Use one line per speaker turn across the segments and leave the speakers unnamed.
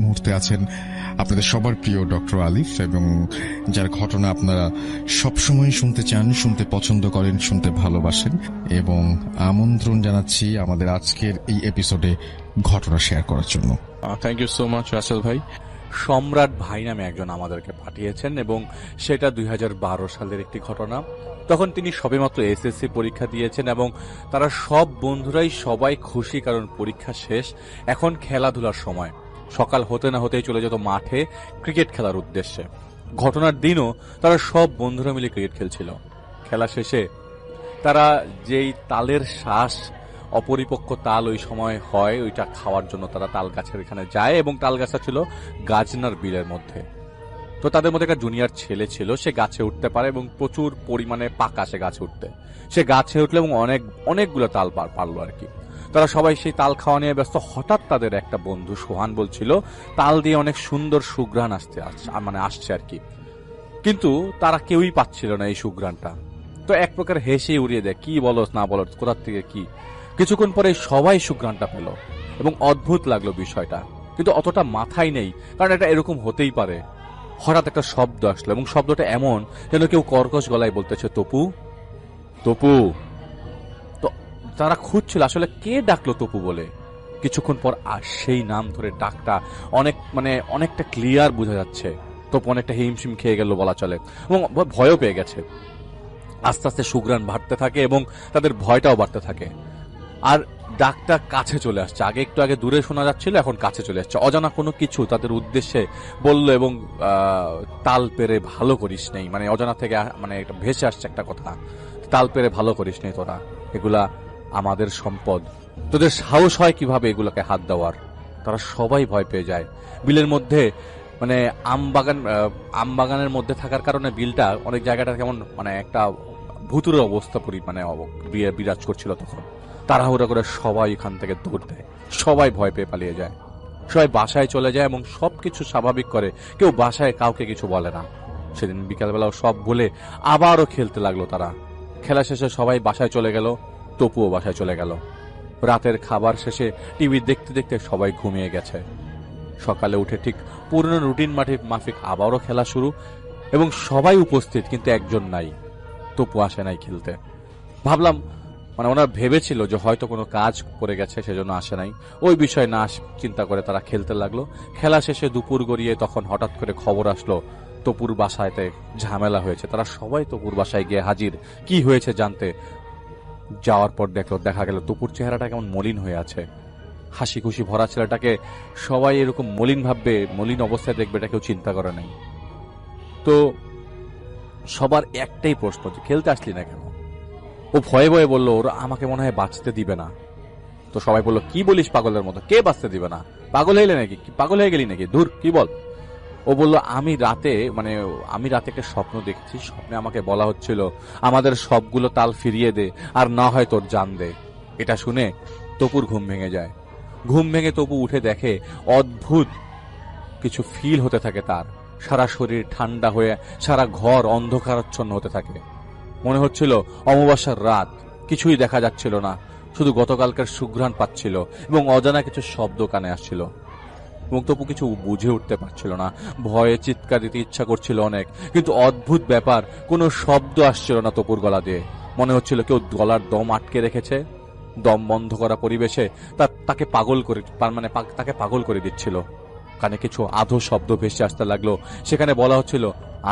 মুহূর্তে আছেন আপনাদের সবার প্রিয় ডক্টর আলিফ, এবং যার ঘটনা আপনারা সবসময় শুনতে চান, শুনতে পছন্দ করেন, শুনতে ভালোবাসেন। এবং আমন্ত্রণ জানাচ্ছি আমাদের আজকের এই এপিসোডে ঘটনা শেয়ার করার জন্য।
Thank you so much Rasel ভাই। সম্রাট ভাই নামে একজন আমাদেরকে পাঠিয়েছেন, এবং সেটা 2012 সালের একটি ঘটনা। তখন তিনি সবেমাত্র এসএসসি পরীক্ষা দিয়েছেন, এবং তারা সব বন্ধুরাই সবাই খুশি, কারণ পরীক্ষা শেষ, এখন খেলাধুলার সময়। সকাল হতে না হতেই চলে যেত মাঠে ক্রিকেট খেলার উদ্দেশ্যে। ঘটনার দিনও তারা সব বন্ধুরা মিলে ক্রিকেট খেলছিল। খেলা শেষে তারা যেই তালের শ্বাস, অপরিপক্ক তাল ওই সময় হয়, ওইটা খাওয়ার জন্য তারা তাল গাছের এখানে যায়, এবং তাল গাছটা ছিল গাজনার বিলের মধ্যে। তো তাদের মধ্যে একটা জুনিয়র ছেলে ছিল, সে গাছে উঠতে পারে এবং প্রচুর পরিমাণে পাকা সে গাছে উঠতে। সে গাছে উঠলো এবং অনেকগুলো তাল পারলো আর কি। তারা সবাই সেই তাল খাওয়া নিয়ে ব্যস্ত। হঠাৎ তাদের একটা বন্ধু সোহান বলছিল তাল দিয়ে অনেক সুন্দর সুঘ্রাণ আসছে আর কি, কিন্তু তারা কেউই পাচ্ছিল না এই সুঘ্রাণটা। তো এক প্রকার হেসে উড়িয়ে দেয়, কি বলো না বলো, কোথার থেকে কি। কিছুক্ষণ পরে সবাই সুঘ্রাণটা পেল এবং অদ্ভুত লাগলো বিষয়টা, কিন্তু অতটা মাথায় নেই, কারণ এটা এরকম হতেই পারে। হঠাৎ একটা শব্দ আসলো, এবং শব্দটা এমন যেন কেউ কর্কশ গলায় বলতেছে, তপু তপু। তো তারা খুঁজছিল আসলে কে ডাকলো তপু বলে। কিছুক্ষণ পর সেই নাম ধরে ডাকটা অনেকটা ক্লিয়ার বোঝা যাচ্ছে। তপু অনেকটা হিমশিম খেয়ে গেল বলা চলে, এবং ভয়ও পেয়ে গেছে। আস্তে আস্তে সুঘ্রাণ বাড়তে থাকে এবং তাদের ভয়টাও বাড়তে থাকে। আর ডাকটা কাছে চলে আসছে। একটু আগে দূরে শোনা যাচ্ছিল, এখন কাছে চলে আসছে। অজানা কোনো কিছু তাদের উদ্দেশ্যে বলল, এবং তাল পেরে ভালো করিস নেই, অজানা থেকে ভেসে আসছে একটা কথা, তাল পেরে ভালো করিস নেই তোরা, এগুলা আমাদের সম্পদ, তোদের সাহস হয় কিভাবে এগুলাকে হাত দেওয়ার। তারা সবাই ভয় পেয়ে যায়। বিলের মধ্যে আম বাগানের মধ্যে থাকার কারণে বিলটা অনেক জায়গাটা কেমন একটা ভুতুরে অবস্থা বিরাজ করছিল তখন। তাড়াহুড়া করে সবাই এখান থেকে দৌড় দেয়, সবাই ভয় পেয়ে পালিয়ে যায়, সবাই বাসায় চলে যায় এবং সবকিছু স্বাভাবিক করে। কেউ বাসায় কাউকে কিছু বলে না। সেদিন বিকালবেলাও সব বলে আবারও খেলতে লাগলো তারা। খেলা শেষে সবাই বাসায় চলে গেল, তপুও বাসায় চলে গেল। রাতের খাবার শেষে টিভি দেখতে দেখতে সবাই ঘুমিয়ে গেছে। সকালে উঠে ঠিক পুরনো রুটিন মাফিক আবারও খেলা শুরু, এবং সবাই উপস্থিত, কিন্তু একজন নাই, তপু আসে নাই খেলতে। ভাবলাম ওনারা ভেবেছিল যে হয়তো কোনো কাজ করে গেছে, সেজন্য আসে নাই। ওই বিষয় না চিন্তা করে তারা খেলতে লাগলো। খেলা শেষে দুপুর গড়িয়ে তখন হঠাৎ করে খবর আসলো তপুর বাসায়তে ঝামেলা হয়েছে। তারা সবাই তপুর বাসায় গিয়ে হাজির, কি হয়েছে জানতে। যাওয়ার পর দেখা গেল তপুর চেহারাটা কেমন মলিন হয়ে আছে। হাসি খুশি ভরা ছেলেটাকে সবাই এরকম মলিন অবস্থায় দেখবে, এটা কেউ চিন্তা করে নাই। তো সবার একটাই প্রশ্ন, যে খেলতে আসলি না কেন? ও ভয়ে ভয়ে বললো, ওরা আমাকে মনে হয় বাঁচতে দিবে না। তো সবাই বললো, কি বলিস পাগলের মতো, কে বাঁচতে দিবে না? পাগল হয়ে গেলি নাকি? ধুর, কি বল। ও বলল, আমি রাতে একটা স্বপ্ন দেখেছি। স্বপ্নে আমাকে বলা হচ্ছিল আমাদের সবগুলো তাল ফিরিয়ে দে, আর না হয় তোর জান দে। এটা শুনে তপুর ঘুম ভেঙে যায়। ঘুম ভেঙে তপু উঠে দেখে অদ্ভুত কিছু ফিল হতে থাকে তার। সারা শরীর ঠান্ডা হয়ে সারা ঘর অন্ধকারাচ্ছন্ন হতে থাকে। মনে হচ্ছিল অমাবস্যার রাত, কিছুই দেখা যাচ্ছিল না, শুধু গতকালকার সুঘ্রাণ পাচ্ছিল এবং অজানা কিছু শব্দ কানে আসছিল। এবং তপু কিছু বুঝে উঠতে পারছিল না। ভয়ে চিৎকার দিতে ইচ্ছা করছিল অনেক, কিন্তু অদ্ভুত ব্যাপার, কোনো শব্দ আসছিল না তপুর গলা দিয়ে। মনে হচ্ছিল কেউ গলার দম আটকে রেখেছে। দম বন্ধ করা পরিবেশে তাকে পাগল করে দিচ্ছিল। কানে কিছু আধো শব্দ ভেসে আসতে লাগলো। সেখানে বলা হচ্ছিল,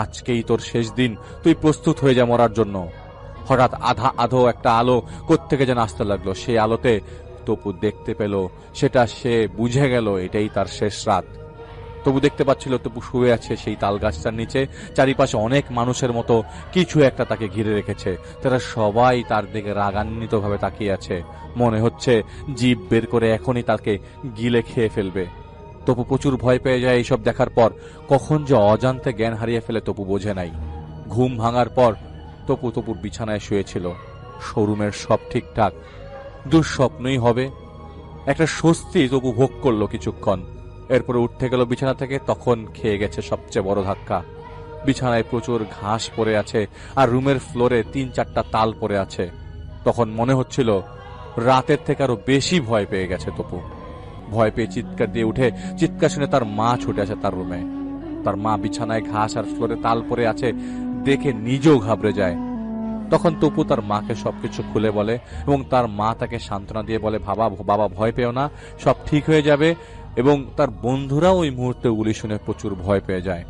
আজকেই তোর শেষ দিন, তুই প্রস্তুত হয়ে যা মরার জন্য। হঠাৎ আধো একটা আলো কোত্থেকে যেন আসতে লাগলো। সেই আলোতে তপু দেখতে পেল, সেটা সে বুঝে গেল এটাই তার শেষ রাত। তবু দেখতে পাচ্ছিল তপু শুয়ে আছে সেই তাল গাছটার নিচে। চারিপাশে অনেক মানুষের মতো কিছু একটা তাকে ঘিরে রেখেছে। তারা সবাই তার দিকে রাগান্বিত ভাবে তাকিয়ে আছে। মনে হচ্ছে জিভ বের করে এখনই তাকে গিলে খেয়ে ফেলবে। তপু প্রচুর ভয় পেয়ে যায় এইসব দেখার পর। কখন যে অজান্তে জ্ঞান হারিয়ে ফেলে তপু বোঝে নাই। ঘুম ভাঙার পর তপুর বিছানায় শুয়েছিল। শোরুমের সব ঠিকঠাক, দুঃস্বপ্নই হবে, একটা স্বস্তি তপু ভোগ করলো কিছুক্ষণ। এরপরে উঠতে গেল বিছানা থেকে, তখন খেয়ে গেছে সবচেয়ে বড় ধাক্কা। বিছানায় প্রচুর ঘাস পড়ে আছে, আর রুমের ফ্লোরে 3-4টা তাল পড়ে আছে। তখন মনে হচ্ছিল রাতের থেকে আরো বেশি ভয় পেয়ে গেছে তপু। ভয় পেয়ে চিৎকার দিয়ে উঠে, চিৎকার শুনে তার মা ছুটে আসে তার রুমে। তার মা বিছানায় ঘাস আর ফ্লোরে তাল পরে আছে দেখে নিজেও ঘাবড়ে যায়। তখন তপু তার মাকে সবকিছু খুলে বলে এবং তার মা তাকে সান্ত্বনা দিয়ে বলে, বাবা ভয় পেও না, সব ঠিক হয়ে যাবে। এবং তার বন্ধুরাও ওই মুহূর্তে গুলি শুনে প্রচুর ভয় পেয়ে যায়।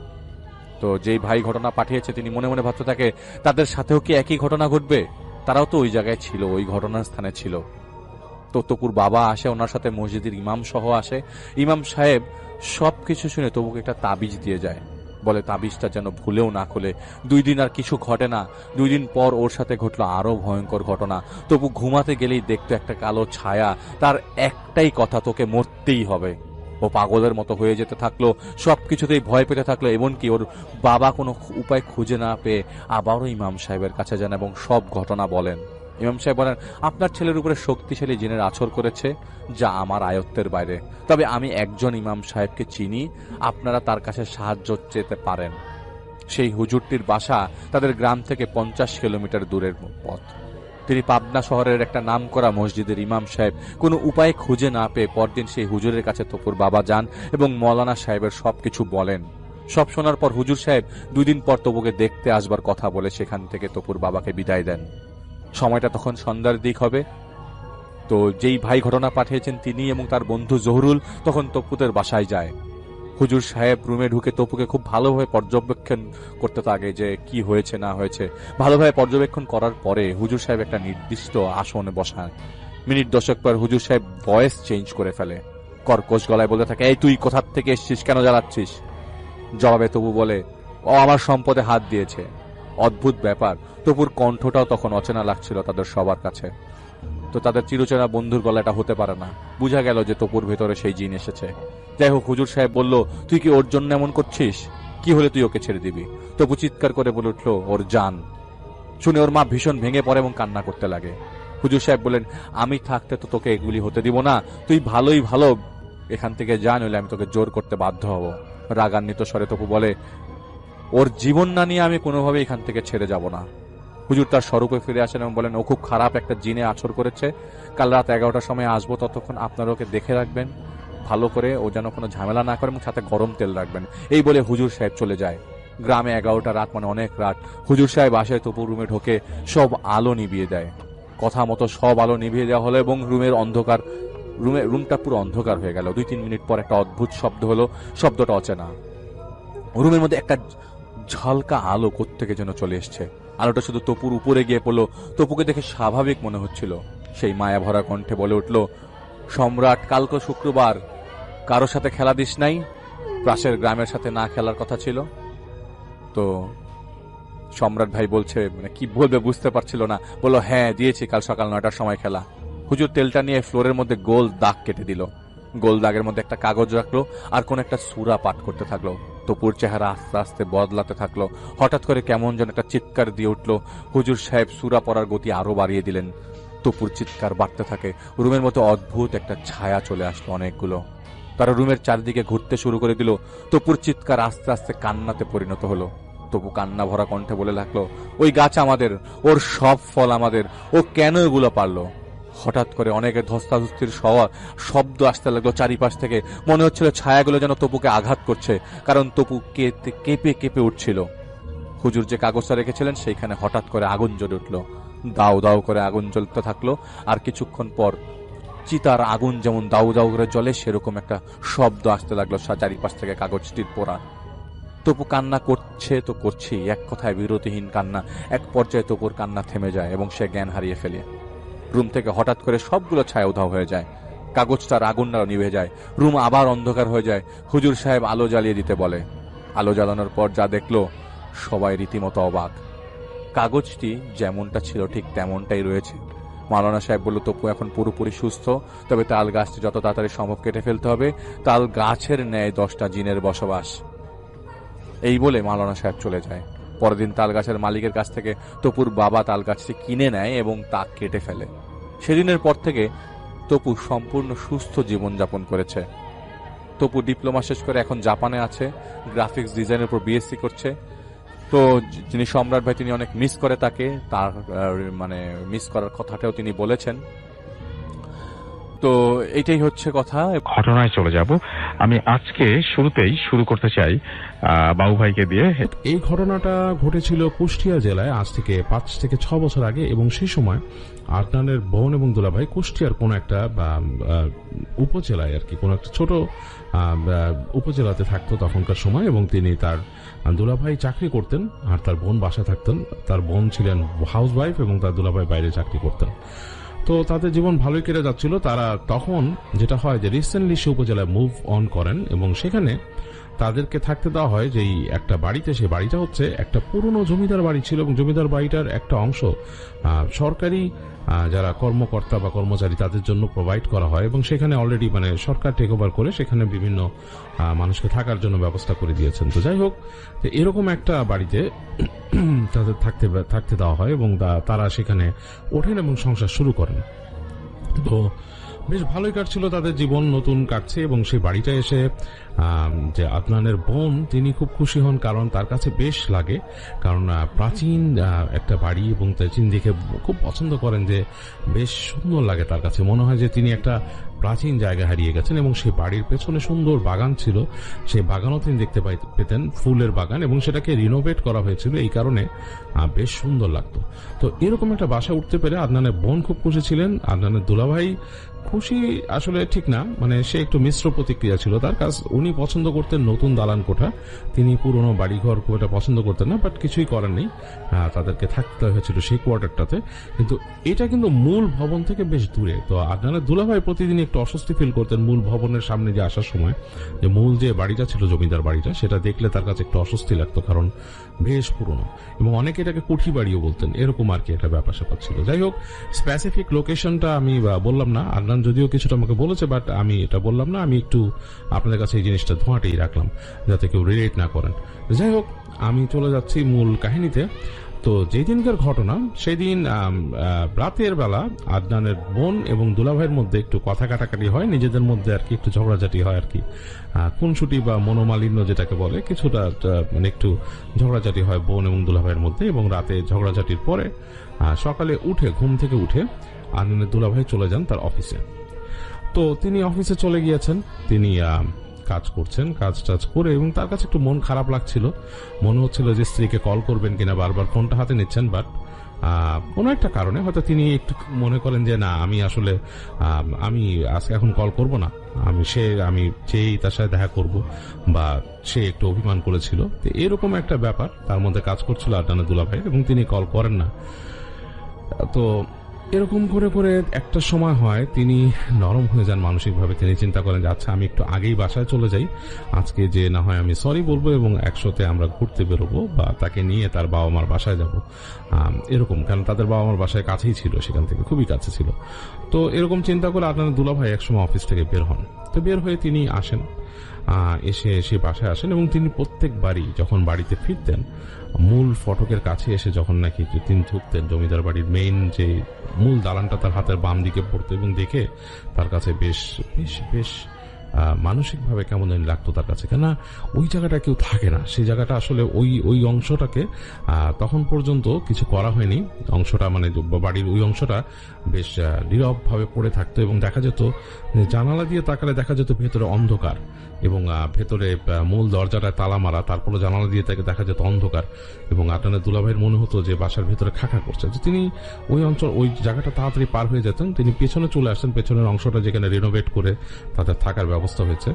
তো যেই ভাই ঘটনা পাঠিয়েছে তিনি মনে মনে ভাবতে থাকে তাদের সাথেও কি একই ঘটনা ঘটবে, তারাও তো ওই জায়গায় ছিল, ওই ঘটনার স্থানে ছিল। তো তপুর বাবা আসে, ওনার সাথে মসজিদের ইমাম সহ আসে। ইমাম সাহেব সবকিছু শুনে তপুকে একটা তাবিজ দিয়ে যায়, বলে তাবিজটা যেন ভুলেও না খোলে। 2 দিন আর কিছু ঘটে না। 2 দিন পর ওর সাথে ঘটলো আরো ভয়ঙ্কর ঘটনা। তপু ঘুমাতে গেলেই দেখতো একটা কালো ছায়া, তার একটাই কথা, তোকে মরতেই হবে। ও পাগলের মতো হয়ে যেতে থাকলো, সবকিছুতেই ভয় পেতে থাকলো। এমনকি ওর বাবা কোনো উপায় খুঁজে না পেয়ে আবারও ইমাম সাহেবের কাছে যান এবং সব ঘটনা বলেন। ইমাম সাহেব বলেন, আপনার ছেলের উপরে শক্তিশালী জিনের আছর করেছে, যা আমার আয়ত্তের বাইরে। তবে আমি একজন ইমাম সাহেবকে চিনি, আপনারা তার কাছে সাহায্য চেতে পারেন। সেই হুজুরটির বাসা তাদের গ্রাম থেকে 50 কিলোমিটার দূরের পথ। তিনি পাবনা শহরের একটা নামকরা মসজিদের ইমাম সাহেব। কোনো উপায় খুঁজে না পেয়ে পরদিন সেই হুজুরের কাছে তপুর বাবা যান এবং মৌলানা সাহেবের সবকিছু বলেন। সব শোনার পর হুজুর সাহেব 2 দিন পর তপুকে দেখতে আসবার কথা বলে সেখান থেকে তপুর বাবাকে বিদায় দেন। সময়টা তখন সন্ধ্যার দিক হবে। তো যেই ভাই ঘটনা পাঠিয়েছেন তিনি এবং তার বন্ধু জহুরুল তখন তপুদের বাসায় যায়। হুজুর সাহেব রুমে ঢুকে তপুকে খুব ভালোভাবে পর্যবেক্ষণ করতে থাকে যে কি হয়েছে না হয়েছে। ভালোভাবে পর্যবেক্ষণ করার পরে হুজুর সাহেব একটা নির্দিষ্ট আসনে বসান। মিনিট 10 পর হুজুর সাহেব ভয়েস চেঞ্জ করে ফেলে, কর্কশ গলায় বলতে থাকে, এই তুই কোথা থেকে এসেছিস, কেন জ্বালাচ্ছিস? জবাবে তপু বলে, ও আমার সম্পদে হাত দিয়েছে। অদ্ভুত ব্যাপার, তপুর কণ্ঠটাও তখন অচেনা লাগছিল তাদের সবার কাছে। তো তাদের চিরচেনা বন্ধুর গলাটা হতে পারে না, বুঝা গেল যে তপুর ভেতরে সেই জিন এসেছে। যাই হোক, হুজুর সাহেব বলল, তুই কি ওর জন্য এমন করছিস? কি হলে তুই ওকে ছেড়ে দিবি? তপু চিৎকার করে বলে উঠল, ওর জান। শুনে ওর মা ভীষণ ভেঙে পড়ে এবং কান্না করতে লাগে। হুজুর সাহেব বলেন, আমি থাকতে তো তোকে এগুলি হতে দিব না, তুই ভালোই ভালো এখান থেকে যা, নইলে আমি তোকে জোর করতে বাধ্য হব। রাগান্বিত স্বরে তপু বলে, ওর জীবন না নিয়ে আমি কোনোভাবে এখান থেকে ছেড়ে যাব না। হুজুর তার স্বরূপে ফিরে আসেন এবং বলেন, ও খুব খারাপ একটা জিনে আছর করেছে। কাল রাত 11টার সময় আসবো, ততক্ষণ আপনারা ওকে দেখে রাখবেন ভালো করে, ও যেন কোনো ঝামেলা না করে, এবং সাথে গরম তেল রাখবেন। এই বলে হুজুর সাহেব চলে যায়। গ্রামে 11টা রাত মানে অনেক রাত। হুজুর সাহেব আসে, তপু রুমে ঢোকে, সব আলো নিভিয়ে দেয়। কথা মতো সব আলো নিভিয়ে দেওয়া হলো এবং রুমটা পুরো অন্ধকার হয়ে গেল। 2-3 মিনিট পর একটা অদ্ভুত শব্দ হলো, শব্দটা অচেনা। রুমের মধ্যে একটা ঝলকা আলো কোত্থেকে যেন চলে এসছে। আলোটা শুধু তপুর উপরে গিয়ে পড়লো। তপুকে দেখে স্বাভাবিক মনে হচ্ছিল। সেই মায়া ভরা কণ্ঠে বলে উঠল, সম্রাট, কালকে শুক্রবার, কারোর সাথে খেলা দিস নাই? পাশের গ্রামের সাথে না খেলার কথা ছিল। তো সম্রাট ভাই বলছে, মানে কি বলবে বুঝতে পারছিল না, বললো, হ্যাঁ দিয়েছি, কাল সকাল 9টার সময় খেলা। হুজুর তেলটা নিয়ে ফ্লোরের মধ্যে গোল দাগ কেটে দিল। গোল দাগের মধ্যে একটা কাগজ রাখলো আর কোন একটা সূরা পাঠ করতে থাকলো। তপুর চেহারা আস্তে আস্তে বদলাতে থাকলো। হঠাৎ করে কেমন যেন একটা চিৎকার দিয়ে উঠলো। হুজুর সাহেব সূরা পড়ার গতি আরো বাড়িয়ে দিলেন। তপুর চিৎকার বাড়তে থাকে। রুমের মতো অদ্ভুত একটা ছায়া চলে আসলো অনেকগুলো। তারা রুমের চারিদিকে ঘুরতে শুরু করে দিল। তপুর চিৎকার আস্তে আস্তে কান্নাতে পরিণত হলো। তপু কান্না ভরা কণ্ঠে বলে লাগলো, ওই গাছ আমাদের, ওর সব ফল আমাদের, ও কেন এগুলো পারলো? হঠাৎ করে অনেকের ধস্তাধস্তির শব্দ আসতে লাগলো চারিপাশ থেকে। মনে হচ্ছিল ছায়াগুলো যেন তপুকে আঘাত করছে, কারণ তপু কেঁপে কেঁপে উঠছিল। হুজুর যে কাগজটা রেখেছিলেন সেইখানে হঠাৎ করে আগুন জ্বলে উঠল। দাউ দাউ করে আগুন জ্বলতে থাকলো। আর কিছুক্ষণ পর চিতার আগুন যেমন দাউ দাউ করে জ্বলে, সেরকম একটা শব্দ আসতে লাগলো চারিপাশ থেকে কাগজটির পোড়া। তপু কান্না করছে তো করছেই, এক কথায় বিরতিহীন কান্না। এক পর্যায়ে তপুর কান্না থেমে যায় এবং সে জ্ঞান হারিয়ে ফেলে। রুম থেকে হঠাৎ করে সবগুলো ছায়া উধাও হয়ে যায়। কাগজটার আগুনটাও নিভে যায়। রুম আবার অন্ধকার হয়ে যায়। হুজুর সাহেব আলো জ্বালিয়ে দিতে বলে। আলো জ্বালানোর পর যা দেখলো, সবাই রীতিমতো অবাক। কাগজটি যেমনটা ছিল ঠিক তেমনটাই রয়েছে। মাওলানা সাহেব বলল, তপু এখন পুরোপুরি সুস্থ, তবে তাল গাছটি যত তাড়াতাড়ি সম্ভব কেটে ফেলতে হবে। তাল গাছের ন্যায় 10টা জিনের বসবাস। এই বলে মাওলানা সাহেব চলে যায়। পরের দিন তাল গাছের মালিকের কাছ থেকে তপুর বাবা তাল গাছটি কিনে নেয় এবং তা কেটে ফেলে। সেদিনের পর থেকে তপু সম্পূর্ণ সুস্থ জীবনযাপন করেছে। তপু ডিপ্লোমা শেষ করে এখন জাপানে আছে, গ্রাফিক্স ডিজাইনের উপর বিএসসি করছে। তো যিনি সম্রাট ভাই, তিনি অনেক মিস করে তাকে, তার মিস করার কথাটাও তিনি বলেছেন। তো এইটাই হচ্ছে কথা।
ঘটনায় চলে যাব। আমি আজকে শুরুতেই শুরু করতে চাই বাবু ভাইকে দিয়ে।
এই ঘটনাটা ঘটেছিল কুষ্টিয়া জেলায় আজ থেকে 5 থেকে 6 বছর আগে, এবং সেই সময় আদনানের বোন এবং দুলাভাই কুষ্টিয়ার কোন একটা উপজেলায় আর কি, কোন একটা ছোট উপজেলাতে থাকতো তখনকার সময়, এবং তিনি তার দুলাভাই চাকরি করতেন আর তার বোন বাসায় থাকতেন। তার বোন ছিলেন হাউস ওয়াইফ এবং তার দুলাভাই বাইরে চাকরি করতেন। তো তাদের জীবন ভালোই কেটে যাচ্ছিল। তারা তখন যেটা হয় যে রিসেন্টলি সে উপজেলায় মুভ অন করেন, এবং সেখানে তাদেরকে থাকতে দেওয়া হয় যে একটা বাড়িতে। সেই বাড়িটা হচ্ছে একটা পুরনো জমিদার বাড়ি ছিল, এবং জমিদার বাড়িটার একটা অংশ সরকারি যারা কর্মকর্তা বা কর্মচারী তাদের জন্য প্রোভাইড করা হয়, এবং সেখানে অলরেডি সরকার টেক ওভার করে সেখানে বিভিন্ন মানুষকে থাকার জন্য ব্যবস্থা করে দিয়েছেন। তো যাই হোক, এরকম একটা বাড়িতে তাদের থাকতে দেওয়া হয়, এবং তারা সেখানে ওঠেন এবং সংসার শুরু করেন। তো বেশ ভালোই কাটছিল তাদের জীবন, নতুন কাটছে। এবং সেই বাড়িটা এসে যে আদনানের বোন তিনি খুব খুশি হন, কারণ তার কাছে বেশ লাগে, কারণ প্রাচীন একটা বাড়ি, এবং তিনি দেখে খুব পছন্দ করেন যে বেশ সুন্দর লাগে তার কাছে। মনে হয় যে তিনি একটা প্রাচীন জায়গা হারিয়ে গেছেন। এবং সেই বাড়ির পেছনে সুন্দর বাগান ছিল, সেই বাগানও তিনি দেখতে পেতেন, ফুলের বাগান, এবং সেটাকে রিনোভেট করা হয়েছিল, এই কারণে বেশ সুন্দর লাগতো। তো এরকম একটা বাসা উঠতে পেরে আদনানের বোন খুব খুশি ছিলেন। আদনানের দুলাভাই খুশি আসলে ঠিক না, সে একটু মিশ্র প্রতিক্রিয়া ছিল তার কাজ। উনি পছন্দ করতেন নতুন দালান কোঠা, তিনি পুরনো বাড়িঘর খুব একটা পছন্দ করতেন না, বাট কিছুই করেন নেই, তাদেরকে থাকতে হয়েছিল সেই কোয়ার্টারটাতে। কিন্তু এটা কিন্তু মূল ভবন থেকে বেশ দূরে। তো আদনানের দুলাভাই প্রতিদিন একটু অস্বস্তি ফিল করতেন মূল ভবনের সামনে যে আসার সময়, যে মূল যে বাড়িটা ছিল জমিদার বাড়িটা, সেটা দেখলে তার কাছে একটু অস্বস্তি লাগতো, কারণ বেশ পুরনো, এবং অনেকে এটাকে কুঠি বাড়িও বলতেন, এরকম আর কি একটা ব্যাপার স্যাপার ছিল। যাই হোক, স্পেসিফিক লোকেশনটা আমি বললাম না, আদনান যদিও কিছুটা আমাকে বলেছে, বাট আমি এটা বললাম না। আমি একটু আপনাদের কাছে এই জিনিসটা ধোঁয়াটেই রাখলাম যাতে কেউ রিলেট না করেন। যাই হোক, আমি চলে যাচ্ছি মূল কাহিনীতে। তো যেই দিনকার ঘটনা, সেই দিন রাতের বেলা আদনানের বোন এবং দুলাভাইয়ের মধ্যে একটু কথা কাটাকাটি হয়, নিজেদের মধ্যে আর কি একটু ঝগড়াঝাটি হয় আর কি, খুনসুটি বা মনোমালিন্য যেটাকে বলে, কিছুটা একটু ঝগড়াঝাটি হয় বোন এবং দুলাভাইয়ের মধ্যে। এবং রাতে ঝগড়াঝাটির পরে সকালে ঘুম থেকে উঠে আদনানের দুলাভাই চলে যান তার অফিসে। তো তিনি অফিসে চলে গিয়েছেন, তিনি কাজ করছেন, কাজ টাজ করে, এবং তার কাছে একটু মন খারাপ লাগছিল। মনে হচ্ছিল যে স্ত্রীকে কল করবেন কিনা, বারবার ফোনটা হাতে নিচ্ছেন, বাট কোনো একটা কারণে হয়তো তিনি একটু মনে করেন যে না, আমি আসলে আমি আজকে এখন কল করব না, আমি চেয়েই তার সাথে দেখা করব, বা সে একটু অভিমান করেছিল। তো এরকম একটা ব্যাপার তার মধ্যে কাজ করছিল আদনানের দুলাভাই, এবং তিনি কল করেন না। তো এরকম করে করে একটা সময় হয় তিনি নরম হয়ে যান মানসিকভাবে। তিনি চিন্তা করেন যে আচ্ছা, আমি একটু আগেই বাসায় চলে যাই, আজকে যে না হয় আমি সরি বলবো, এবং একসাথে আমরা ঘুরতে বেরোবো, বা তাকে নিয়ে তার বাবা মার বাসায় যাব, এরকম। কারণ তাদের বাবা মার বাসায় কাছেই ছিল, সেখান থেকে খুবই কাছে ছিল। তো এরকম চিন্তা করে আদনানের দুলাভাই একসময় অফিস থেকে বের হন। তো বের হয়ে তিনি আসেন, এসে বাসায় আসেন, এবং তিনি প্রত্যেকবারই যখন বাড়িতে ফিরতেন, মূল ফটকের কাছে এসে যখন নাকি তিনি ঢুকতেন, জমিদার বাড়ির মেইন যে মূল দালানটা তার হাতের বাম দিকে পড়তো, এবং দেখে তার কাছে বেশ বেশ বেশ মানসিকভাবে কেমন জানি লাগতো তার কাছে। কেননা ওই জায়গাটা কেউ থাকে না, সেই জায়গাটা আসলে ওই অংশটাকে তখন পর্যন্ত কিছু করা হয়নি, অংশটা বাড়ির ওই অংশটা বেশ নীরব ভাবে পড়ে থাকতো, এবং দেখা যেত জানালা দিয়ে তাকালে দেখা যেত ভেতরে অন্ধকার, এবং ভেতরে মূল দরজাটায় তালা মারা, তারপরে জানালা দিয়ে তাকে দেখা যেত অন্ধকার। এবং আদনানের দুলাভাইয়ের মনে হতো যে বাসার ভেতরে খাকা করছে। তো তিনি ওই জায়গাটা তাড়াতাড়ি পার হয়ে যেতেন, তিনি পেছনে চলে আসতেন, পেছনের অংশটা যেখানে রিনোভেট করে তাদের থাকার ব্যবস্থা হয়েছে।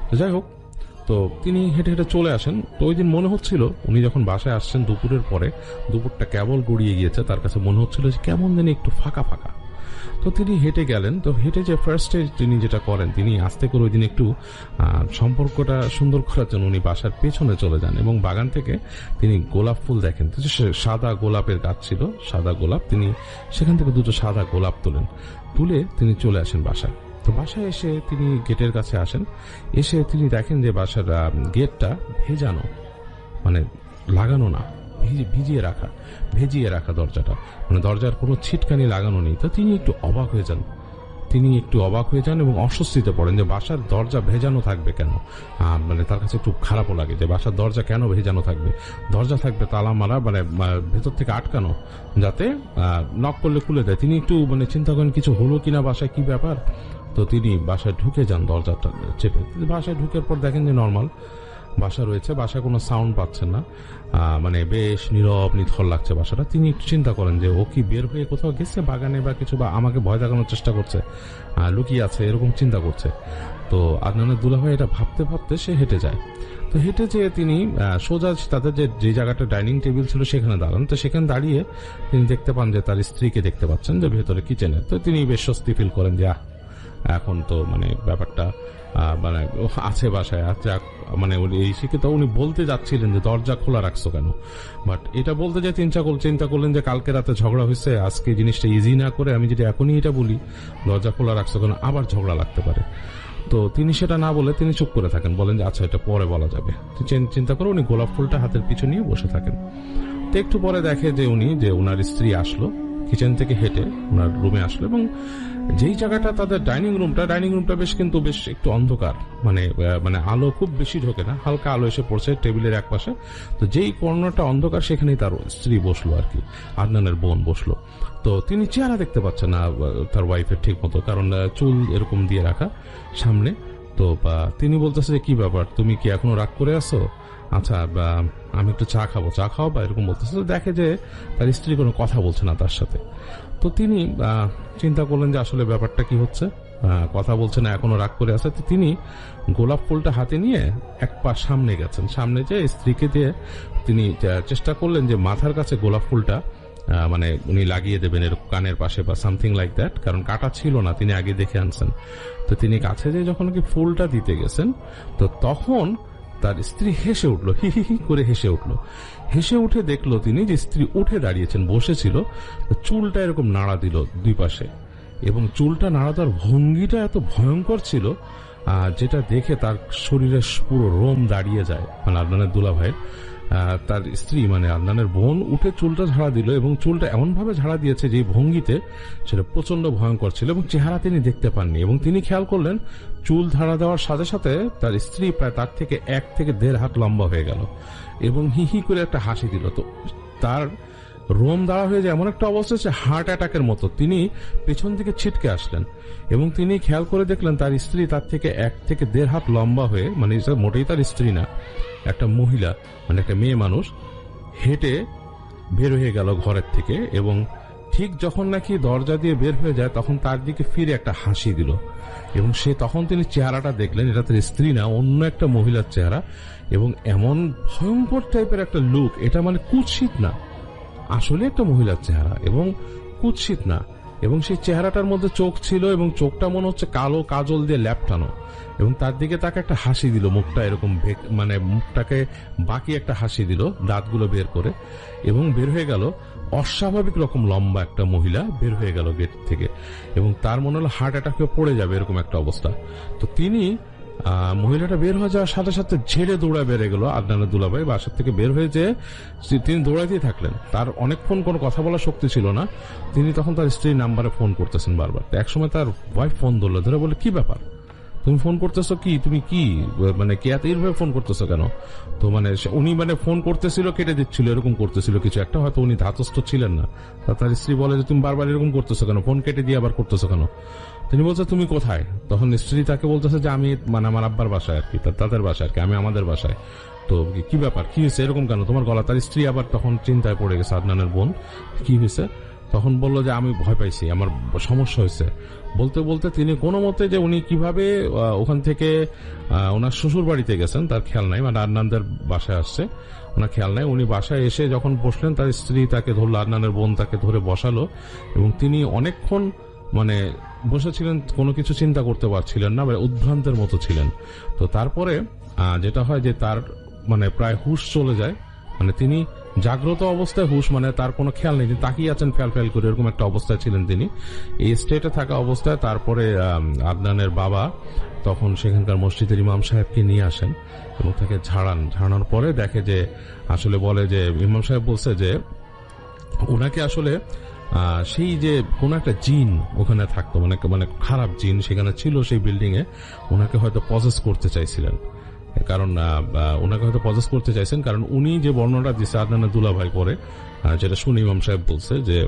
তো যাই হোক, তো তিনি হেঁটে হেঁটে চলে আসেন। তো ওই দিন মনে হচ্ছিল উনি যখন বাসায় আসছেন দুপুরের পরে, দুপুরটা কেবল গড়িয়ে গিয়েছে, তার কাছে মনে হচ্ছিল যে কেমন যেন একটু ফাঁকা ফাঁকা। তো তিনি হেঁটে গেলেন। তো হেঁটে যে ফার্স্টে তিনি যেটা করেন, তিনি আস্তে করে ওই দিন একটু সম্পর্কটা সুন্দর করার জন্য উনি বাসার পেছনে চলে যান, এবং বাগান থেকে তিনি গোলাপ ফুল দেখেন। তো সাদা গোলাপের গাছ ছিল, সাদা গোলাপ, তিনি সেখান থেকে দুটো সাদা গোলাপ তুলে তিনি চলে আসেন বাসায়। তো বাসায় এসে তিনি গেটের কাছে আসেন, এসে তিনি দেখেন যে বাসার গেটটা ভেজানো, লাগানো না, ভেজিয়ে রাখা দরজাটা, দরজার কোনো ছিটকানি লাগানো নেই। তো তিনি একটু অবাক হয়ে যান। তিনি একটু অবাক হয়ে যান এবং অস্বস্তিতে পড়েন যে বাসার দরজা ভেজানো থাকবে কেন। মানে তার কাছে একটু খারাপও লাগে যে বাসার দরজা কেন ভেজানো থাকবে, দরজা থাকবে তালা মারা, মানে ভেতর থেকে আটকানো, যাতে নক করলে খুলে দেয়। তিনি একটু মানে চিন্তা করেন কিছু হলো কিনা, বাসায় কি ব্যাপার। তো তিনি বাসায় ঢুকে যান দরজাটা চেপে। বাসায় ঢুকের পর দেখেন যে নর্মাল বাসা রয়েছে, বাসায় কোনো সাউন্ড পাচ্ছেন না, মানে বেশ নীরব নিথর লাগছে বাসাটা। তিনি একটু চিন্তা করেন যে ও কি বের হয়ে কোথাও গেছে বাগানে বা কিছু, বা আমাকে ভয় দেখানোর চেষ্টা করছে, লুকিয়ে আছে, এরকম চিন্তা করছে। তো আদনানের দুলাভাই এটা ভাবতে ভাবতে সে হেঁটে যায়। তো হেঁটে যেয়ে তিনি সোজা তাদের যে জায়গাটা ডাইনিং টেবিল ছিল সেখানে দাঁড়ান। তো সেখানে দাঁড়িয়ে তিনি দেখতে পান যে তার স্ত্রীকে দেখতে পাচ্ছেন যে ভেতরে কিচেনে। তো তিনি বেশ স্বস্তি ফিল করেন যে এখন তো মানে ব্যাপারটা মানে আছে বাসায় আছে, মানে এই শিক্ষিত উনি বলতে যাচ্ছিলেন যে দরজা খোলা রাখছো কেন, বাট এটা বলতে যে চিন্তা করলেন যে কালকে রাতে ঝগড়া হয়েছে, আজকে জিনিসটা ইজি না করে আমি যদি এখনই এটা বলি দরজা খোলা রাখছো কেন, আবার ঝগড়া লাগতে পারে। তো তিনি সেটা না বলে তিনি চুপ করে থাকেন, বলেন যে আচ্ছা এটা পরে বলা যাবে। চিন্তা করে উনি গোলাপ ফুলটা হাতের পিছু নিয়ে বসে থাকেন। তো একটু পরে দেখে যে ওনার স্ত্রী আসলো, কিচেন থেকে হেঁটে ওনার রুমে আসলো, এবং যেই জায়গাটা তাদের ডাইনিং রুমটা বেশ একটু অন্ধকার, মানে আলো খুব বেশি ঢোকে না, হালকা আলো এসে পড়ছে টেবিলের এক পাশে। তো যেই কর্নারটা অন্ধকার সেখানেই তার স্ত্রী বসলো আর কি, আদনানের বোন বসলো। তো তিনি চেহারা দেখতে পাচ্ছেন না তার ওয়াইফের ঠিক মতো, কারণ চুল এরকম দিয়ে রাখা সামনে। তো তিনি বলতেছে যে কি ব্যাপার, তুমি কি এখনো রাগ করে আছো, আচ্ছা আমি একটু চা খাও বা এরকম বলতেছে। তো দেখে যে তার স্ত্রী কোনো কথা বলছে না তার সাথে। তো তিনি চিন্তা করলেন যে আসলে ব্যাপারটা কি হচ্ছে, কথা বলছে না, এখনো রাগ করে আছে। তো তিনি গোলাপ ফুলটা হাতে নিয়ে এক পা সামনে গেছেন, সামনে যে স্ত্রীকে দিয়ে তিনি চেষ্টা করলেন যে মাথার কাছে গোলাপ ফুলটা মানে উনি লাগিয়ে দেবেন এরকম কানের পাশে বা সামথিং লাইক দ্যাট, কারণ কাটা ছিল না, তিনি আগে দেখে আনছেন। তো তিনি কাছে যে যখন কি ফুলটা দিতে গেছেন, তো তখন তার স্ত্রী হেসে উঠলো, হি হি হি করে হেসে উঠে দেখলো তিনি যে স্ত্রী উঠে দাঁড়িয়েছেন, বসেছিল, চুলটা এরকম নাড়া দিল দুই পাশে, এবং চুলটা নাড়া দেওয়ার ভঙ্গিটা এত ভয়ঙ্কর ছিল যেটা দেখে তার শরীরের পুরো রোম দাঁড়িয়ে যায়। মানে আদনানের দুলাভাইয়ের তার স্ত্রী মানে আদনানের বোন উঠে চুলটা ঝাড়া দিল, এবং চুলটা এমন ভাবে ঝাড়া দিয়েছে যে ভঙ্গিতে সেটা প্রচন্ড ভয়ঙ্কর ছিল, এবং চেহারা তিনি দেখতে পাননি। এবং তিনি খেয়াল করলেন চুল ঝাড়া দেওয়ার সাথে সাথে তার স্ত্রী প্রায় তার থেকে 1 থেকে 1.5 হাত লম্বা হয়ে গেল, এবং হি হি করে একটা হাসি দিল। তো তার রোম দাঁড়া হয়ে যায়, এমন একটা অবস্থা হচ্ছে হার্ট অ্যাটাকের মতো। তিনি পেছন দিকে ছিটকে আসলেন, এবং তিনি খেয়াল করে দেখলেন তার স্ত্রী তার থেকে 1 থেকে 1.5 হাত লম্বা হয়ে, মানে মোটেই তার স্ত্রী না, একটা মহিলা, মানে একটা মেয়ে মানুষ হেঁটে বের হয়ে গেল ঘরের থেকে। এবং ঠিক যখন নাকি দরজা দিয়ে বের হয়ে যায় তখন তার দিকে ফিরে একটা হাসি দিল, এবং তখন তিনি চেহারাটা দেখলেন এটা তার স্ত্রী না, অন্য একটা মহিলার চেহারা, এবং এমন ভয়ঙ্কর টাইপের একটা লুক, এটা মানে কুৎসিত না, আসলে একটা মহিলার চেহারা এবং কুৎসিত না। এবং সেই চেহারাটার মধ্যে চোখ ছিল, এবং চোখটা মনে হচ্ছে কালো কাজল দিয়ে ল্যাপটানো, এবং তার দিকে তাকে একটা হাসি দিল, মুখটা এরকম মানে মুখটাকে বাকি একটা হাসি দিল দাঁতগুলো বের করে, এবং বের হয়ে গেল অস্বাভাবিক রকম লম্বা একটা মহিলা বের হয়ে গেল গেট থেকে, এবং তার মনে হলো হার্ট অ্যাটাকে পড়ে যাবে এরকম একটা অবস্থা। তো তিনি মহিলাটা বের হয়ে যাওয়ার সাথে সাথে ঝেড়ে দৌড়ায় বেড়ে গেল আদনানের দুলাভাই, বাসার থেকে বের হয়ে যেয়ে তিনি দৌড়াইতেই থাকলেন। তার অনেকক্ষণ কোনো কথা বলার শক্তি ছিল না। তিনি তখন তার স্ত্রীর নাম্বারে ফোন করতেছেন বারবার। একসময় তার ওয়াইফ ফোন ধরলো, ধরে বলে কি ব্যাপার, তুমি ফোন করতেছো কি, তুমি কি মানে কে এইভাবে ফোন করতেছো কেন। তো মানে উনি মানে ফোন করতেছিল, কেটে দিচ্ছিল, এরকম করতেছিল কিছু একটা, হয়তো উনি ধাতস্থ ছিলেন না। তার স্ত্রী বলে যে তুমি বারবার এরকম করতেছো কেন, ফোন কেটে দিয়ে আবার করতেছো কেন। তিনি বলছে তুমি কোথায়, তখন স্ত্রী তাকে বলতেছে যে আমি মানে আমার আব্বার বাসায় আর কি, তাদের বাসায় আর কি, আমি আমাদের বাসায়। তো কি ব্যাপার, কি হয়েছে, এরকম কেন তোমার গলা। তার স্ত্রী আবার তখন চিন্তায় পড়ে গেছে, আদনানের বোন, কি হয়েছে। তখন বলল যে আমি ভয় পাইছি, আমার সমস্যা হয়েছে। বলতে বলতে তিনি কোনো মতে যে উনি কিভাবে ওখান থেকে ওনার শ্বশুর বাড়িতে গেছেন তার খেয়াল নাই, মানে আদনানদের বাসায় আসছে ওনার খেয়াল নাই। উনি বাসায় এসে যখন বসলেন তার স্ত্রী তাকে ধরলো, আদনানের বোন তাকে ধরে বসালো, এবং তিনি অনেকক্ষণ মানে বসেছিলেন, কোনো কিছু চিন্তা করতে পারছিলেন না, মানে উদ্ভ্রান্তের মতো ছিলেন। তো তারপরে যেটা হয় যে তার মানে প্রায় হুঁশ চলে যায়, মানে তিনি জাগ্রত অবস্থায় হুঁশ, মানে তার কোনো খেয়াল নেই, তিনি তাকিয়ে আছেন ফ্যাল করে, এরকম একটা অবস্থায় ছিলেন তিনি এই স্টেটে থাকা অবস্থায়। তারপরে আদনানের বাবা তখন সেখানকার মসজিদের ইমাম সাহেবকে নিয়ে আসেন এবং তাকে ঝাড়ানোর পরে দেখে যে আসলে বলে যে ইমাম সাহেব বলছে যে ওনাকে আসলে সেই যে কোন একটা জিন ওখানে থাকতো, মানে মানে খারাপ জিন সেখানে ছিল সেই বিল্ডিং এ, ওনাকে হয়তো পজেস করতে চাইছিলেন। কারণ ওনাকে হয়তো পজেস করতে চাইছেন, কারণ উনি যে বর্ণনা দিচ্ছে আদনানের দুলাভাই পরে, যেটা শুনে ইমাম সাহেব বলছে যে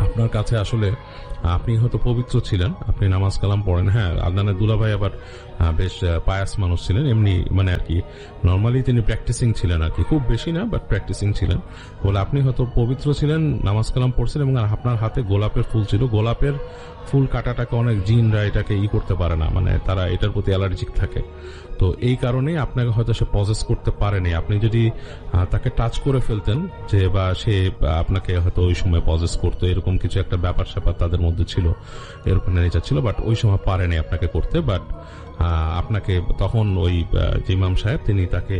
আপনার কাছে আসলে আপনি হয়তো পবিত্র ছিলেন, আপনি নামাজ কালাম পড়েন। হ্যাঁ, আদনানের দুলাভাই আবার বেশ পায়াস মানুষ ছিলেন, এমনি মানে আর কি নর্মালি তিনি প্র্যাকটিসিং ছিলেন আর কি, খুব বেশি না বাট প্র্যাকটিসিং ছিলেন বলে আপনি হয়তো পবিত্র ছিলেন, নামাজ কালাম পড়ছেন, এবং আপনার হাতে গোলাপের ফুল ছিল। গোলাপের ফুল কাটাটাকে অনেক জিনরা এটাকে করতে পারে না, মানে তারা এটার প্রতি অ্যালার্জিক থাকে। তো এই কারণেই আপনাকে হয়তো সে পজেস করতে পারেনি। আপনি যদি তাকে টাচ করে ফেলতেন যে, বা সে আপনাকে হয়তো ওই সময় পজেস করতো, এরকম কিছু একটা ব্যাপার স্যাপার তাদের মধ্যে ছিল, এরকম নেচার ছিল, বাট ওই সময় পারেনি আপনাকে করতে। বাট আপনাকে তখন ওই যে ইমাম সাহেব তিনি তাকে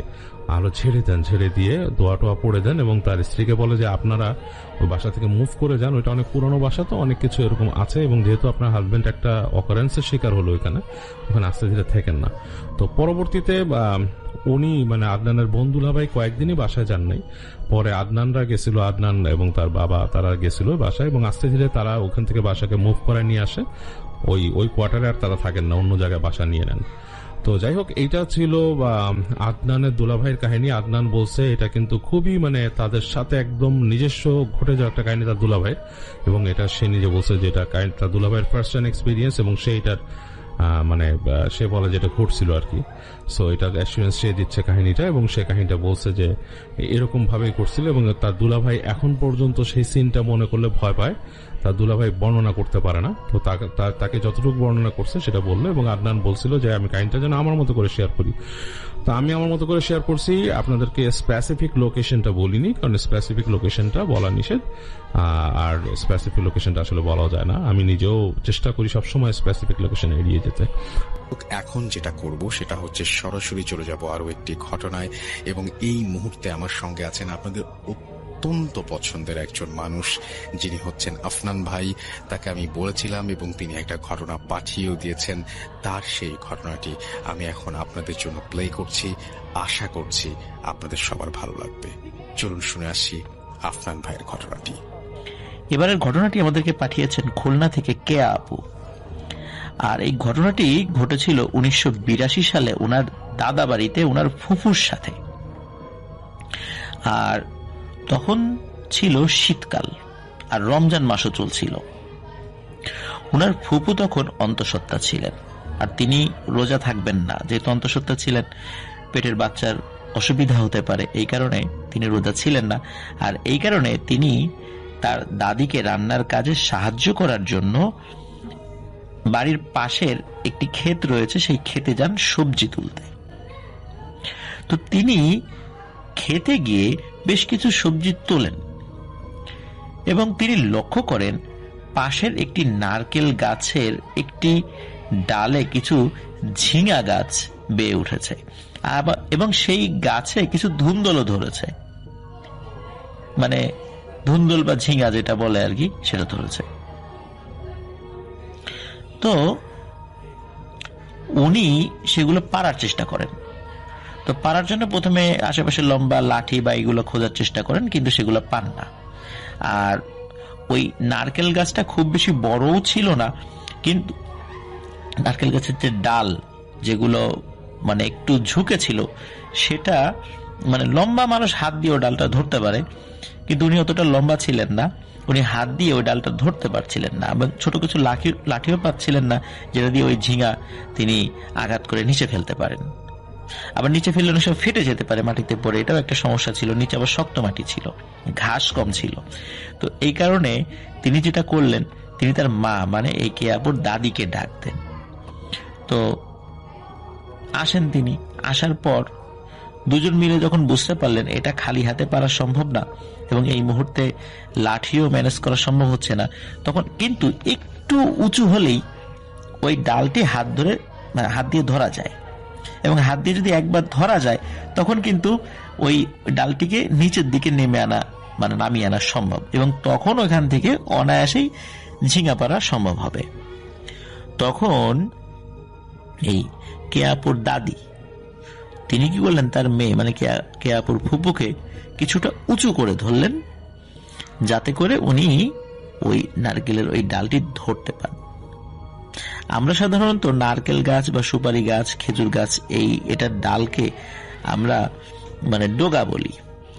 আলো ছেড়ে দেন, ছেড়ে দিয়ে দোয়া টোয়া পড়ে দেন, এবং তার স্ত্রীকে বলে যে আপনারা ওই বাসা থেকে মুভ করে যান, ওইটা অনেক পুরনো বাসা, তো অনেক কিছু এরকম আছে, এবং যেহেতু আপনার হাজবেন্ড একটা অকারেন্সের শিকার হলো ওখানে আস্তে ধীরে থাকেন না। তো পরবর্তীতে উনি মানে আদনানের বন্ধুলা ভাই কয়েকদিনই বাসায় যান নাই, পরে আদনানরা গেছিল, আদনান এবং তার বাবা তারা গেছিল বাসায়, এবং আস্তে ধীরে তারা ওখান থেকে বাসাকে মুভ করে নিয়ে আসে, ওই কোয়ার্টারে আর তারা থাকেন না, অন্য জায়গায় বাসা নিয়ে নেন। তো যাই হোক, এইটা ছিল আদনানের দুলাভাইয়ের কাহিনী। আদনান বলছে এটা কিন্তু খুবই মানে তাদের সাথে একদম নিজস্ব ঘটে যাওয়া একটা কাহিনী তার দুলাভাইয়ের, এবং এটা সে নিজে বলছে যে এটা তার দুলাভাইয়ের ফার্স্ট হ্যান্ড এক্সপিরিয়েন্স, এবং সে এটার মানে সে বলে যেটা ঘটছিল আর কি। সো এটা অ্যাসুরেন্স সে দিচ্ছে কাহিনীটা, এবং সে কাহিনীটা বলছে যে এরকম ভাবেই করছিল, এবং তার দুলাভাই এখন পর্যন্ত সেই সিনটা মনে করলে ভয় পায়। তার দুলাভাই বর্ণনা করতে পারে না, তো তাকে যতটুকু বর্ণনা করছে সেটা বললো, এবং আদনান বলছিল যে আমি কাহিনীটা যেন আমার মতো করে শেয়ার করি। তো আমি আমার মতো করে শেয়ার করছি, আপনাদেরকে স্পেসিফিক লোকেশনটা বলিনি, কারণ স্পেসিফিক লোকেশনটা বলা নিষেধ, আর স্পেসিফিক লোকেশনটা আসলে বলা যায় না। আমি নিজেও চেষ্টা করি সবসময় স্পেসিফিক লোকেশন এড়িয়ে যেতে।
এখন যেটা করব সেটা হচ্ছে সরাসরি চলে যাব আরো একটি ঘটনায়, এবং এই মুহূর্তে আমার সঙ্গে আছেন আপনাদের অত্যন্ত পছন্দের একজন মানুষ, যিনি হচ্ছেন আফনান ভাই। তাকে আমি বলেছিলাম এবং তিনি একটা ঘটনা পাঠিয়েও দিয়েছেন। তার সেই ঘটনাটি আমি এখন আপনাদের জন্য প্লে করছি, আশা করছি আপনাদের সবার ভালো লাগবে। চলুন শুনে আসি আফনান ভাইয়ের ঘটনাটি।
এবারের ঘটনাটি আমাদেরকে পাঠিয়েছেন খুলনা থেকে কেয়া আপু। আর এই ঘটনাটি ঘটেছিল 1982 সালে ওনার দাদা বাড়িতে ওনার ফুফুর সাথে। আর তখন ছিল শীতকাল, আর রমজান মাসও চলছিল। ওনার ফুফু তখন অন্তঃসত্ত্বা ছিলেন, আর তিনি রোজা থাকবেন না, যেহেতু অন্তঃসত্ত্বা ছিলেন, পেটের বাচ্চার অসুবিধা হতে পারে, এই কারণে তিনি রোজা ছিলেন না। আর এই কারণে তিনি তার দাদিকে রান্নার কাজে সাহায্য করার জন্য বাড়ির পাশের একটি ক্ষেত রয়েছে, সেই ক্ষেতে যান সবজি তুলতে। তো তিনি খেতে গিয়ে বেশ কিছু সবজি তোলেন, এবং তিনি লক্ষ্য করেন পাশের একটি নারকেল গাছের একটি ডালে কিছু ঝিঙা গাছ বেয়ে উঠেছে, এবং সেই গাছে কিছু ধুন্দলও ধরেছে, মানে ধুন্দল বা ঝিঙা যেটা বলে আর কি, সেটা ধরেছে। তো উনি সেগুলো পাড়ার চেষ্টা করেন। তো পাড়ার জন্য প্রথমে আশেপাশে লম্বা লাঠি বা এগুলো খোঁজার চেষ্টা করেন, কিন্তু সেগুলো পান না। আর ওই নারকেল গাছটা খুব বেশি বড়ও ছিল না, কিন্তু নারকেল গাছের যে ডাল যেগুলো মানে একটু ঝুঁকে ছিল, সেটা মানে লম্বা মানুষ হাত দিয়ে ওই ডালটা ধরতে পারে, কিন্তু উনি অতটা লম্বা ছিলেন না, উনি হাত দিয়ে ওই ডালটা ধরতে পারছিলেন না, এবং ছোট কিছু লাঠিও পাচ্ছিলেন না যেটা দিয়ে ওই ঝিঙা তিনি আঘাত করে নিচে ফেলতে পারেন। আবার নিচে ফেললে অনেক সময় ফেটে যেতে পারে মাটিতে পড়ে, এটাও একটা সমস্যা ছিল। নিচে আবার শক্ত মাটি ছিল, ঘাস কম ছিল। তো এই কারণে তিনি যেটা করলেন, তিনি তার মা মানে এই কেয়াপুর দাদিকে ডাক দেন। তো আসেন তিনি, আসার পর দুজন মিলে যখন বুঝতে পারলেন এটা খালি হাতে পারা সম্ভব না, এবং এই মুহূর্তে লাঠিও ম্যানেজ করা সম্ভব হচ্ছে না, তখন কিন্তু একটু উঁচু হলেই ওই ডালটি হাত দিয়ে ধরা যায়, এবং হাত দিয়ে যদি একবার ধরা যায় তখন কিন্তু ওই ডালটিকে নিচের দিকে নামিয়ে আনা সম্ভব, এবং তখন ওইখান থেকে অনায়াসেই ঝিঙা পাড়া সম্ভব হবে। তখন এই কেয়াপুর দাদি তিনি কি করলেন, তার মেয়ে মানে কেয়াপুর ফুপুকে কিছুটা উঁচু করে ধরলেন, যাতে করে উনি ওই নারকেলের ওই ডালটি ধরতে পান। আমরা সাধারণত নারকেল গাছ বা সুপারি গাছ, খেজুর গাছ, এটার ডালকে আমরা মানে ডোগা বলি।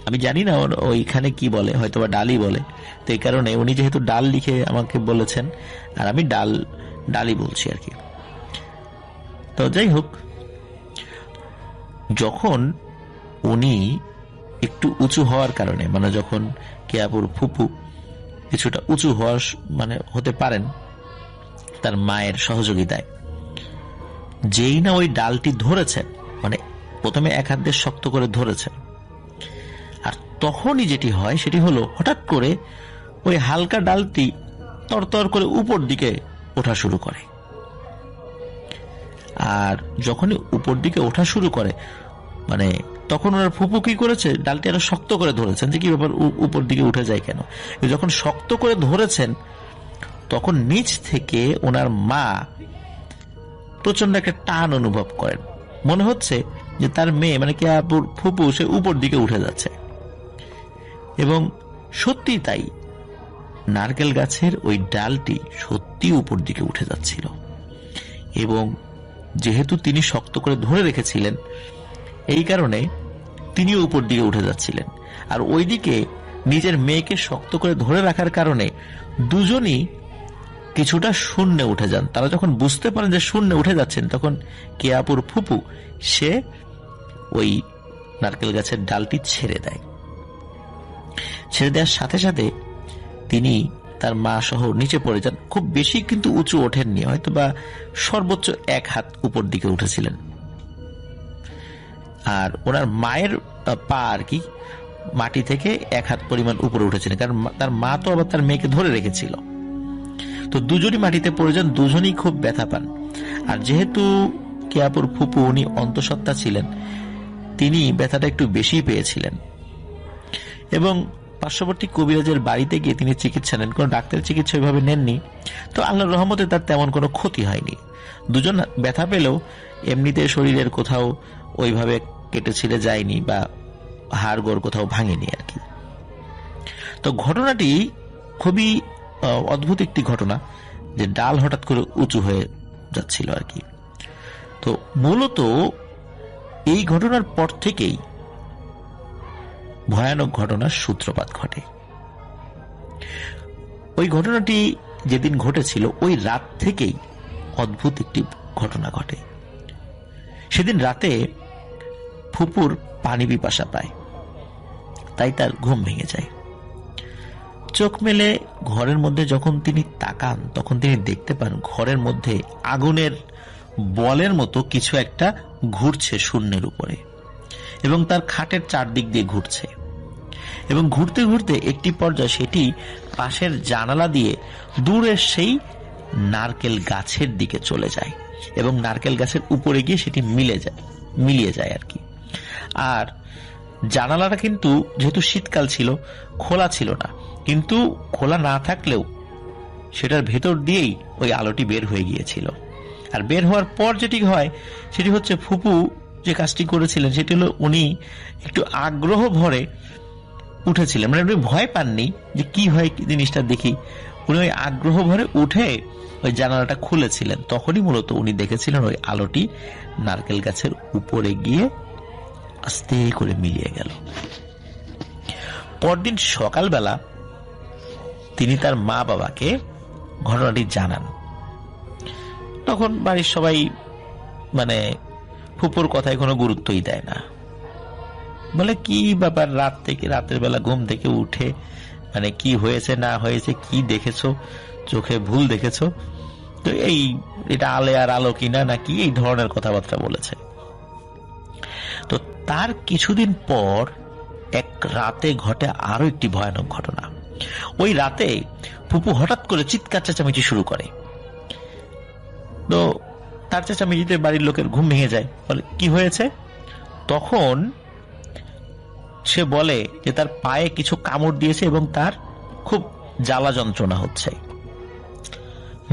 আমি জানি না ওইখানে কি বলে, হয়তো বা ডালই বলে। তো এই কারণে উনি যেহেতু ডাল লিখে আমাকে বলেছেন, আর আমি ডালই বলছি আর কি। তো যাই হোক, যখন উনি একটু উঁচু হওয়ার কারণে, মানে যখন কেয়াপুর ফুপু কিছুটা উঁচু হওয়ার মানে হতে পারেন তার মায়ের সহযোগিতায়, যেই না ওই ডালটি ধরেছেন, মানে প্রথমে এক হাত দিয়ে শক্ত করে ধরেছেন, আর তখনই যেটি হয় সেটি হলো হঠাৎ করে ওই হালকা ডালটি তরতর করে উপর দিকে ওঠা শুরু করে। আর যখনই উপর দিকে ওঠা শুরু করে, মানে তখন ওনার ফুপু কি করেছে, ডালটি আরো শক্ত করে ধরেছেন, যে কি ব্যাপার উপর দিকে উঠে যায় কেন। যখন শক্ত করে ধরেছেন তখন নিচ থেকে ওনার মা প্রচন্ড একটা টান অনুভব করেন। মনে হচ্ছে যে তার মেয়ে মানে কেয়াপুর ফুপু সে উপর দিকে উঠে যাচ্ছে। এবং সত্যি তাই, নারকেল গাছের ওই ডালটি সত্যি উপর দিকে উঠে যাচ্ছিল। এবং যেহেতু তিনি শক্ত করে ধরে রেখেছিলেন, এই কারণে তিনিও উপর দিকে উঠে যাচ্ছিলেন। আর ওইদিকে নিজের মেয়েকে শক্ত করে ধরে রাখার কারণে দুজনই কিছুটা শূন্যে উঠে যান। তারা যখন বুঝতে পারেন যে শূন্যে উঠে যাচ্ছেন, তখন কেয়াপুর ফুপু সে ওই নারকেল গাছের ডালটি ছেড়ে দেয়। ছেড়ে দেওয়ার সাথে সাথে তিনি তার মা সহ নিচে পড়ে যান। খুব বেশি কিন্তু উঁচু ওঠেননি, হয়তো বা সর্বোচ্চ 1 হাত উপর দিকে উঠেছিলেন। আর ওনার মায়ের পা আর কি মাটি থেকে 1 হাত পরিমাণ উপরে উঠেছিলেন, কারণ তার মা তো আবার তার মেয়েকে ধরে রেখেছিল। তো দুজনই মাটিতে পড়ে যান, দুজনই খুব ব্যথা পান। আর যেহেতু কেয়াপুর ফুপু উনি অন্তঃসত্ত্বা ছিলেন, তিনি ব্যথাটা একটু বেশি পেয়েছিলেন। এবং পার্শ্ববর্তী কবিরাজের বাড়িতে গিয়ে তিনি চিকিৎসা নেন, কোন ডাক্তারের চিকিৎসা ওইভাবে নেননি। তো আল্লাহর রহমতে তার তেমন কোনো ক্ষতি হয়নি। দুজন ব্যথা পেলেও এমনিতে শরীরের কোথাও ওইভাবে কেটে ছিঁড়ে যায়নি বা হাড় গোড় কোথাও ভাঙেনি আর কি। তো ঘটনাটি খুবই অদ্ভুত একটি ঘটনা, যে ডাল হঠাৎ করে উঁচু হয়ে যাচ্ছিল আর কি। তো মূলত এই ঘটনার পর থেকেই ভয়ানক ঘটনার সূত্রপাত ঘটে। ওই ঘটনাটি যেদিন ঘটেছিল, ওই রাত থেকেই অদ্ভুত একটি ঘটনা ঘটে। সেদিন রাতে ফুপুর পানি পিপাসা পায়, তাই তার ঘুম ভেঙে যায়। চোখ মেলে ঘরের মধ্যে যখন তিনি তাকান, তখন তিনি দেখতে পান ঘরের মধ্যে আগুনের বলের মতো কিছু একটা ঘুরছে শূন্যের উপরে, এবং তার খাটের চারদিক দিয়ে ঘুরছে। এবং ঘুরতে ঘুরতে একটি পর্যায়ে সেটি পাশের জানালা দিয়ে দূরের সেই নারকেল গাছের দিকে চলে যায়, এবং নারকেল গাছের উপরে গিয়ে সেটি মিলিয়ে যায় আর কি। আর জানালাটা কিন্তু যেহেতু শীতকাল ছিল, খোলা ছিল না, কিন্তু খোলা না থাকলেও সেটার ভেতর দিয়েই ওই আলোটি বের হয়ে গিয়েছিল। আর বের হওয়ার পর যেটি হয় সেটি হচ্ছে, ফুপু যে কাজটি করেছিলেন সেটি হলো উনি একটু আগ্রহ ভরে উঠেছিলেন, মানে উনি ভয় পাননি যে কি হয় জিনিসটা দেখি। উনি ওই আগ্রহ ভরে উঠে ওই জানালাটা খুলেছিলেন। তখনই মূলত উনি দেখেছিলেন ওই আলোটি নারকেল গাছের উপরে গিয়ে আস্তে করে মিলিয়ে গেল। পরদিন সকালবেলা তিনি তার মা বাবাকে ঘটনাটি জানান। তখন বাড়ির সবাই মানে ফুপুর কথায় কোনো গুরুত্বই দেয় না, বলে কি ব্যাপার, রাতের বেলা ঘুম থেকে উঠে মানে কি হয়েছে না হয়েছে, কি দেখেছো, চোখে ভুল দেখেছো, তো এটা আলো কিনা নাকি, এই ধরনের কথাবার্তা বলেছে। তো তার কিছুদিন পর এক রাতে ঘটে আরো একটি ভয়ানক ঘটনা। ওই রাতে ফুপু হঠাৎ করে চিৎকার চেঁচামেচি শুরু করে। তো তার চেঁচামেচিতে বাড়ির লোকের ঘুম ভেঙে যায়, বলে কি হয়েছে। তখন সে বলে যে তার পায়ে কিছু কামড় দিয়েছে এবং তার খুব জ্বালা যন্ত্রণা হচ্ছে।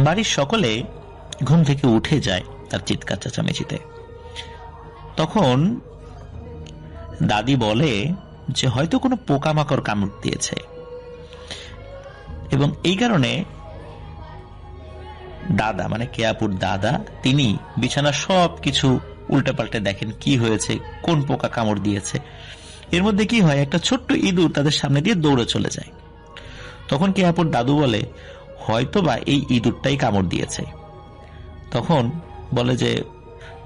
বাড়ির সকলে ঘুম থেকে উঠে যায় তার চিৎকার চেঁচামেচিতে। তখন দাদি বলে যে হয়তো কোনো পোকামাকড় কামড় দিয়েছে, এবং এই কারণে দাদা মানে কেয়াপুর দাদা তিনি বিছানার সব কিছু উল্টাপাল্টে দেখেন কি হয়েছে, কোন পোকা কামড় দিয়েছে। এর মধ্যে কি হয়, একটা ছোট্ট ইঁদুর তাদের সামনে দিয়ে দৌড়ে চলে যায়। তখন কেয়াপুর দাদু বলে হয়তোবা এই ইঁদুরটাই কামড় দিয়েছে। তখন বলে যে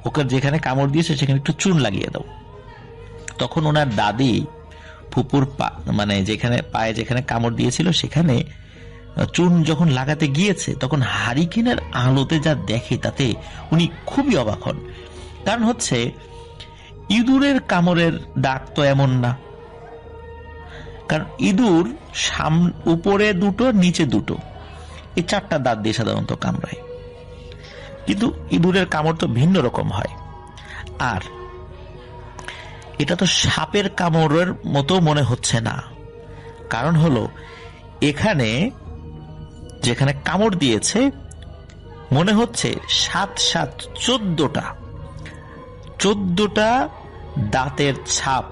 ওকে যেখানে কামড় দিয়েছে সেখানে একটু চুন লাগিয়ে দাও। তখন ওনার দাদি ফুপুর মানে যেখানে পায়ে যেখানে কামড় দিয়েছিল সেখানে চুন যখন লাগাতে গিয়েছে তখন হারিকেনের আলোতে যা দেখে তাতে উনি খুবই অবাক হন। কারণ হচ্ছে ইঁদুরের কামড়ের দাগ তো এমন না, কারণ ইঁদুর উপরে দুটো নিচে দুটো এই 4টা দাঁত দিয়ে সাধারণত কামড়ায়, কিন্তু ইঁদুরের কামড় তো ভিন্ন রকম হয়। আর এটা তো সাপের কামড়ের মতো মনে হচ্ছে না, কারণ হলো এখানে যেখানে কামড় দিয়েছে মনে হচ্ছে 7 7 14টা দাঁতের ছাপ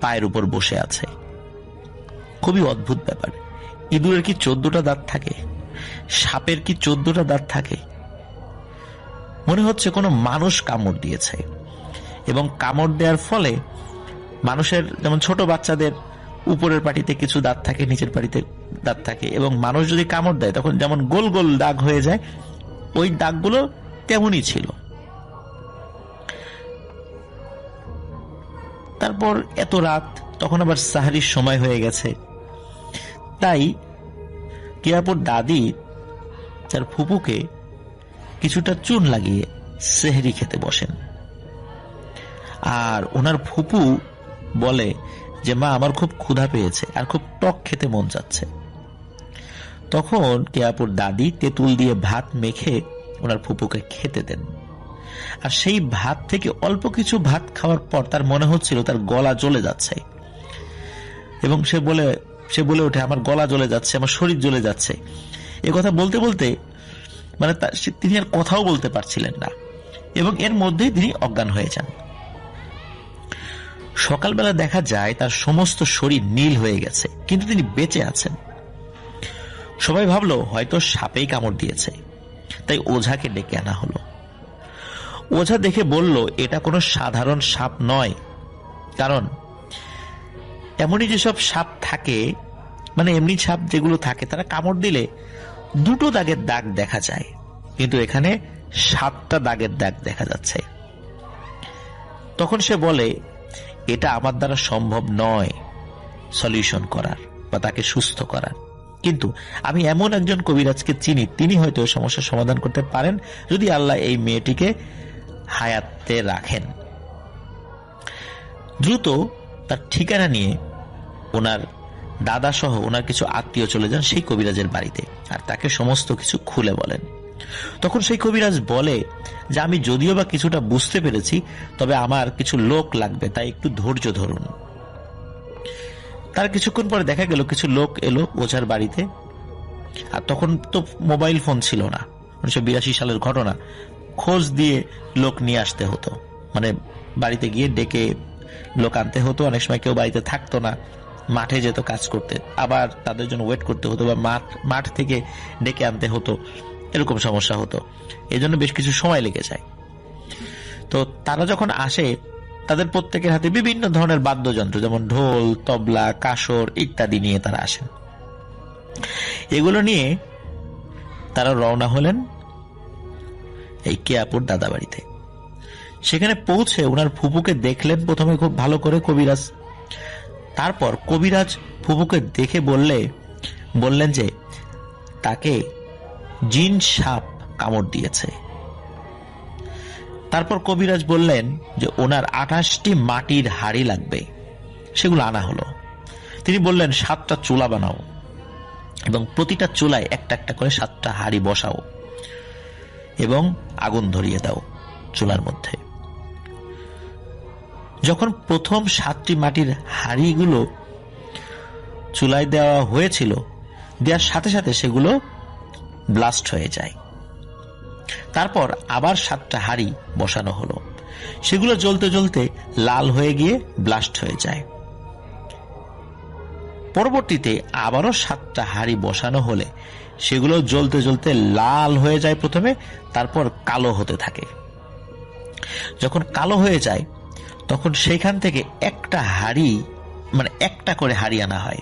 পায়ের উপর বসে আছে। খুবই অদ্ভুত ব্যাপার। ইঁদুরের কি 14টা দাঁত থাকে? সাপের কি 14টা দাঁত থাকে? মনে হচ্ছে কোনো মানুষ কামড় দিয়েছে, এবং কামড় দেওয়ার ফলে মানুষের যেমন ছোট বাচ্চাদের উপরের পাটিতে কিছু দাঁত থাকে, নিচের পাটিতে দাঁত থাকে, এবং মানুষ যদি কামড় দেয় তখন যেমন গোল গোল দাগ হয়ে যায়, ওই দাগগুলো তেমনই ছিল। তারপর এত রাত, তখন আবার সাহারির সময় হয়ে গেছে, তাই কেয়াপুর দাদি তার ফুপুকে কিছুটা চুন লাগিয়ে সেহরি খেতে বসেন। আর ওনার ফুপু বলে যে মা আমার খুব ক্ষুধা পেয়েছে আর খুব টক খেতে মন যাচ্ছে। তখন কেয়াপুর দাদি তেঁতুল দিয়ে ভাত মেখে ওনার ফুপুকে খেতে দেন। আর সেই ভাত থেকে অল্প কিছু ভাত খাওয়ার পর তার মনে হচ্ছিল তার গলা জ্বলে যাচ্ছে, এবং সে বলে ওঠে আমার গলা জ্বলে যাচ্ছে, আমার শরীর জ্বলে যাচ্ছে। এ কথা বলতে বলতে মানে তিনি আর কথাও বলতে পারছিলেন না, এবং এর মধ্যেই তিনি অজ্ঞান হয়ে যান। সকালবেলা দেখা যায় তার সমস্ত শরীর নীল হয়ে গেছে, কিন্তু তিনি বেঁচে আছেন। সবাই ভাবলো হয়তো সাপেই কামড় দিয়েছে, তাই ওঝাকে ডেকে আনা হলো। ওঝা দেখে বলল এটা কোনো সাধারণ সাপ নয়, কারণ এমনই যেসব সাপ থাকে, মানে এমনি সাপ যেগুলো থাকে তারা কামড় দিলে 2টো দাগের দাগ দেখা যায়, কিন্তু এখানে 7টা দাগের দাগ দেখা যাচ্ছে। তখন সে বলে এটা আমার দ্বারা সম্ভব নয় সলিউশন করার বা তাকে সুস্থ করার, কিন্তু আমি এমন একজন কবিরাজকে চিনি, তিনি হয়তো সমস্যার সমাধান করতে পারেন যদি আল্লাহ এই মেয়েটিকে হায়াতে রাখেন। দ্রুত তার ঠিকানা নিয়ে ওনার দাদা সহ ওনার কিছু আত্মীয় চলে যান সেই কবিরাজের বাড়িতে, আর তাকে সমস্ত কিছু খুলে বলেন। তখন সেই কবিরাজ বলে যে আমি যদিও বা কিছুটা বুঝতে পেরেছি, তবে আমার কিছু লোক লাগবে, তাই একটু ধৈর্য ধরুন। তার কিছুক্ষণ পরে দেখা গেল কিছু লোক এলো ওঝার বাড়িতে। আর তখন তো মোবাইল ফোন ছিল না, 1982 সালের ঘটনা, খোঁজ দিয়ে লোক নিয়ে আসতে হতো, মানে বাড়িতে গিয়ে ডেকে লোক আনতে হতো। অনেক সময় কেউ বাড়িতে থাকতো না, মাঠে যেত কাজ করতে, আবার তাদের জন্য ওয়েট করতে হতো, বা মাঠ থেকে ডেকে আনতে হতো, এরকম সমস্যা হতো। এই জন্য বেশ কিছু সময় লেগে যায়। তো তারা যখন আসে তাদের প্রত্যেকের হাতে বিভিন্ন ধরনের বাদ্যযন্ত্র, যেমন ঢোল, তবলা, কাসর ইত্যাদি নিয়ে তারা আসেন। এগুলো নিয়ে তারা রওনা হলেন এই কেয়াপুর দাদা বাড়িতে। সেখানে পৌঁছে ওনার ফুপুকে দেখলেন প্রথমে খুব ভালো করে কবিরাজ। তারপর কবিরাজ ফুপুকে দেখে বললেন যে তাকে জিন সাপ কামড় দিয়েছে। তারপর কবিরাজ বললেন যে ওনার 28টি মাটির হাড়ি লাগবে, সেগুলো আনা হলো। তিনি বললেন 7টা চুলা বানাও, এবং প্রতিটা চুলায় একটা একটা করে 7টা হাড়ি বসাও, এবং আগুন ধরিয়ে দাও চুলার মধ্যে। যখন প্রথম 7টি মাটির হাড়িগুলো চুলায় দেওয়া হয়েছিল, দেওয়ার সাথে সাথে সেগুলো ব্লাস্ট হয়ে যায়। তারপর আবার 7টা হাড়ি বসানো হলো, সেগুলো জ্বলতে জ্বলতে লাল হয়ে গিয়ে ব্লাস্ট হয়ে যায়। পরবর্তীতে আবারও 7টা হাঁড়ি বসানো হলে সেগুলো জ্বলতে জ্বলতে লাল হয়ে যায় প্রথমে, তারপর কালো হতে থাকে। যখন কালো হয়ে যায় তখন সেখান থেকে একটা হাঁড়ি, মানে একটা করে হাঁড়ি আনা হয়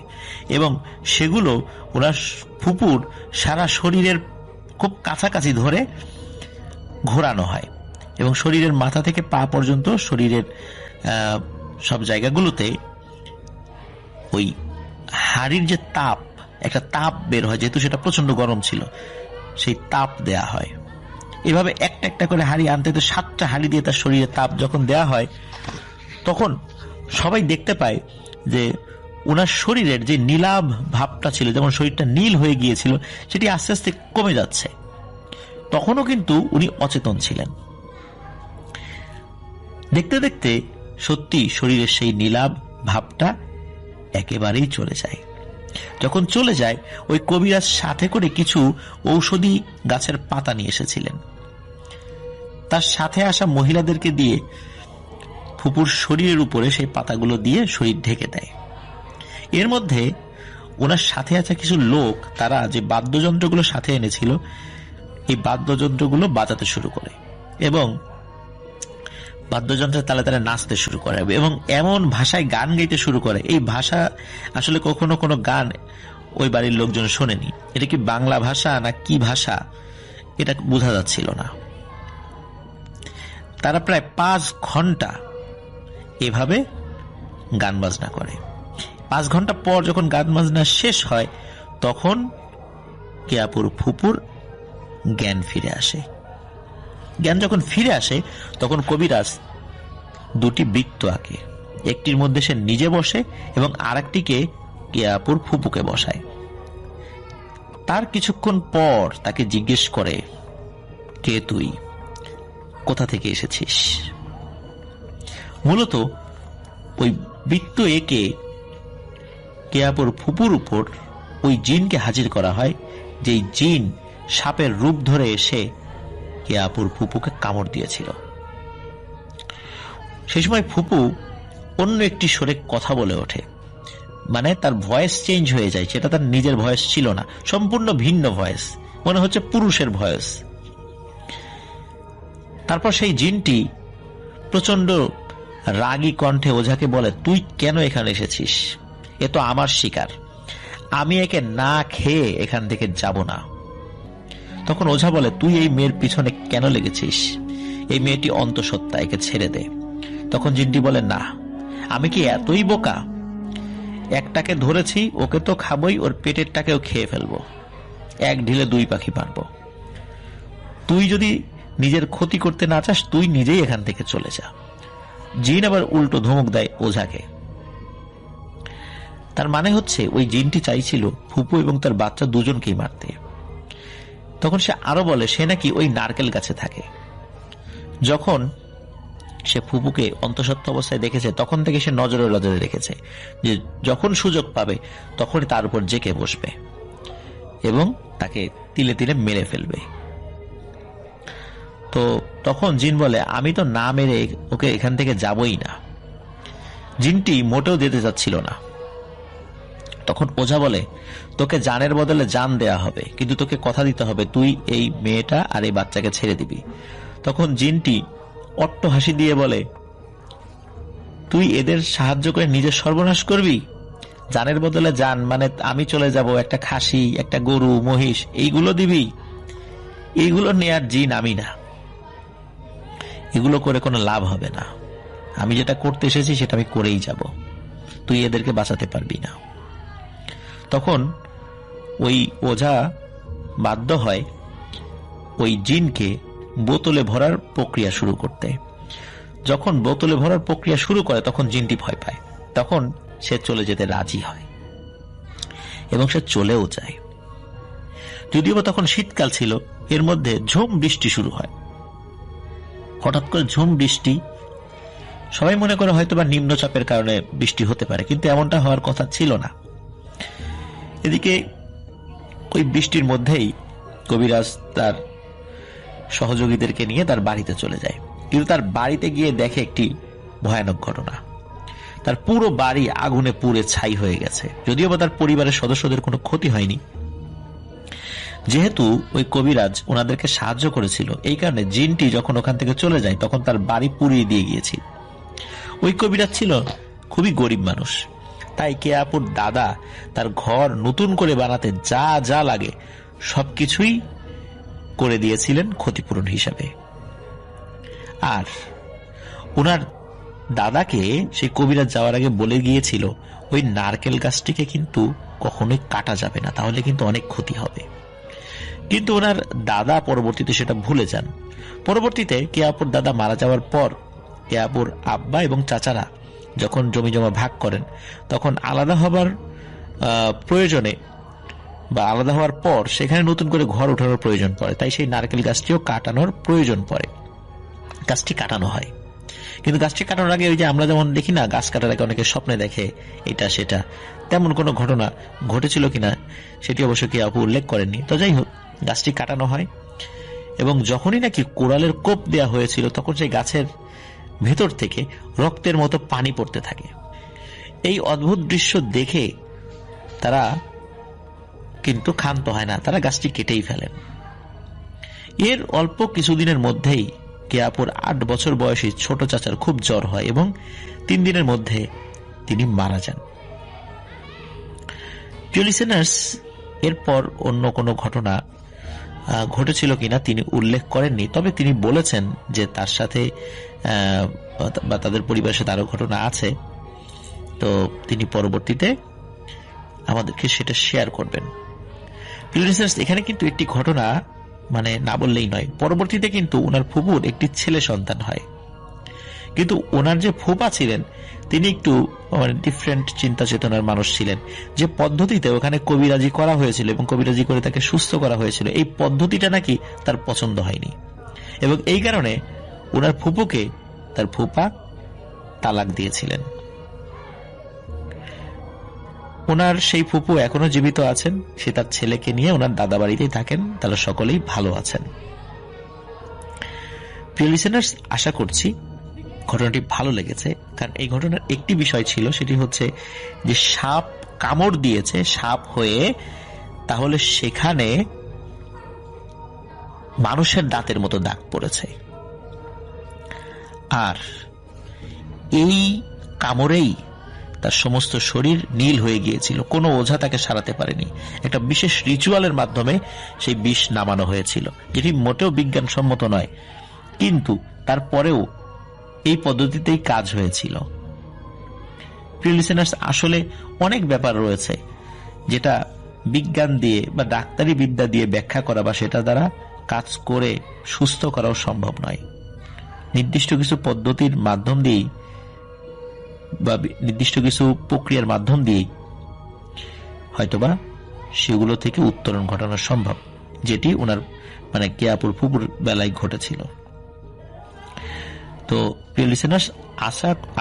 এবং সেগুলো ওনার ফুপুর সারা শরীরের খুব কাছাকাছি ধরে ঘোরানো হয় এবং শরীরের মাথা থেকে পা পর্যন্ত শরীরের সব জায়গাগুলোতে ওই হাড়ির যে তাপ, একটা তাপ বের হয়, যেহেতু সেটা প্রচন্ড গরম ছিল, সেই তাপ দেয়া হয়। এভাবে একটা একটা করে হাড়ি আনতে 7টা হাড়ি দিয়ে তার শরীরে তাপ যখন দেয়া হয় তখন সবাই দেখতে পায় যে ওনার শরীরের যে নীলাভ ভাবটা ছিল, যেমন শরীরটা নীল হয়ে গিয়েছিল, সেটি আস্তে আস্তে কমে যাচ্ছে। তখনও কিন্তু উনি অচেতন ছিলেন। দেখতে দেখতে সত্যি শরীরের সেই নীলাভ ভাবটা একেবারেই চলে যায়। যখন চলে যায়, ওই কবিরাজ সাথে করে কিছু ঔষধি গাছের পাতা নিয়ে এসেছিলেন। তার সাথে আসা মহিলাদেরকে দিয়ে ফুপুর শরীরের উপরে সেই পাতাগুলো দিয়ে শরীর ঢেকে দেয়। এর মধ্যে ওনার সাথে আসা কিছু লোক, তারা যে বাদ্যযন্ত্রগুলো সাথে এনেছিল, এই বাদ্যযন্ত্রগুলো বাজাতে শুরু করে এবং বাদ্যযন্ত্রের তালে তালে নাচতে শুরু করে এবং এমন ভাষায় গান গাইতে শুরু করে, এই ভাষা আসলে কখনো কোনো গান ওই বাড়ির লোকজন শোনেনি। এটা কি বাংলা ভাষা না কি ভাষা, এটা বোঝা যাচ্ছিল না। তারা প্রায় 5 ঘন্টা এভাবে গান বাজনা করে। 5 ঘন্টা পর যখন গান বাজনা শেষ হয় তখন কেয়াপুর ফুপুর জ্ঞান ফিরে আসে। জ্ঞান যখন ফিরে আসে তখন কবিরাজ 2টি বৃত্ত আঁকে। একটির মধ্যে সে নিজে বসে এবং আরেকটিকে কেয়াপুর ফুপুকে বসায়। তার কিছুক্ষণ পর তাকে জিজ্ঞেস করে, কে তুই, কোথা থেকে এসেছিস? মূলত ওই বৃত্ত একে কেয়াপুর ফুপুর উপর ওই জিনকে হাজির করা হয়, যেই জিন সাপের রূপ ধরে এসে কেয়াপুর ফুপুকে কামড় দিয়েছিল। সেই সময় ফুপু অন্য একটি সুরে কথা বলে ওঠে, মানে তার ভয়েস চেঞ্জ হয়ে যায়, সেটা তার নিজের ভয়েস ছিল না, সম্পূর্ণ ভিন্ন ভয়েস, মনে হচ্ছে পুরুষের ভয়েস। তারপর সেই জিনটি প্রচন্ড রাগী কণ্ঠে ওঝাকে বলে, তুই কেন এখানে এসেছিস? এ তো আমার শিকার, আমি একে না খেয়ে এখান থেকে যাব না। তখন ওঝা বলে, তুই এই মেয়ের পিছনে কেন লেগেছিস? এই মেয়েটি অন্তঃসত্ত্বা, একে ছেড়ে দে। তখন জিনটি বলে, না, আমি কি এতই বোকা? একটাকে ধরেছি, ওকে তো খাবই, ওর পেটেরটাকেও খেয়ে ফেলবো, এক ঢিলে 2 পাখি মারবো। তুই যদি নিজের ক্ষতি করতে না চাস, তুই নিজেই এখান থেকে চলে যা। জিন আবার উল্টো ধমক দেয় ওঝাকে। তার মানে হচ্ছে ওই জিনটি চাইছিল ফুপু এবং তার বাচ্চা দুজনকেই মারতে। তখন সে আরো বলে, সে নাকি ওই নারকেল গাছে থাকে। যখন সে ফুপুকে অন্তঃসত্ত্বা অবস্থায় দেখেছে তখন থেকে সে নজরে নজরে রেখেছে যে যখন সুযোগ পাবে তখনই তার উপর জেকে বসবে এবং তাকে তিলে তিলে মেরে ফেলবে। তো তখন জিন বলে, আমি তো না মেরে ওকে এখান থেকে যাবই না। জিনটি মোটেও যেতে চাচ্ছিল না। তখন ওঝা বলে, তোকে জানের বদলে জান দেয়া হবে, কিন্তু তোকে কথা দিতে হবে তুই এই মেয়েটা আর এই বাচ্চাকে ছেড়ে দিবি। তখন জিনটি অট্ট হাসি দিয়ে বলে, তুই এদের সাহায্য করে নিজের সর্বনাশ করবি? জানের বদলে জান মানে আমি চলে যাব, একটা খাসি, একটা গরু, মহিষ, এইগুলো দিবি? এইগুলো নেয়ার জিন আমি না, এগুলো করে কোনো লাভ হবে না। আমি যেটা করতে এসেছি সেটা আমি করেই যাব, তুই এদেরকে বাঁচাতে পারবি না। তখন ওই ওঝা বাধ্য হয় ওই জিনকে বোতলে ভরার প্রক্রিয়া শুরু করতে। যখন বোতলে ভরার প্রক্রিয়া শুরু করে তখন জিনটি ভয় পায়। তখন সে চলে যেতে রাজি হয় এবং সে চলেও যায়। যদিও তখন শীতকাল ছিল, এর মধ্যে ঝুম বৃষ্টি শুরু হয়। হঠাৎ করে ঝুম বৃষ্টি, সবাই মনে করে হয়তো বা নিম্নচাপের কারণে বৃষ্টি হতে পারে, কিন্তু এমনটা হওয়ার কথা ছিল না। এদিকে ওই বৃষ্টির মধ্যেই কবিরাজ তার সহযোগীদেরকে নিয়ে তার বাড়িতে চলে যায়, কিন্তু তার বাড়িতে গিয়ে দেখে একটি ভয়ানক ঘটনা। তার পুরো বাড়ি আগুনে পুড়ে ছাই হয়ে গেছে। যদিও বা তার পরিবারের সদস্যদের কোনো ক্ষতি হয়নি। যেহেতু ওই কবিরাজ ওনাদেরকে সাহায্য করেছিল, এই কারণে জিনটি যখন ওখান থেকে চলে যায় তখন তার বাড়ি পুড়িয়ে দিয়ে গিয়েছিল। ওই কবিরাজ ছিল খুবই গরিব মানুষ, তাই কেয়াপুর দাদা তার ঘর নতুন করে বানাতে যা যা লাগে সবকিছুই করে দিয়েছিলেন ক্ষতিপূরণ হিসাবে। আর ওনার দাদাকে সেই কবিরাজ যাওয়ার আগে বলে গিয়েছিল ওই নারকেল গাছটিকে কিন্তু কখনোই কাটা যাবে না, তাহলে কিন্তু অনেক ক্ষতি হবে। কিন্তু ওনার দাদা পরবর্তীতে সেটা ভুলে যান। পরবর্তীতে কেয়াপুর দাদা মারা যাওয়ার পর কেয়াপুর আব্বা এবং চাচারা যখন জমি জমা ভাগ করেন, তখন আলাদা হবার প্রয়োজনে বা আলাদা হওয়ার পর সেখানে নতুন করে ঘর ওঠানোর প্রয়োজন পড়ে, তাই সেই নারকেল গাছটিও কাটানোর প্রয়োজন পড়ে। গাছটি কাটানো হয়, কিন্তু গাছটি কাটানোর আগে ওই যে আমরা যেমন দেখি না গাছ কাটার আগে অনেকে স্বপ্নে দেখে এটা সেটা, তেমন কোনো ঘটনা ঘটেছিল কিনা সেটি অবশ্য কেয়াপু উল্লেখ করেননি। তো যাই হোক, গাছটি কাটানো হয় এবং যখনই নাকি কোড়ালের কোপ দেয়া হয়েছিল তখন সেই গাছের ভেতর থেকে রক্তের মতো পানি পড়তে থাকে। এই অদ্ভুত দৃশ্য দেখে তারা কিন্তু ক্ষান্ত হয় না, তারা গাছটি কেটেই ফেলেন। এর অল্প কিছুদিনের মধ্যেই কেয়াপুর 8 বছর বয়সী ছোট চাচার খুব জ্বর হয় এবং 3 দিনের মধ্যে তিনি মারা যান। প্রিয় লিসেনার্স, এরপর অন্য কোনো ঘটনা ঘটেছিল কিনা তিনি উল্লেখ করেননি, তবে তিনি বলেছেন যে তার সাথে বা তাদের পরিবারের সাথে আরো ঘটনা আছে, তো তিনি পরবর্তীতে আমাদেরকে সেটা শেয়ার করবেন। প্রিয় লিসেনার্স, এখানে কিন্তু একটি ঘটনা মানে না বললেই নয়। পরবর্তীতে কিন্তু ওনার ফুপুর একটি ছেলে সন্তান হয়, কিন্তু ওনার যে ফুপা ছিলেন তিনি একটু মানে ডিফারেন্ট চিন্তা চেতনার মানুষ ছিলেন। যে পদ্ধতিতে ওখানে কবিরাজি করা হয়েছিল এবং কবিরাজি করে তাকে সুস্থ করা হয়েছিল, এই পদ্ধতিটা নাকি তার পছন্দ হয়নি এবং এই কারণে ওনার ফুপুকে তার ফুপা তালাক দিয়েছিলেন। ওনার সেই ফুপু এখনো জীবিত আছেন, সে তার ছেলেকে নিয়ে ওনার দাদা বাড়িতেই থাকেন, তারা সকলেই ভালো আছেন। প্রিয় লিসেনার্স, আশা করছি ঘটনাটি ভালো লেগেছে, কারণ এই ঘটনার একটি বিষয় ছিল, সেটি হচ্ছে যে সাপ কামড় দিয়েছে সাপ হয়ে, তাহলে সেখানে মানুষের দাঁতের মতো দাগ পড়েছে, আর এই কামড়েই তার সমস্ত শরীর নীল হয়ে গিয়েছিল, কোনো ওঝা তাকে সারাতে পারেনি। একটা বিশেষ রিচুয়ালের মাধ্যমে সেই বিষ নামানো হয়েছিল, যেটি মোটেও বিজ্ঞানসম্মত নয়, কিন্তু তারপরেও এই পদ্ধতিতেই কাজ হয়েছিল। প্রিয় লিসেনার্স, আসলে অনেক ব্যাপার রয়েছে যেটা বিজ্ঞান দিয়ে বা ডাক্তারি বিদ্যা দিয়ে ব্যাখ্যা করা বা সেটা দ্বারা কাজ করে সুস্থ করাও সম্ভব নয়। নির্দিষ্ট কিছু পদ্ধতির মাধ্যম দিয়েই বা নির্দিষ্ট কিছু প্রক্রিয়ার মাধ্যম দিয়েই হয়তোবা সেগুলো থেকে উত্তরণ ঘটানো সম্ভব, যেটি ওনার মানে কেয়াপুর ফুপুর বেলায় ঘটেছিল। তো প্রিয় লিসেনার্স,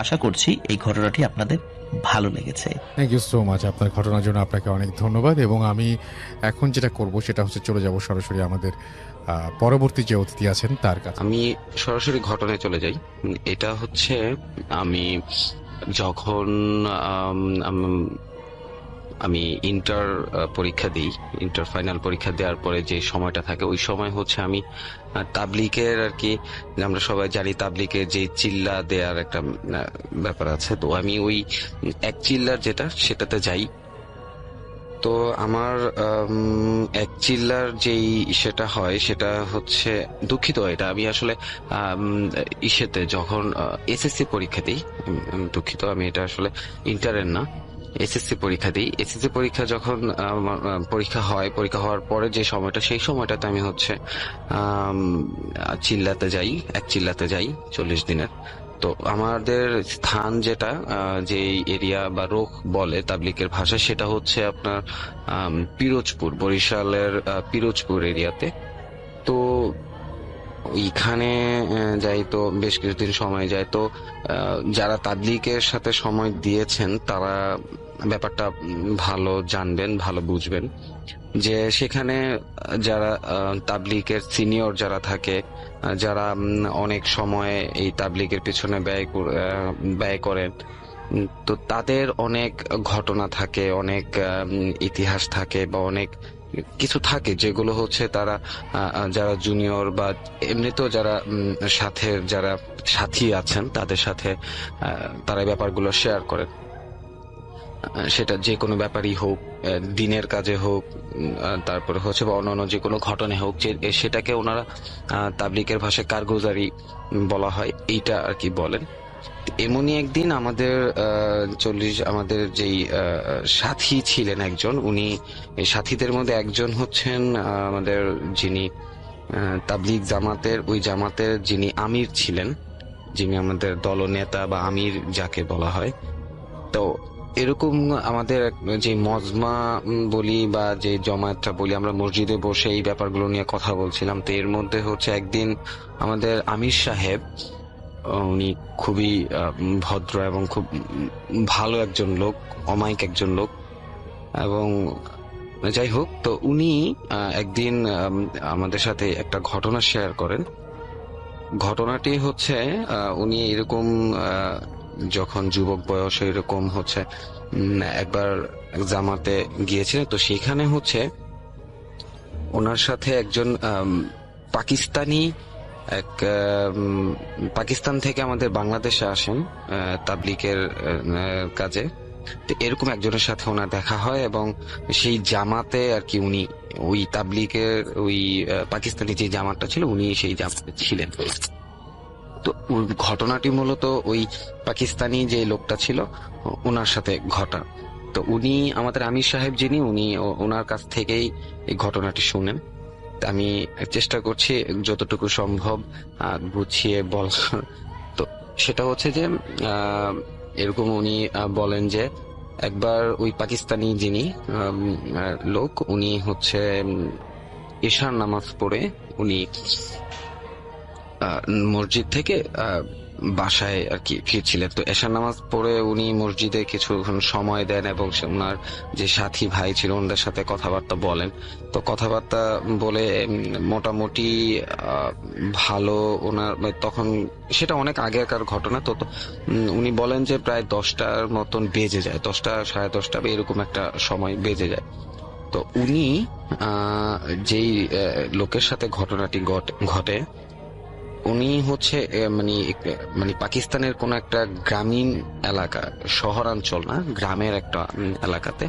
আশা করছি এই ঘটনাটি আপনাদের ভালো লেগেছে।
Thank you so much. আপনার ঘটনার জন্য আপনাকে অনেক ধন্যবাদ। এবং আমি এখন যেটা করব সেটা হচ্ছে চলে যাব সরাসরি আমাদের পরবর্তী যে অতিথি আছেন তার কাছে।
আমি সরাসরি ঘটনায় চলে যাই। এটা হচ্ছে আমি যখন আমি ইন্টার পরীক্ষা দিই, ইন্টার ফাইনাল পরীক্ষা দেওয়ার পরে যে সময়টা থাকে ওই সময় হচ্ছে আমি তাবলিগের আর কি, আমরা সবাই জানি তাবলিগের যে চিল্লা দেওয়ার একটা ব্যাপার আছে, তো আমি ওই এক চিল্লার যেটা সেটাতে যাই। তো আমার এক চিল্লার যেই সেটা হয় সেটা হচ্ছে, দুঃখিত এটা আমি আসলে ইসেতে যখন এসএসসি পরীক্ষা দিই, দুঃখিত আমি এটা আসলে ইন্টারের না, এসএসসি পরীক্ষা দিই। এসএসসি পরীক্ষা যখন পরীক্ষা হয়, পরীক্ষা হওয়ার পরে যে সময়টা, সেই সময়টাতে আমি হচ্ছে চিল্লাতে যাই, এক চিল্লাতে যাই 40 দিনের। তো আমাদের স্থান যেটা, যে এরিয়া বা রোখ বলে তাবলিগের ভাষা, সেটা হচ্ছে আপনার পিরোজপুর, বরিশালের পিরোজপুর এরিয়াতে। তো ওইখানে যাই, তো বেশ কিছুদিন সময় যায়। তো যারা তাবলিগের সাথে সময় দিয়েছেন তারা ব্যাপারটা ভালো জানবেন, ভালো বুঝবেন যে সেখানে যারা তাবলিগের সিনিয়র যারা থাকে, যারা অনেক সময় এই তাবলিগের পিছনে ব্যয় করেন, তো তাদের অনেক ঘটনা থাকে, অনেক ইতিহাস থাকে বা অনেক কিছু থাকে যেগুলো হচ্ছে তারা যারা জুনিয়র বা এমনিতেও যারা সাথে যারা সাথী আছেন তাদের সাথে তারা এই ব্যাপারগুলো শেয়ার করেন। সেটা যে কোনো ব্যাপারই হোক, দিনের কাজে হোক, তারপরে হচ্ছে বা অন্যান্য যে কোনো ঘটনা হোক, যে সেটাকে ওনারা তাবলিগের ভাষায় কারগুজারি বলা হয়, এইটা আর কি বলেন। এমনই একদিন আমাদের আমাদের যেই সাথী ছিলেন একজন, উনি এই সাথীদের মধ্যে একজন হচ্ছেন আমাদের যিনি তাবলিগ জামাতের, ওই জামাতের যিনি আমির ছিলেন, যিনি আমাদের দলনেতা বা আমির যাকে বলা হয়। তো এরকম আমাদের যে মজমা বলি বা যে জমায়েতটা বলি, আমরা মসজিদে বসে এই ব্যাপারগুলো নিয়ে কথা বলছিলাম। তো এর মধ্যে হচ্ছে একদিন আমাদের আমির সাহেব, উনি খুবই ভদ্র এবং খুব ভালো একজন লোক, অমায়িক একজন লোক, এবং যাই হোক, তো উনি একদিন আমাদের সাথে একটা ঘটনা শেয়ার করেন। ঘটনাটি হচ্ছে উনি এরকম যখন যুবক বয়সে এরকম হচ্ছে একবার জামাতে গিয়েছিলেন। তো সেখানে হচ্ছে ওনার সাথে একজন পাকিস্তানি পাকিস্তান থেকে আমাদের বাংলাদেশে আসেন তাবলিগের কাজে। তো এরকম একজনের সাথে ওনার দেখা হয় এবং সেই জামাতে আর কি উনি ওই তাবলিগের ওই পাকিস্তানি যে জামাতটা ছিল, উনি সেই জামাতে ছিলেন। তো ঘটনাটি মূলত ওই পাকিস্তানি যে লোকটা ছিল ওনার সাথে ঘটা। তো উনি আমাদের আমির সাহেব যিনি, উনি ওনার কাছ থেকেই এই ঘটনাটি শুনেন। আমি চেষ্টা করছি যতটুকু সম্ভব গুছিয়ে বলার। তো সেটা হচ্ছে যে এরকম উনি বলেন যে একবার ওই পাকিস্তানি যিনি লোক, উনি হচ্ছে ঈশার নামাজ পড়ে উনি মসজিদ থেকে বাসায় আর কি ফিরছিলেন। তো এশার নামাজ পড়ে উনি মসজিদে কিছুক্ষণ সময় দেন এবং ওনার যে সাথী ভাই ছিল ওনাদের সাথে কথাবার্তা বলেন। তো কথাবার্তা বলে মোটামুটি ভালো ওনার তখন, সেটা অনেক আগেকার ঘটনা। তো উনি বলেন যে প্রায় 10টার মতন বেজে যায়, 10টা সাড়ে 10টা এরকম একটা সময় বেজে যায়। তো উনি যেই লোকের সাথে ঘটনাটি ঘটে উনি হচ্ছে মানে পাকিস্তানের কোন একটা গ্রামীণ এলাকা, শহরাঞ্চল না, গ্রামের একটা এলাকাতে।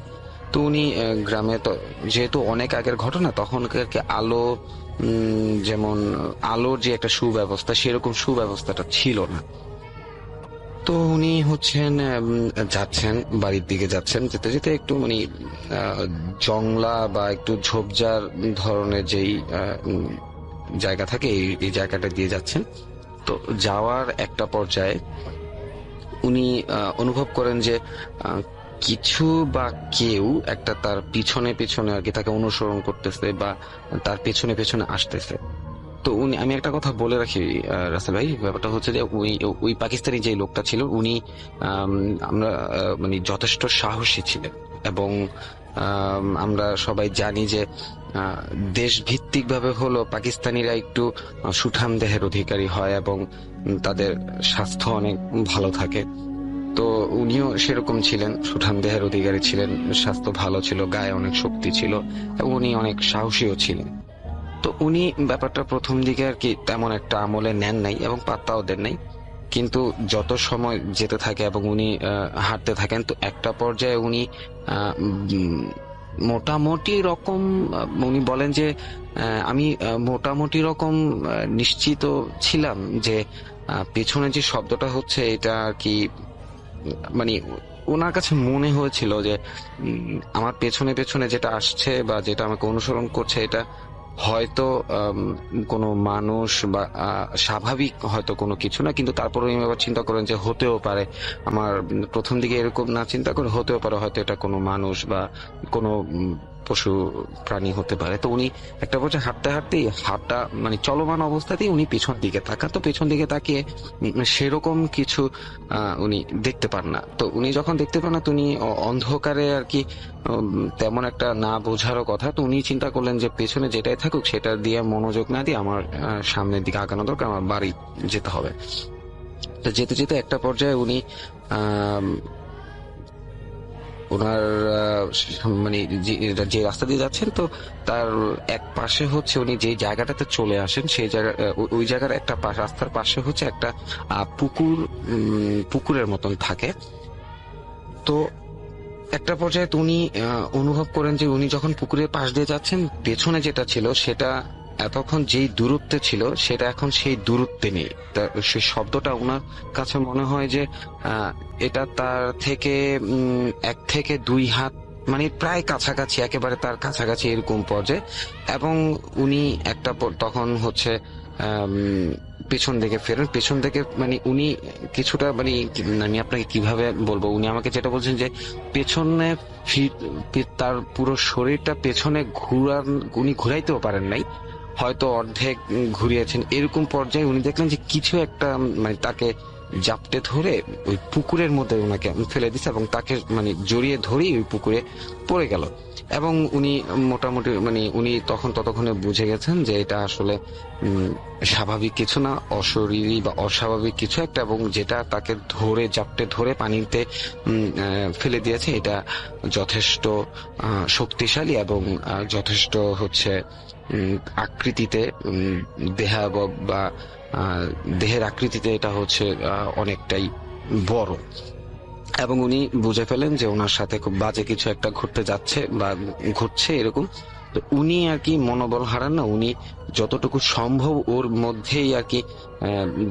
তো উনি গ্রামে, তো যেহেতু অনেক আগের ঘটনা, তখনকার আলো যেমন আলোর যে একটা সুব্যবস্থা, সেরকম সুব্যবস্থাটা ছিল না। তো উনি হচ্ছেন যাচ্ছেন, বাড়ির দিকে যাচ্ছেন, যেতে যেতে একটু মানে জংলা বা একটু ঝোপঝাড় ধরনের যেই জায়গা থাকে, এই জায়গাটা দিয়ে যাচ্ছেন। তো যাওয়ার একটা পর্যায়ে উনি অনুভব করেন যে কিছু বা কেউ একটা তার পিছনে পিছনে আর কি তাকে অনুসরণ করতেছে বা তার পেছনে পেছনে আসতেছে। তো উনি, আমি একটা কথা বলে রাখি রাসেল ভাই, ব্যাপারটা হচ্ছে যে ওই পাকিস্তানি যে লোকটা ছিল উনি আমরা মানে যথেষ্ট সাহসী ছিলেন এবং আমরা সবাই জানি যে দেশভিত্তিক ভাবে হলো পাকিস্তানিরা একটু সুঠাম দেহের অধিকারী হয় এবং তাদের স্বাস্থ্য অনেক ভালো থাকে। তো উনিও সেরকম ছিলেন, সুঠাম দেহের অধিকারী ছিলেন, স্বাস্থ্য ভালো ছিল, গায়ে অনেক শক্তি ছিল এবং উনি অনেক সাহসীও ছিলেন। তো উনি ব্যাপারটা প্রথম দিকে আর কি তেমন একটা আমলে নেন নাই এবং পাত্তাও দেন নাই। কিন্তু যত সময় যেতে থাকে এবং উনি হাঁটতে থাকেন, তো একটা পর্যায়ে উনি মোটামুটি রকম, উনি বলেন যে আমি মোটামুটি রকম নিশ্চিত ছিলাম যে পেছনে যে শব্দটা হচ্ছে এটা আর কি, মানে ওনার কাছে মনে হয়েছিল যে আমার পেছনে পেছনে যেটা আসছে বা যেটা আমাকে অনুসরণ করছে, এটা হয়তো কোনো মানুষ বা স্বাভাবিক হয়তো কোনো কিছু না। কিন্তু তারপরে উনি আবার চিন্তা করেন যে হতেও পারে, আমার প্রথম দিকে এরকম না চিন্তা করে হতেও পারে হয়তো এটা কোনো মানুষ বা কোনো পশু প্রাণী হতে পারে। তো উনি একটা বছর হাঁটতে হাঁটতেই হাঁটা মানে চলমান অবস্থাতেই উনি পেছন দিকে তাকান। তো পেছন দিকে তাকিয়ে সেরকম কিছু উনি দেখতে পান না। তো উনি যখন দেখতে পান না, তো উনি অন্ধকারে আর কি তেমন একটা না বোঝারও কথা। তো উনি চিন্তা করলেন যে পেছনে যেটাই থাকুক সেটা দিয়ে মনোযোগ না দিয়ে আমার সামনের দিকে আগানো দরকার, আমার বাড়ি যেতে হবে। তো যেতে যেতে একটা পর্যায়ে উনি ওনার মানে যে রাস্তা দিয়ে যাচ্ছেন, তো তার এক পাশে হচ্ছে উনি যে জায়গাটাতে চলে আসেন সেই জায়গা, ওই জায়গার একটা রাস্তার পাশে হচ্ছে একটা পুকুরের মতন থাকে। তো একটা পর্যায়ে উনি অনুভব করেন যে উনি যখন পুকুরের পাশ দিয়ে যাচ্ছেন, পেছনে যেটা ছিল সেটা এতক্ষণ যেই দূরত্বে ছিল সেটা এখন সেই দূরত্বে নেই। সেই শব্দটা ওনার কাছে মনে হয় যে এটা তার থেকে 1 থেকে 2 হাত, মানে প্রায় কাছাকাছি, একেবারে তার কাছাকাছি এরকম পর্যায়ে। এবং উনি তখন হচ্ছে পেছন দিকে ফেরেন। পেছন দিকে মানে উনি কিছুটা, মানে আমি আপনাকে কিভাবে বলবো, উনি আমাকে যেটা বলছেন যে পেছনে তার পুরো শরীরটা পেছনে উনি ঘুরাইতেও পারেন নাই, হয়তো অর্ধেক ঘুরিয়েছেন। এরকম পর্যায়ে উনি দেখলেন যে কিছু একটা মানে তাকে জাপটে ধরে ওই পুকুরের মধ্যে ওনাকে ফেলে দিচ্ছে এবং তাকে মানে জড়িয়ে ধরেই ওই পুকুরে পড়ে গেল। এবং উনি মোটামুটি মানে উনি ততক্ষণে বুঝে গেছেন যে এটা আসলে স্বাভাবিক কিছু না, অশরীরী বা অস্বাভাবিক কিছু একটা, এবং যেটা তাকে জাপটে ধরে পানিতে ফেলে দিয়েছে এটা যথেষ্ট শক্তিশালী এবং যথেষ্ট হচ্ছে আকৃতিতে, দেহাবব বা দেহের আকৃতিতে এটা হচ্ছে অনেকটাই বড়। এবং উনি বুঝে ফেলেন যে ওনার সাথে খুব বাজে কিছু একটা ঘটতে যাচ্ছে বা ঘটছে এরকম। তো উনি আর কি মনোবল হারান না, উনি যতটুকু সম্ভব ওর মধ্যেই আর কি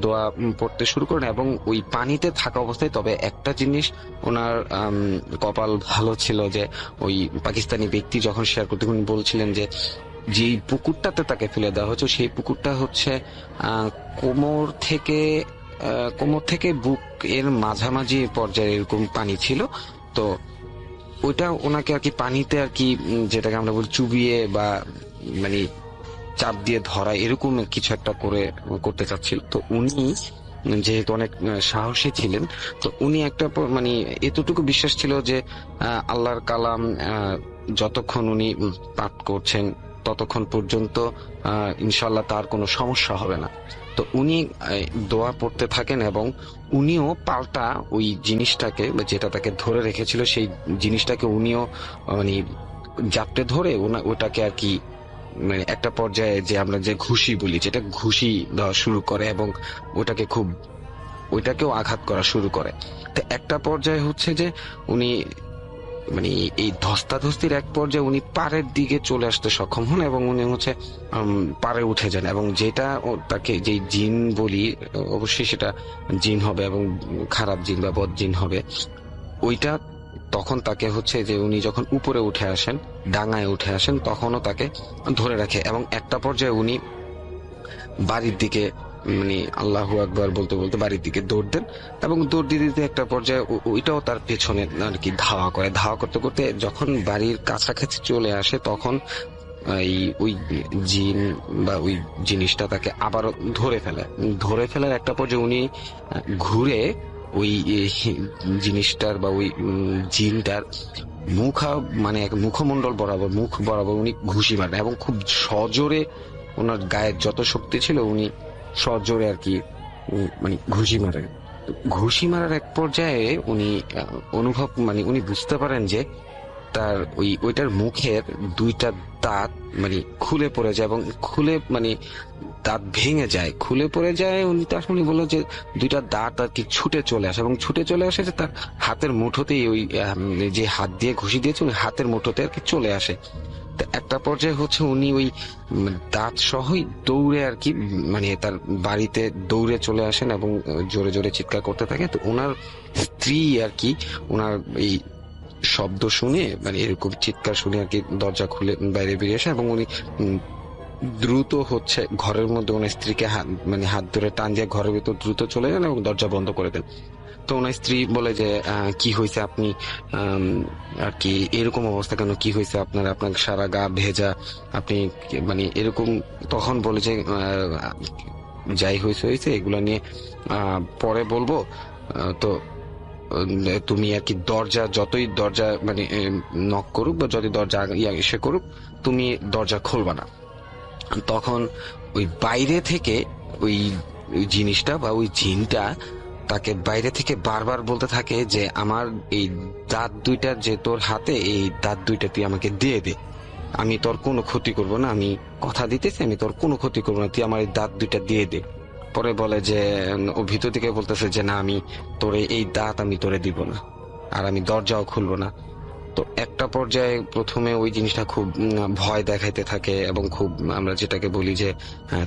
দোয়া পড়তে শুরু করেন এবং ওই পানিতে থাকা অবস্থায়। তবে একটা জিনিস ওনার কপাল ভালো ছিল যে ওই পাকিস্তানি ব্যক্তি যখন শেয়ার করতে উনি বলছিলেন যে যেই পুকুরটাতে তাকে ফেলে দেওয়া হয়েছে সেই পুকুরটা হচ্ছে কোমর থেকে বুক এর মাঝামাঝি পর্যায়ে এরকম পানি ছিল। তো ওইটা ওনাকে আর কি পানিতে আর কি যেটাকে আমরা বলি চুবিয়ে বা মানে চাপ দিয়ে ধরা এরকম কিছু একটা করতে চাচ্ছিল। তো উনি যেহেতু অনেক সাহসী ছিলেন, তো উনি একটা মানে এতটুকু বিশ্বাস ছিল যে আল্লাহর কালাম যতক্ষণ উনি পাঠ করছেন ততক্ষণ পর্যন্ত ইনশাল্লাহ তার কোনো সমস্যা হবে না। তো উনি দোয়া পড়তে থাকেন এবং উনিও পাল্টা ওই জিনিসটাকে, যেটা তাকে ধরে রেখেছিল সেই জিনিসটাকে উনিও মানে জাপটে ধরে ওটাকে আর কি মানে একটা পর্যায়ে যে আমরা যে ঘুষি বলি, যেটা ঘুষি দেওয়া শুরু করে এবং ওইটাকেও আঘাত করা শুরু করে। তো একটা পর্যায়ে হচ্ছে যে উনি মানে এই ধস্তাধস্তির এক পর্যায়ে উনি পাড়ের দিকে চলে আসতে সক্ষম হন এবং উনি হচ্ছে পাড়ে উঠে যান। এবং যেটা তাকে যেই জিন বলি, অবশ্যই সেটা জিন হবে এবং খারাপ জিন বা বদ জিন হবে, ওইটা তখন তাকে হচ্ছে যে উনি যখন উপরে উঠে আসেন, ডাঙায় উঠে আসেন, তখনও তাকে ধরে রাখে। এবং একটা পর্যায়ে উনি বাড়ির দিকে মানে আল্লাহু আকবার বলতে বলতে বাড়ির দিকে দৌড় দেন এবং দৌড় দিতে দিতে একটা পর্যায়ে ওইটাও তার পেছনে আর কি ধাওয়া করতে করতে যখন বাড়ির কাছাকাছি চলে আসে তখন ওই জিন বা ওই জিনিসটা তাকে আবারও ধরে ফেলার একটা পর্যায়ে উনি ঘুরে ওই জিনিসটার বা ওই জিনটার মানে মুখমণ্ডল বরাবর, মুখ বরাবর উনি ঘুষি মারেন এবং খুব সজোরে, ওনার গায়ের যত শক্তি ছিল উনি সজোরে আর কি মানে ঘুষি মারার এক পর্যায়ে উনি উনি বুঝতে পারেন যে তার ওইটার মুখের 2টা দাঁত মানে খুলে পড়ে যায় এবং দাঁত ভেঙে যায়, খুলে পড়ে যায়। উনি তখন বললো যে 2টা দাঁত আর কি ছুটে চলে আসে এবং ছুটে চলে আসে যে তার হাতের মুঠোতেই, ওই যে হাত দিয়ে ঘুষি দিয়েছে ওই হাতের মুঠোতে আর কি চলে আসে। একটা পর্যায়ে হচ্ছে উনি ওই দাঁত সহই দৌড়ে আর কি মানে তার বাড়িতে দৌড়ে চলে আসেন এবং জোরে জোরে চিৎকার করতে থাকে। তো ওনার স্ত্রী আর কি ওনার এই শব্দ শুনে মানে এরকম চিৎকার শুনে আর কি দরজা খুলে বাইরে বেরিয়ে আসে এবং উনি দ্রুত হচ্ছে ঘরের মধ্যে ওনার স্ত্রীকে হাত ধরে টান দিয়ে ঘরের ভেতর দ্রুত চলে যান এবং দরজা বন্ধ করে দেন। তো ওনার স্ত্রী বলে যে কি হয়েছে, আপনি আর কি এরকম অবস্থা কেন, কি হয়েছে আপনার সারা গা ভেজা, আপনি মানে এরকম। তখন বলে যে যাই হয়েছে এগুলা নিয়ে পরে বলবো। তো তুমি আর কি যতই দরজা মানে নক করুক বা যদি দরজা এসে করুক, তুমি দরজা খুলবা না। তখন ওই বাইরে থেকে ওই জিনিসটা বা ওই জিনটা তাকে বাইরে থেকে বারবার বলতে থাকে যে আমার এই দাঁত দুইটা যে তোর হাতে, এই দাঁত দুইটা তুই আমাকে দিয়ে দে, আমি তোর কোনো ক্ষতি করব না, আমি কথা দিতেছি আমি তোর কোনো ক্ষতি করবো না, তুই আমার এই দাঁত দুইটা দিয়ে দে। পরে বলে যে ও ভিতর থেকে বলতেছে যে না, আমি তোরে এই দাঁত আমি তোরে দিব না, আর আমি দরজাও খুলবো না। তো একটা পর্যায়ে প্রথমে ওই জিনিসটা খুব ভয় দেখাইতে থাকে এবং খুব আমরা যেটাকে বলি যে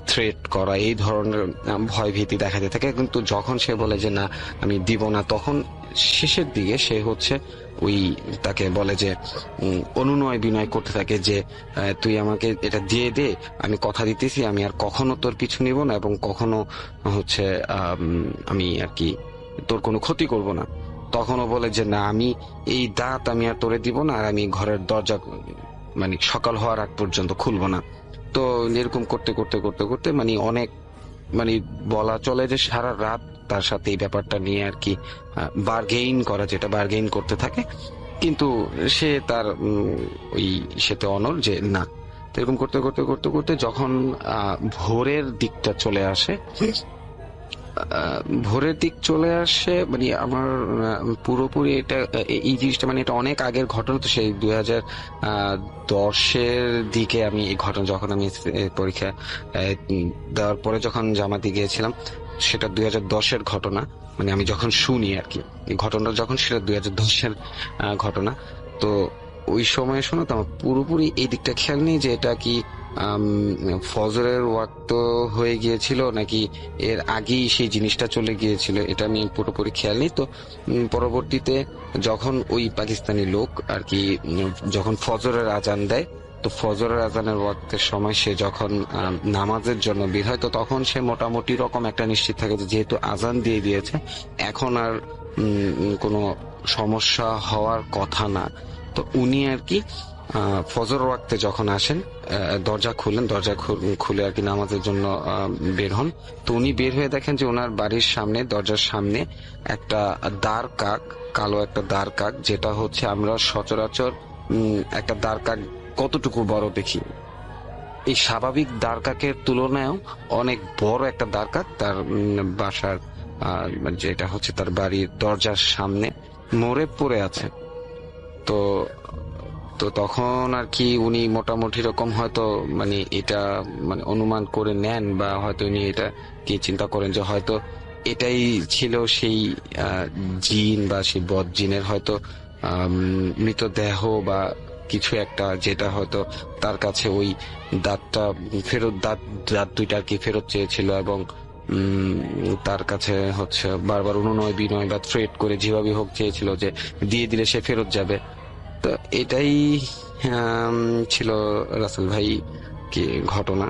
থ্রেট করা, এই ধরনের ভয় ভীতি দেখাতে থাকে। কিন্তু যখন সে বলে যে না আমি দিব না, তখন শেষের দিকে সে হচ্ছে ওই তাকে বলে যে অনুনয় বিনয় করতে থাকে যে তুই আমাকে এটা দিয়ে দে, আমি কথা দিতেছি আমি আর কখনো তোর পিছু নিব না এবং কখনো হচ্ছে আমি আর কি তোর কোনো ক্ষতি করব না। তখনও বলে যে না, আমি এই দাঁত আমি আর তোরে দিব না, আর আমি ঘরের দরজা মানে সকাল হওয়ার আগ পর্যন্ত খুলবো না। তো এরকম করতে করতে করতে করতে মানে অনেক মানে বলা চলে যে সারা রাত তার সাথে এই ব্যাপারটা নিয়ে আর কি বার্গেইন করা, যেটা বার্গেইন করতে থাকে। কিন্তু সে তার ওই সেতে অনর যে না। তো এরকম করতে করতে করতে করতে যখন ভোরের দিকটা চলে আসে, ভোরের দিক চলে আসে মানে আমার পুরোপুরি এটা এই জিনিসটা মানে এটা অনেক আগের ঘটনা। তো সেই 2010-এর দিকে আমি এই ঘটনা, যখন আমি পরীক্ষা দেওয়ার পরে যখন জামাতে গিয়েছিলাম, সেটা 2010-এর ঘটনা। মানে আমি যখন শুনি আর কি এই ঘটনাটা, যখন সেটা 2010-এর ঘটনা। তো ওই সময় শোনো তো আমার পুরোপুরি এই দিকটা খেয়াল নেই যে এটা কি ফজরের ওয়াক্ত হয়ে গিয়েছিল নাকি এর আগেই সেই জিনিসটা চলে গিয়েছিল, এটা আমি পুরোপুরি খেয়াল নেই। তো পরবর্তীতে যখন ওই পাকিস্তানি লোক আর কি যখন ফজরের আজান দেয়, তো ফজরের আজানের ওয়াক্তের সময় সে যখন নামাজের জন্য বের হয়, তো তখন সে মোটামুটি রকম একটা নিশ্চিত থাকে যে যেহেতু আজান দিয়ে দিয়েছে এখন আর কোনো সমস্যা হওয়ার কথা না। তো উনি আর কি ফজর ওয়াক্তে যখন আসেন, দরজা খুলে আর কি নামাজের জন্য বের হন। তো উনি বের হয়ে দেখেন যে ওনার বাড়ির সামনে, দরজার সামনে একটা দাঁড় কাক, কালো একটা দাঁড় কাক, যেটা হচ্ছে আমরা সচরাচর একটা দাঁড় কাক কতটুকু বড় দেখি, এই স্বাভাবিক দাঁড় কাকের তুলনায়ও অনেক বড় একটা দাঁড় কাক তার বাসার যেটা হচ্ছে তার বাড়ির দরজার সামনে মরে পড়ে আছে। তো তো তখন আর কি উনি মোটামুটি রকম হয়তো মানে এটা মানে অনুমান করে নেন, বা হয়তো উনি এটা কি চিন্তা করেন যে হয়তো এটাই ছিল সেই জিন বা সেই বদ জিনের হয়তো মৃতদেহ বা কিছু একটা, যেটা হয়তো তার কাছে ওই দাঁতটা ফেরত, দাঁত দুইটা আর কি ফেরত চেয়েছিল এবং তার কাছে হচ্ছে বারবার অনুনয় বিনয় বা থ্রেট করে যেভাবে হোক চেয়েছিল যে দিয়ে দিলে সে ফেরত যাবে। তো এটাই ছিল রাসেল ভাই কি ঘটনা।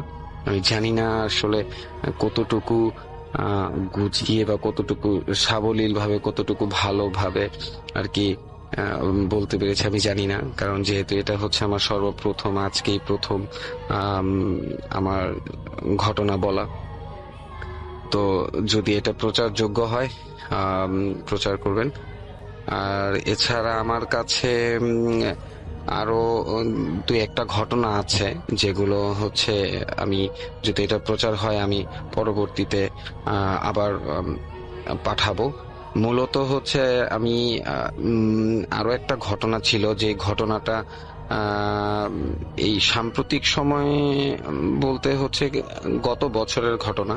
আমি জানি না আসলে কতটুকু গুছিয়ে বা কতটুকু সাবলীল ভাবে, কতটুকু ভালোভাবে আর কি বলতে পেরেছি আমি জানি না, কারণ যেহেতু এটা হচ্ছে আমার সর্বপ্রথম, আজকেই প্রথম আমার ঘটনা বলা। তো যদি এটা প্রচারযোগ্য হয় প্রচার করবেন। আর এছাড়া আমার কাছে আরো দুই একটা ঘটনা আছে যেগুলো হচ্ছে আমি যদি এটা প্রচার হয় আমি পরবর্তীতে আবার পাঠাবো। মূলত হচ্ছে আমি আরো একটা ঘটনা ছিল, যে ঘটনাটা এই সাম্প্রতিক সময়ে বলতে হচ্ছে গত বছরের ঘটনা,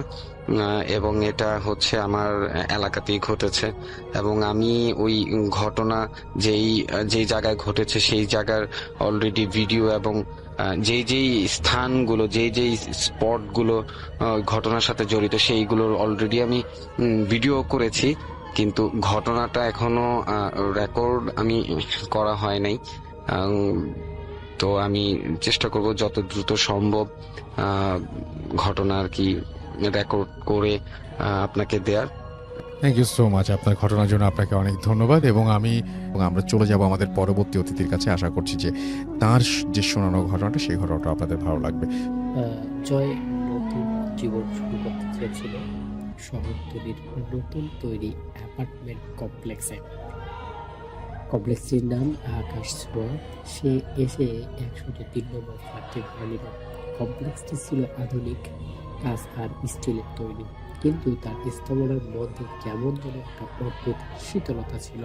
এবং এটা হচ্ছে আমার এলাকাতেই ঘটেছে। এবং আমি ওই ঘটনা যেই জায়গায় ঘটেছে সেই জায়গার অলরেডি ভিডিও এবং যেই স্থানগুলো, যেই স্পটগুলো ঘটনার সাথে জড়িত সেইগুলোর অলরেডি আমি ভিডিও করেছি, কিন্তু ঘটনাটা এখনো রেকর্ড আমি করা হয় নাই। তো আমি চেষ্টা করব যত দ্রুত সম্ভব ঘটনা আর কি রেকর্ড করে আপনাকে দেওয়ার।
থ্যাংক ইউ সো মাচ আপনার ঘটনার জন্য, আপনাকে অনেক ধন্যবাদ। এবং আমরা চলে যাব আমাদের পরবর্তী অতিথির কাছে। আশা করছি যে তার যে শোনানো ঘটনাটা, সেই ঘটনাটা আপনাদের ভালো লাগবে।
জয় নতুন জীবন শুরু করতে চেয়েছিল শহরতলির নতুন তৈরি অ্যাপার্টমেন্ট কমপ্লেক্সে। কমপ্লেক্সটির নাম আকাশ ছোঁয়া। সে এসে 103 নম্বর ফ্ল্যাটে ভাড়া নিল। কমপ্লেক্সটি ছিল আধুনিক কাঁচ আর স্টিলের তৈরি। কিন্তু তার স্থাপনার মধ্যে কেমন যেন একটা অদ্ভুত শীতলতা ছিল।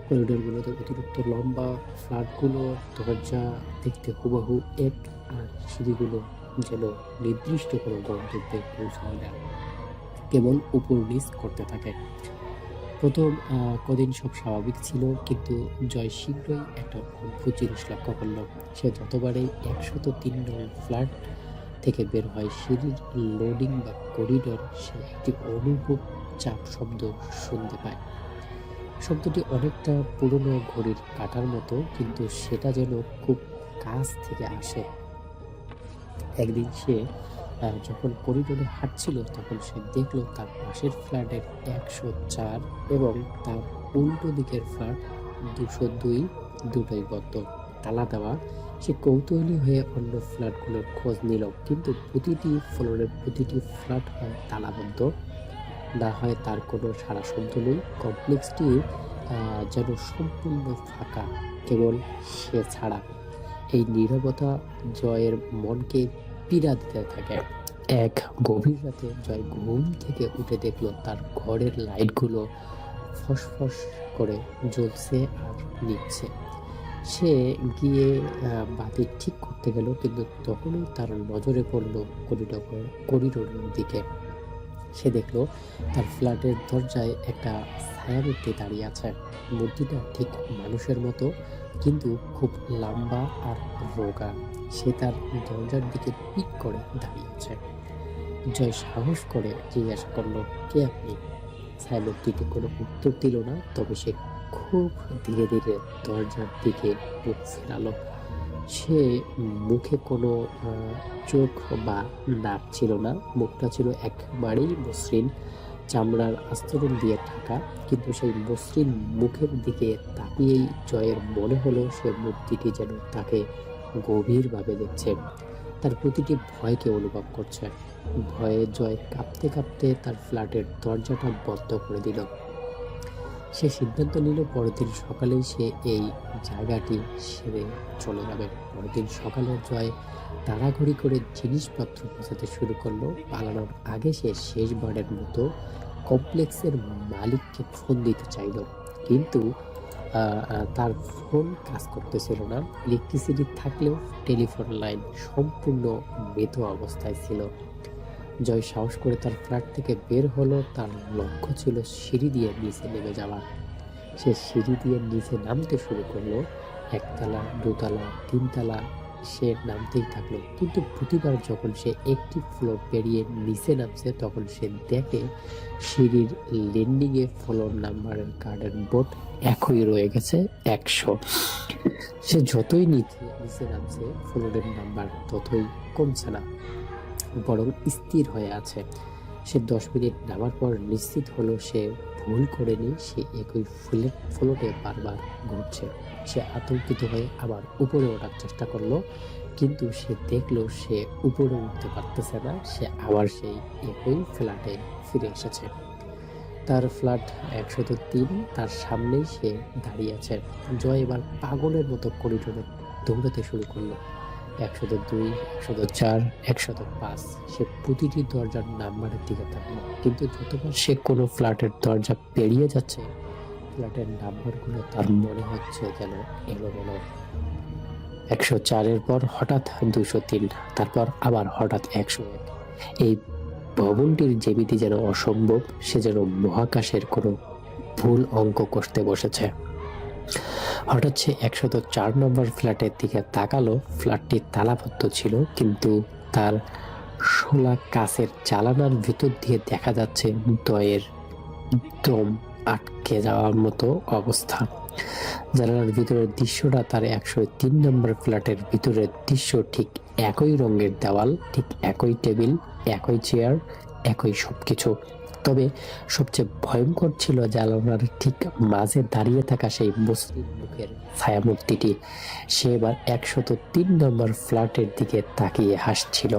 করিডোরগুলোতে অতিরিক্ত লম্বা, ফ্ল্যাটগুলো দরজা দেখতে হুবহু এক, আর সিঁড়িগুলো যেন নির্দিষ্ট কোনো গন্তব্যে পৌঁছায় না, কেবল উপর নিচ করতে থাকে। প্রথম কদিন সব স্বাভাবিক ছিল, কিন্তু জয় শীঘ্রই একটা অদ্ভুত জিনিস লক্ষ্য করল। সে যতবারই 103 নং ফ্ল্যাট থেকে বের হয়, সিঁড়ির লোডিং বা করিডোর, সে একটি অনুভব চাপ শব্দ শুনতে পায়। শব্দটি অনেকটা পুরনো ঘড়ির কাঁটার মতো, কিন্তু সেটা যেন খুব কাছ থেকে আসে। একদিন সে যখন করিডোরে হাঁটছিল, তখন সে দেখল তার পাশের ফ্ল্যাটের 104 এবং তার উল্টো দিকের ফ্ল্যাট 202 দুটোই বদ্ধ, তালা দেওয়া। সে কৌতূহলী হয়ে অন্য ফ্ল্যাটগুলোর খোঁজ নিল, কিন্তু প্রতিটি ফ্লোরের প্রতিটি ফ্ল্যাট হয় তালাবদ্ধ, না হয় তার কোনো সারা শব্দ নেই। কমপ্লেক্সটি যেন সম্পূর্ণ ফাঁকা, কেবল সে ছাড়া। এই নীরবতা জয়ের মনকে পীড়া দিতে থাকে। এক গভীর রাতে জয় ঘুম থেকে উঠে দেখলো তার ঘরের লাইটগুলো ফসফস করে জ্বলছে আর নিচ্ছে। সে গিয়ে বাতি ঠিক করতে গেল, কিন্তু তখনই তার নজরে পড়ল করিডোরের দিকে। সে দেখলো তার ফ্ল্যাটের দরজায় একটা ছায়ামূর্তি দাঁড়িয়ে আছে। মূর্তিটা ঠিক মানুষের মতো, কিন্তু খুব লম্বা আর রোগা। সে তার দরজার দিকে পিক করে দাঁড়িয়ে আছে। জয় সাহস করে জিজ্ঞাসা করলো, কে আপনি? ছায়ামূর্তিটি কোনো উত্তর দিল না, তবে সে খুব ধীরে ধীরে দরজার দিকে মুখ ফেরালো। সে মুখে কোনো চোখ বা নাক ছিল না, মুখটা ছিল একবারেই মসৃণ, চামড়ার আস্তরণ দিয়ে ঢাকা। কিন্তু সেই মসৃণ মুখের দিকে তাকিয়েই জয়ের মনে হলো সে মূর্তিটি যেন তাকে গভীরভাবে দেখছে, তার প্রতিটি ভয়কে অনুভব করছে। ভয়ে জয় কাঁপতে কাঁপতে তার ফ্ল্যাটের দরজাটা বন্ধ করে দিল। সে সিদ্ধান্ত নিল পরের দিন সকালেই সে এই জায়গাটি ছেড়ে চলে যাবে। পরের দিন সকালে জয় তাড়াঘড়ি করে জিনিসপত্র গোছাতে শুরু করলো। পালানোর আগে সে শেষবারের মতো কমপ্লেক্সের মালিককে ফোন দিতে চাইল, কিন্তু তার ফোন কাজ করতেছিল না। ইলেকট্রিসিটি থাকলেও টেলিফোন লাইন সম্পূর্ণ মৃত অবস্থায় ছিল। জয় সাহস করে তার ফ্ল্যাট থেকে বের হলো। তার লক্ষ্য ছিল সিঁড়ি দিয়ে নিচে নেমে যাওয়া। সে সিঁড়ি দিয়ে নিচে নামতে শুরু করলো। একতলা, দুতলা, তিনতলা, সে নামতেই থাকলো। কিন্তু প্রতিবার যখন সে একটি ফ্লোর পেরিয়ে নিচে নামছে, তখন সে দেখে সিঁড়ির ল্যান্ডিংয়ে ফ্লোর নাম্বারের কার্ডের বোর্ড একই রয়ে গেছে, 100। সে যতই নিচে নামছে, ফ্লোরের নাম্বার ততই কমছে না, বরং স্থির হয়ে আছে। সে 10 মিনিট নামার পর নিশ্চিত হলো সে ভুল করেনি, সে একই ফ্লোরে বারবার ঘুরছে। সে আতঙ্কিত হয়ে আবার উপরে ওঠার চেষ্টা করলো, কিন্তু সে দেখলো সে উপরে উঠতে পারতেছে না। সে আবার সেই একই ফ্ল্যাটে ফিরে এসেছে। তার ফ্ল্যাট 103, তার সামনেই সে দাঁড়িয়ে আছে। জয় এবার পাগলের মতো করিডোরে দৌড়াতে শুরু করলো। 102, 104, 105। সে প্রতিটি দরজার নাম্বারের দিকে তাকালো, কিন্তু যতবার সে কোনো ফ্ল্যাটের দরজা পেরিয়ে যাচ্ছে, ফ্ল্যাটের নাম্বারগুলো তার মনে হচ্ছে যেন এলোমেলো। 104-এর পর হঠাৎ 203, তারপর আবার হঠাৎ 101। এই ভবনটির জ্যামিতি যেন অসম্ভব, সে যেন মহাকাশের কোনো ভুল অঙ্ক কষতে বসেছে। হঠাৎ সে 104 নম্বর ফ্ল্যাটের দিকে তাকালো। ফ্ল্যাটটি তালাবদ্ধ ছিল, কিন্তু তার শোলা কাচের জানালার ভিতর দিয়ে দেখা যাচ্ছে জয়ের দম আটকে যাওয়ার মতো অবস্থা। জানালার ভিতরের দৃশ্যটা তার 103 নম্বর ফ্ল্যাটের ভিতরের দৃশ্য। ঠিক একই রঙের দেওয়াল, ঠিক একই টেবিল, একই চেয়ার, একই সবকিছু। তবে সবচেয়ে ভয়ঙ্কর ছিল জানালার ঠিক মাঝে দাঁড়িয়ে থাকা সেই মসৃণ মুখের ছায়ামূর্তিটি। সে এবার 103 নম্বর ফ্ল্যাটের দিকে তাকিয়ে হাসছিল।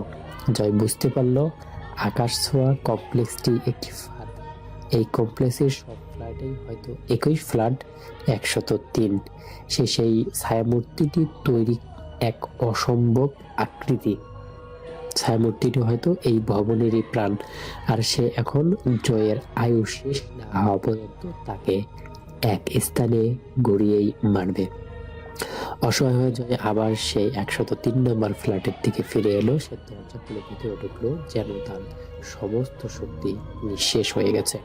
জয় বুঝতে পারল আকাশ ছোঁয়া কমপ্লেক্সটি একটি ফাঁদ। এই কমপ্লেক্সের সব ফ্ল্যাটেই হয়তো একই ফ্ল্যাট 103। সে সেই ছায়ামূর্তিটি তৈরি এক অসম্ভব আকৃতি, ছায়ামূর্তিটি হয়তো এই ভবনেরই প্রাণ, আর সে এখন জয়ের আয়ু শেষ না হওয়া পর্যন্ত তাকে এক স্থানে গড়িয়েই মারবে। অসহায় হয়ে জয় আবার সেই 103 নম্বর ফ্ল্যাটের দিকে ফিরে এলো। সে দরজা খুলে ভিতরে ঢুকলো, যেন তার সমস্ত শক্তি নিঃশেষ হয়ে গেছে।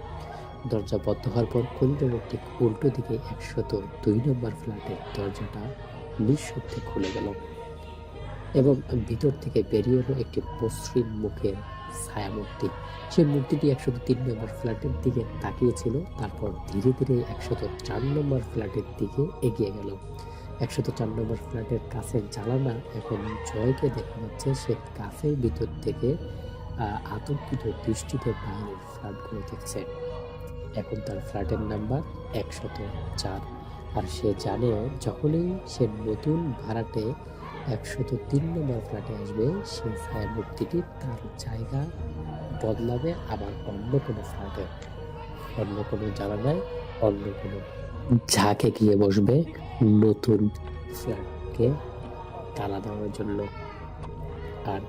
দরজা বন্ধ হওয়ার পর করিডোরের ঠিক উল্টো দিকে 102 নম্বর ফ্ল্যাটের দরজাটা নিঃশব্দে খুলে গেল এবং ভিতর থেকে বেরিয়ে এলো একটি মসৃণ মুখের ছায়ামূর্তি। সেই মূর্তিটি 103 নম্বর ফ্ল্যাটের দিকে তাকিয়েছিল, তারপর ধীরে ধীরে 104 নম্বর ফ্ল্যাটের দিকে এগিয়ে গেল। 104 নম্বর ফ্ল্যাটের কাছের জানালা এখন জয়কে দেখা যাচ্ছে। সে কাছের ভিতর থেকে আতঙ্কিত দৃষ্টিতে বাইরের ফ্ল্যাটগুলো দেখছে। এখন তার ফ্ল্যাটের নাম্বার 104, আর সে জানে যখনই সে নতুন ভাড়াটে 103 নম্বর ফ্ল্যাটে আসবে, সেই ছায়ামূর্তিটি তার জায়গা বদলাবে আবার অন্য কোনো ফ্ল্যাটে, অন্য কোনো জানালায়, অন্য কোনো ঝাঁকে গিয়ে বসবে নতুন ফ্ল্যাটকে তালা দেওয়ার জন্য। আর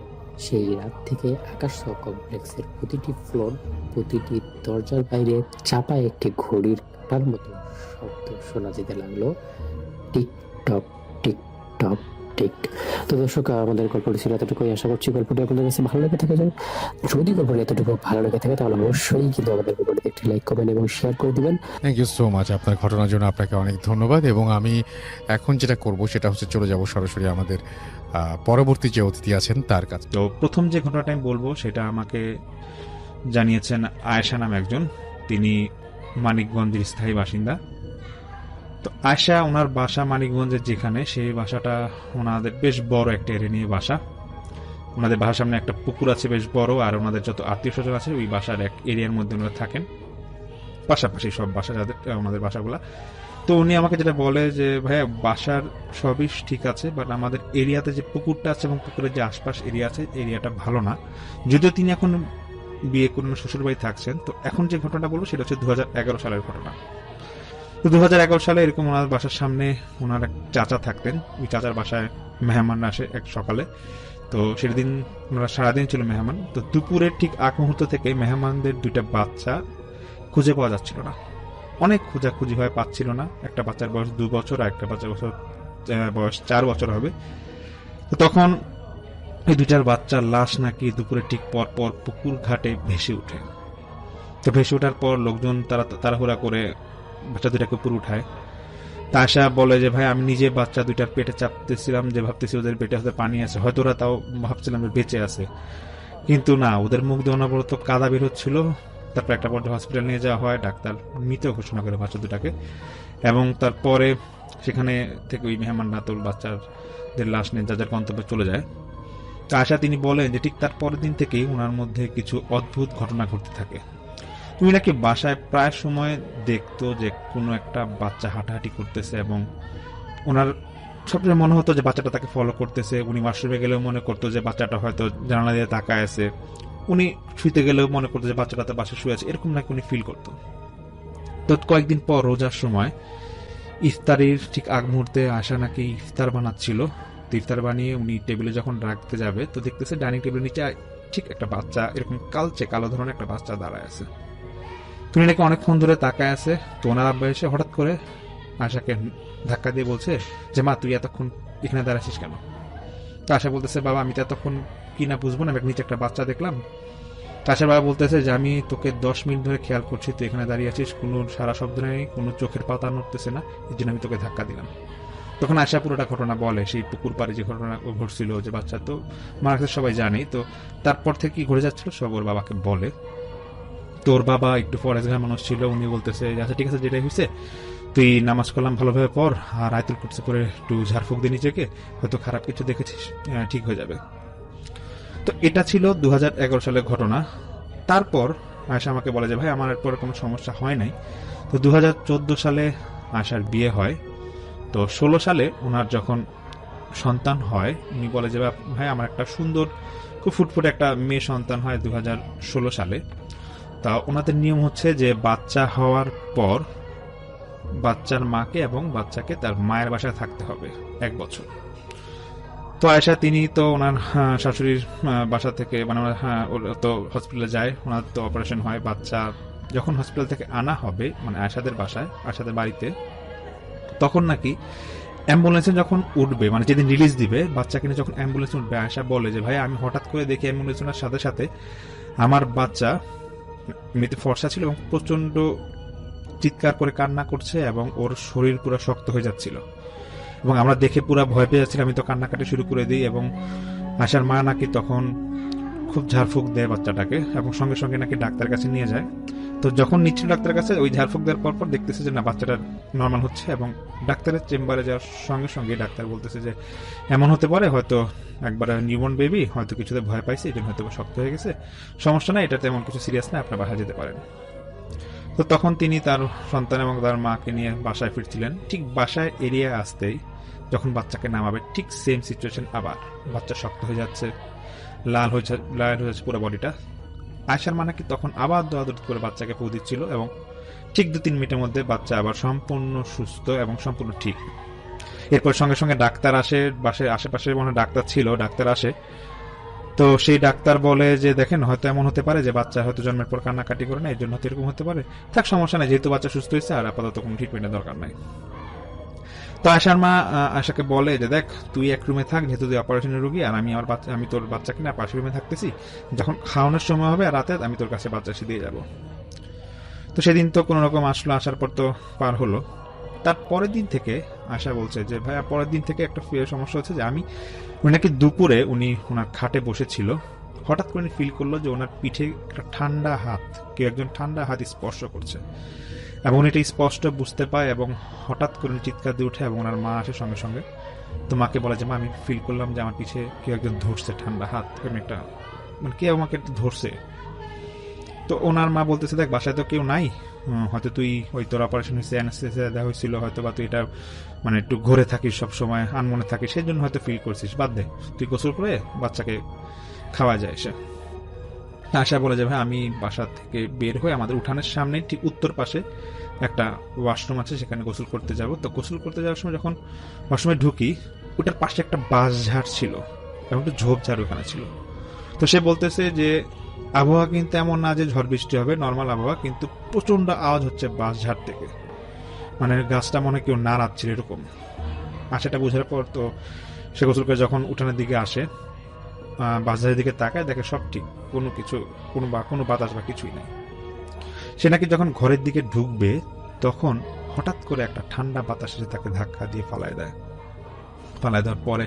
সেই রাত থেকে আকাশ কমপ্লেক্সের প্রতিটি ফ্লোর, প্রতিটি দরজার বাইরে চাপা একটি ঘড়ির কাঁটার মতো শব্দ শোনা যেতে লাগলো, টিক টক টিক টক ঠিক। তো দর্শক, আমাদের গল্পটি ছিল এতটুকুই। আশা করছি গল্পটি আপনাদের কাছে ভালো লেগে থাকে। যদি গল্পটি এতটুকু ভালো লেগে থাকে তাহলে অবশ্যই কিন্তু আমাদের গল্পটিতে একটি লাইক, কমেন্ট এবং শেয়ার করে দিবেন।
থ্যাংক ইউ সো মাচ আপনার ঘটনার জন্য, আপনাকে অনেক ধন্যবাদ। এবং আমি এখন যেটা করব সেটা হচ্ছে চলে যাব সরাসরি আমাদের পরবর্তী যে অতিথি আছেন তার কাছে।
তো প্রথম যে ঘটনাটা আমি বলবো সেটা আমাকে জানিয়েছেন আয়েশা নাম একজন, তিনি মানিকগঞ্জের স্থায়ী বাসিন্দা। তো আয়েশা, ওনার বাসা মানিকগঞ্জের যেখানে, সেই বাসাটা ওনাদের বেশ বড় একটা এরিয়া নিয়ে বাসা। ওনাদের বাসার সামনে একটা পুকুর আছে বেশ বড়, আর ওনাদের যত আত্মীয় স্বজন আছে ওই বাসার এক এরিয়ার মধ্যে ওনারা থাকেন, পাশাপাশি সব বাসা যাদের ওনাদের বাসাগুলা। তো উনি আমাকে যেটা বলে যে ভাইয়া, বাসার সবই ঠিক আছে, বাট আমাদের এরিয়াতে যে পুকুরটা আছে এবং পুকুরের যে আশপাশ এরিয়া আছে, এরিয়াটা ভালো না। যদিও তিনি এখন বিয়ে করে শ্বশুর বাড়ি থাকছেন। তো এখন যে ঘটনাটা বলবো সেটা হচ্ছে 2011 সালের ঘটনা। তো 2011 সালে এরকম ওনার বাসার সামনে ওনার এক চাচা থাকতেন। ওই চাচার বাসায় মেহমান আসে এক সকালে। তো সেদিন ওনারা সারাদিন ছিল মেহমান। তো দুপুরের ঠিক আগ মুহূর্ত থেকে মেহমানদের দুইটা বাচ্চা খুঁজে পাওয়া যাচ্ছিল না। অনেক খোঁজাখুঁজি হয়, পাচ্ছিল না। একটা বাচ্চার বয়স 2 বছর, আর একটা বাচ্চার বয়স 4 বছর হবে। তো তখন এই দুইটার বাচ্চার লাশ নাকি দুপুরে ঠিক পর পর পুকুর ঘাটে ভেসে ওঠে। তো ভেসে ওঠার পর লোকজন তাড়াহুড়া করে বাচ্চা দুইটাকে উপরে উঠায়। তা আশা বলে যে ভাই, আমি নিজে বাচ্চা দুইটার পেটে চাপতেছিলাম, যে ভাবতেছি ওদের পেটে হয়তো পানি আছে, হয়তো ওরা তাও ভাবছিলাম বেঁচে আছে, কিন্তু না, ওদের মুখ দিয়ে অনবরত কাদা বের হচ্ছিল। তারপর একটা পর্যায়ে হসপিটাল নিয়ে যাওয়া হয়, ডাক্তার মৃত ঘোষণা করে বাচ্চা দুটাকে। এবং তারপরে সেখানে থেকে ওই মেহমানরা তো বাচ্চাদের লাশ নিয়ে যার গন্তব্যে চলে যায়। তো আশা তিনি বলেন যে ঠিক তার পরের দিন থেকেই ওনার মধ্যে কিছু অদ্ভুত ঘটনা ঘটতে থাকে। তুমি নাকি বাসায় প্রায় সময় দেখতো যে কোনো একটা বাচ্চা হাঁটাহাঁটি করতেছে, এবং ওনার সবসময় মনে হতো যে বাচ্চাটা তাকে ফলো করতেছে। উনি ওয়াশরুমে গেলেও মনে করতো যে বাচ্চাটা হয়তো জানালা দিয়ে তাকায় আছে। উনি শুইতে গেলেও মনে করতো যে বাচ্চাটা তার পাশে শুয়ে আছে, এরকম নাকি উনি ফিল করতো। তো কয়েকদিন পর রোজার সময় ইফতারির ঠিক আগ মুহূর্তে আশা নাকি ইফতার বানাচ্ছিল। তো ইফতার বানিয়ে উনি টেবিলে যখন রাখতে যাবে, তো দেখতেছে ডাইনিং টেবিলের নিচে ঠিক একটা বাচ্চা, এরকম কালো ধরনের একটা বাচ্চা দাঁড়ায় আছে। তুমি নাকি অনেকক্ষণ ধরে তাকায় আছে। তো ওনার আব্বা এসে হঠাৎ করে আশাকে ধাক্কা দিয়ে বলছে যে মা, তুই এতক্ষণ এখানে দাঁড়াচ্ছিস কেন? তো আশা বলতেছে, বাবা আমি তো এতক্ষণ কি না বুঝবো না, নিচে একটা বাচ্চা দেখলাম। আশার বাবা বলতেছে যে আমি তোকে 10 মিনিট ধরে খেয়াল করছি, তুই এখানে দাঁড়িয়ে আছিস, কোনো সারা শব্দ নেই, কোনো চোখের পাতা নড়তেছে না, এই জন্য আমি তোকে ধাক্কা দিলাম। তখন আশা পুরোটা ঘটনা বলে, সেই পুকুর পাড়ে যে ঘটনা ঘটছিল, যে বাচ্চা তো মারা গেছে সবাই জানেই। তো তারপর থেকে কি ঘটে যাচ্ছিল সব ওর বাবাকে বলে। তোর বাবা একটু ফরেজগার মানুষ ছিল, উনি বলতেছে আচ্ছা ঠিক আছে, যেটাই হয়েছে তুই নামাজ কালাম ভালোভাবে পড়, আর আয়াতুল কুরসি করে একটু ঝাড়ফুঁক দিয়ে নিজেকে, হয়তো খারাপ কিছু দেখেছিস, ঠিক হয়ে যাবে। তো এটা ছিল 2011 সালের ঘটনা। তারপর আয়শা আমাকে বলে যে ভাই, আমার এরপর কোনো সমস্যা হয় নাই। তো 2014 সালে আয়শার বিয়ে হয়। তো 16 সালে ওনার যখন সন্তান হয়, উনি বলে যে ভাই, আমার একটা সুন্দর খুব ফুটফুটে একটা মেয়ে সন্তান হয় 2016 সালে। তা ওনাদের নিয়ম হচ্ছে যে বাচ্চা হওয়ার পর বাচ্চার মাকে এবং বাচ্চাকে তার মায়ের বাসায় থাকতে হবে 1 বছর। তো আয়েশা তিনি তো ওনার শাশুড়ির বাসা থেকে মানে ওর তো হসপিটালে যায়, ওনার তো অপারেশন হয়, বাচ্চা যখন হসপিটাল থেকে আনা হবে মানে আয়েশাদের বাসায়, আয়েশাদের বাড়িতে, তখন নাকি অ্যাম্বুলেন্সে যখন উঠবে মানে যেদিন রিলিজ দিবে বাচ্চাকে নিয়ে যখন অ্যাম্বুলেন্সে উঠবে, আয়েশা বলে যে ভাই আমি হঠাৎ করে দেখি অ্যাম্বুলেন্স ওঠার সাথে সাথে আমার বাচ্চা এমনিতে ফর্সা ছিল এবং প্রচন্ড চিৎকার করে কান্না করছে এবং ওর শরীর পুরো শক্ত হয়ে যাচ্ছিল এবং আমরা দেখে পুরো ভয় পেয়ে যাচ্ছিলাম। আমি তো কান্নাকাটি শুরু করে দিই এবং আশার মা নাকি তখন খুব ঝাড়ফুঁক দেয় বাচ্চাটাকে এবং সঙ্গে সঙ্গে নাকি ডাক্তারের কাছে নিয়ে যায়। তো যখন নিচ্ছিল ডাক্তারের কাছে ওই ঝাড়ফুঁক দেওয়ার পর দেখতেছে যে না বাচ্চাটা নর্মাল হচ্ছে এবং ডাক্তারের চেম্বারে যাওয়ার সঙ্গে সঙ্গে ডাক্তার বলতেছে যে এমন হতে পারে হয়তো একবার নিউবর্ন বেবি হয়তো কিছুতে ভয় পাইছে, এই জন্য হয়তো শক্ত হয়ে গেছে, সমস্যা না, এটা তেমন কিছু সিরিয়াস না, আপনার বাসায় যেতে পারেন। তো তখন তিনি তার সন্তান এবং তার মাকে নিয়ে বাসায় ফিরছিলেন। ঠিক বাসায় এরিয়া আসতেই যখন বাচ্চাকে নামাবে ঠিক সেম সিচুয়েশন, আবার বাচ্চা শক্ত হয়ে যাচ্ছে, লাল হয়ে যাচ্ছে পুরো বডিটা। আয়েশার মা নাকি তখন আবার দৌড়াদৌড়ি করে বাচ্চাকে পৌ দিচ্ছিল এবং ঠিক 2-3 মিনিটের মধ্যে বাচ্চা আবার সম্পূর্ণ সুস্থ এবং সম্পূর্ণ ঠিক। এরপর সঙ্গে সঙ্গে ডাক্তার আসে, বাসায় আশেপাশে মনে ডাক্তার ছিল, ডাক্তার আসে। তো সেই ডাক্তার বলে যে দেখেন হয়তো এমন হতে পারে যে বাচ্চা হয়তো জন্মের পর কান্নাকাটি করে না, এর জন্য হয়তো এরকম হতে পারে, থাক সমস্যা নাই, যেহেতু বাচ্চা সুস্থ হয়েছে আর আপাতত কোনো ট্রিটমেন্টের দরকার নাই। তো আয়েশার মা আয়েশাকে বলে যে দেখ তুই এক রুমে থাক, যেহেতু তুই অপারেশনের রোগী, আর আমি তোর বাচ্চাকে না পাশের রুমে থাকতেছি, যখন খাওয়ানোর সময় হবে আর রাতে আমি তোর কাছে বাচ্চা এসে দিয়ে যাবো। তো সেদিন তো কোনো রকম আসলো, আসার পর তো পার হলো। তার পরের দিন থেকে আশা বলছে যে ভাইয়া পরের দিন থেকে একটা সমস্যা হচ্ছে যে উনি নাকি দুপুরে উনি ওনার খাটে বসেছিল, হঠাৎ করে ফিল করলো যে ওনার পিঠে একটা ঠান্ডা হাত, কেউ একজন ঠান্ডা হাত স্পর্শ করছে এবং উনি এটা স্পষ্ট বুঝতে পায় এবং হঠাৎ করে চিৎকার দিয়ে উঠে এবং ওনার মা আসে সঙ্গে সঙ্গে। তো মাকে বলে যে মা আমি ফিল করলাম যে আমার পিছে কেউ একজন ধরছে ঠান্ডা হাত, একটা মানে কেউ আমাকে ধরছে। তো ওনার মা বলতেছে দেখ বাসায় তো কেউ নাই, হয়তো তুই ওই তোর অপারেশন হয়েছে অ্যানেস্থেসিয়া দেওয়া হয়েছিল হয়তো, বা তুই এটা মানে একটু ঘুরে থাকিস সব সময়, আনমনে থাকিস, সেই জন্য হয়তো ফিল করছিস, বাদ দে, তুই গোসল করে বাচ্চাকে খাওয়া যায়। সে আশা বলে যে ভাই আমি বাসা থেকে বের হয়ে আমাদের উঠানের সামনে ঠিক উত্তর পাশে একটা ওয়াশরুম আছে, সেখানে গোসল করতে যাব। তো গোসল করতে যাওয়ার সময় যখন ওয়াশরুমে ঢুকি ওটার পাশে একটা বাঁশঝাড় ছিল এবং একটু ঝোপঝাড় ওখানে ছিল। তো সে বলতেছে যে আবহাওয়া কিন্তু এমন না যে ঝড় বৃষ্টি হবে, নর্মাল আবহাওয়া, কিন্তু প্রচন্ড আওয়াজ হচ্ছে বাঁশঝাড় থেকে, মানে গাছটা মনে কেউ নাড়াচ্ছিল এরকম। সেটা বোঝার পর তো সে গোসল করে যখন উঠানের দিকে আসে বাঁশঝাড়ের দিকে তাকায়, দেখে সব ঠিক, কোনো বাতাস বা কিছুই নেই। সে নাকি যখন ঘরের দিকে ঢুকবে তখন হঠাৎ করে একটা ঠান্ডা বাতাস এসে তাকে ধাক্কা দিয়ে ফালায় দেওয়ার পরে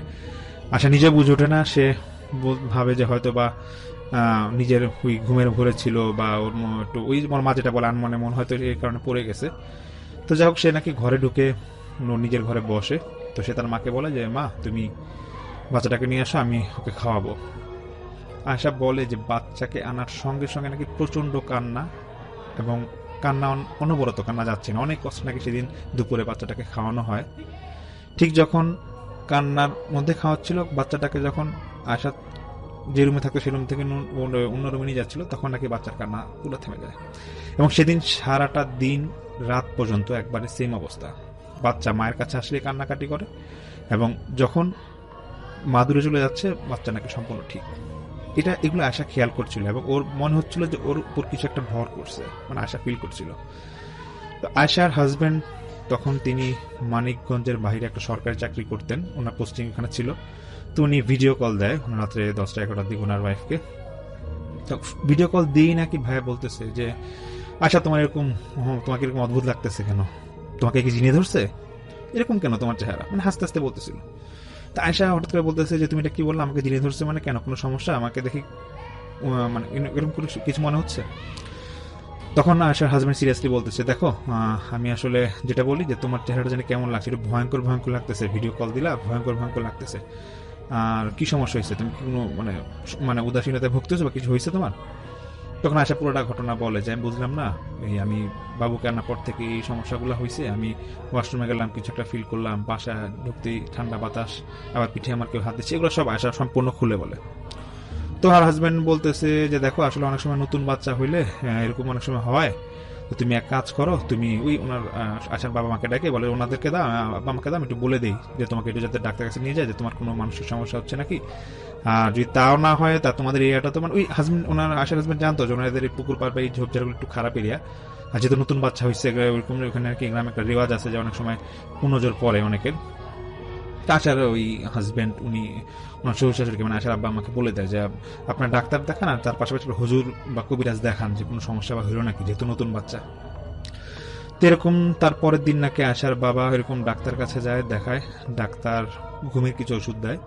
আশা নিজে বুঝে ওঠে না, সে ভাবে যে হয়তো বা নিজের ওই ঘুমের ভরে ছিল বা ওর একটু ওই মা যেটা বলে আনমনে মন হয়তো এই কারণে পড়ে গেছে। তো যাই হোক সে নাকি ঘরে ঢুকে নিজের ঘরে বসে। তো সে তার মাকে বলে যে মা তুমি বাচ্চাটাকে নিয়ে আসো, আমি ওকে খাওয়াবো। আশা বলে যে বাচ্চাকে আনার সঙ্গে সঙ্গে নাকি প্রচন্ড কান্না এবং কান্না অনবরত, কান্না যাচ্ছে না, অনেক কষ্ট নাকি সেদিন দুপুরে বাচ্চাটাকে খাওয়ানো হয়। ঠিক যখন কান্নার মধ্যে খাওয়াচ্ছিল বাচ্চাটাকে, যখন আশা যে রুমে থাকতো সেই রুম থেকে অন্য রুমে নিয়ে যাচ্ছিল, তখন নাকি বাচ্চার কান্না পুরো থেমে যায় এবং সেদিন সারাটা দিন রাত পর্যন্ত একবারে সেম অবস্থা, বাচ্চা মায়ের কাছে আসলে কান্নাকাটি করে এবং যখন মা দূরে চলে যাচ্ছে বাচ্চা নাকি সম্পূর্ণ ঠিক। এগুলো আশা খেয়াল করছিল এবং ওর মনে হচ্ছিল যে ওর উপর কিছু একটা ভর করছে, মানে আশা ফিল করছিল। তো আয়শার হাজবেন্ড তখন তিনি মানিকগঞ্জের বাইরে একটা সরকারি চাকরি করতেন, ওনার পোস্টিং এখানে ছিল। তো উনি ভিডিও কল দেয় রাত্রে 10টা-11টার দিকে ওনার ওয়াইফকে। তো ভিডিও কল দিয়েই নাকি ভাইয়া বলতেছে যে আশা তোমাকে এরকম অদ্ভুত লাগতেছে কেন, তোমাকে কি জিনিয়ে ধরছে, এরকম কেন তোমার চেহারা, মানে হাসতে হাসতে বলতেছিল। তা আয়শা হঠাৎ করে বলতেছে যে তুমি এটা কি বললে, আমাকে জিনিয়ে ধরছে মানে কেন, কোনো সমস্যা, আমাকে দেখি মানে এরকম কিছু মনে হচ্ছে। তখন আয়শার হাজবেন্ড সিরিয়াসলি বলতেছে দেখো আমি আসলে যেটা বলি যে তোমার চেহারাটা জানি কেমন লাগছে, একটু ভয়ঙ্কর লাগতেছে, ভিডিও কল দিলা ভয়ঙ্কর লাগতেছে, আর কি সমস্যা হয়েছে, তুমি কোনো মানে উদাসীনতায় ভুগতেছো বা কিছু হয়েছে তোমার? তখন আয়শা পুরোটা ঘটনা বলে যে আমি বুঝলাম না, আমি বাবুকে আনার পর থেকে এই সমস্যাগুলো হয়েছে, আমি ওয়াশরুমে গেলাম, কিছু একটা ফিল করলাম, বাসা ঢুকতেই ঠান্ডা বাতাস, আবার পিঠে আমার কেউ হাত দিচ্ছে, এগুলো সব আয়শা সম্পূর্ণ খুলে বলে। তো আর হাজব্যান্ড বলতেছে যে দেখো আসলে অনেক সময় নতুন বাচ্চা হইলে এরকম অনেক সময় হয়, তো তুমি এক কাজ করো, তুমি ওই ওনার আশার বাবা মাকে ডাকে বলে ওনাদেরকে দাও, বাবা মাকে দাও, আমি একটু বলে দিই যে তোমাকে একটু যাতে ডাক্তার কাছে নিয়ে যায় যে তোমার কোনো মানসিক সমস্যা হচ্ছে নাকি। আর যদি তাও না হয়, তা তোমাদের এরিয়াটা তো মানে ওই হাজবেন্ড, ওনার আশার হাজবেন্ড জানতো যে ওনাদের এই পুকুর পাড় বা এই ঝোপঝাড়গুলো একটু খারাপ এরিয়া, আর যেহেতু নতুন বাচ্চা হয়েছে ওইরকম ওখানে আর কি গ্রামে একটা রেওয়াজ আছে যে অনেক সময় পুনজোর পরে অনেকের। তাছাড়া ওই হাজবেন্ড উনি ওনার শ্বশুর শাশুড়িকে মানে আশার আব্বা আমাকে বলে দেয় যে আপনার ডাক্তার দেখান আর তার পাশাপাশি হুজুর বা কবিরাজ দেখান যে কোনো সমস্যা বা হইল নাকি, যেহেতু নতুন বাচ্চা। তো এরকম তারপরের দিন নাকি আশার বাবা এরকম ডাক্তার কাছে যায়, দেখায়, ডাক্তার ঘুমের কিছু ওষুধ দেয়।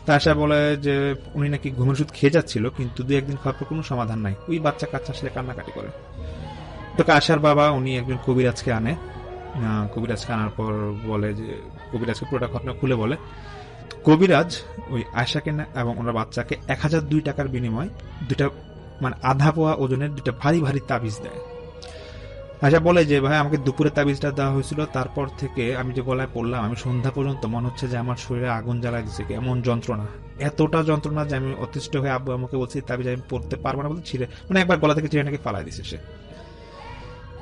তা আশা বলে যে উনি নাকি ঘুমের ওষুধ খেয়ে যাচ্ছিল, কিন্তু 2-1 দিন খাওয়ার পর কোনো সমাধান নাই, ওই বাচ্চা কাচ্চা আসলে কান্নাকাটি করে। তো আশার বাবা উনি একজন কবিরাজকে আনে, কবিরাজকে আনার পর বলে যে কবিরাজকে পুরোটা ঘটনা খুলে বলে। কবিরাজ ওই আয়শাকে এবং ওনার বাচ্চাকে 1002 টাকার বিনিময় 2টা মানে আধা পোয়া ওজনের 2টা ভারী ভারী তাবিজ দেয়। আশা বলে যে ভাই আমাকে দুপুরে তাবিজটা দেওয়া হয়েছিল, তারপর থেকে আমি যে গলায় পড়লাম আমি সন্ধ্যা পর্যন্ত মনে হচ্ছে যে আমার শরীরে আগুন জ্বালা দিচ্ছে, এমন যন্ত্রণা, এতটা যন্ত্রণা যে আমি অতিষ্ঠ হয়ে আব্বু আমাকে বলছি তাবিজ আমি পড়তে পারবো না বলতে ছিঁড়ে মানে একবার গলা থেকে ছিঁড়ে নাকি ফালাই দিছে সে।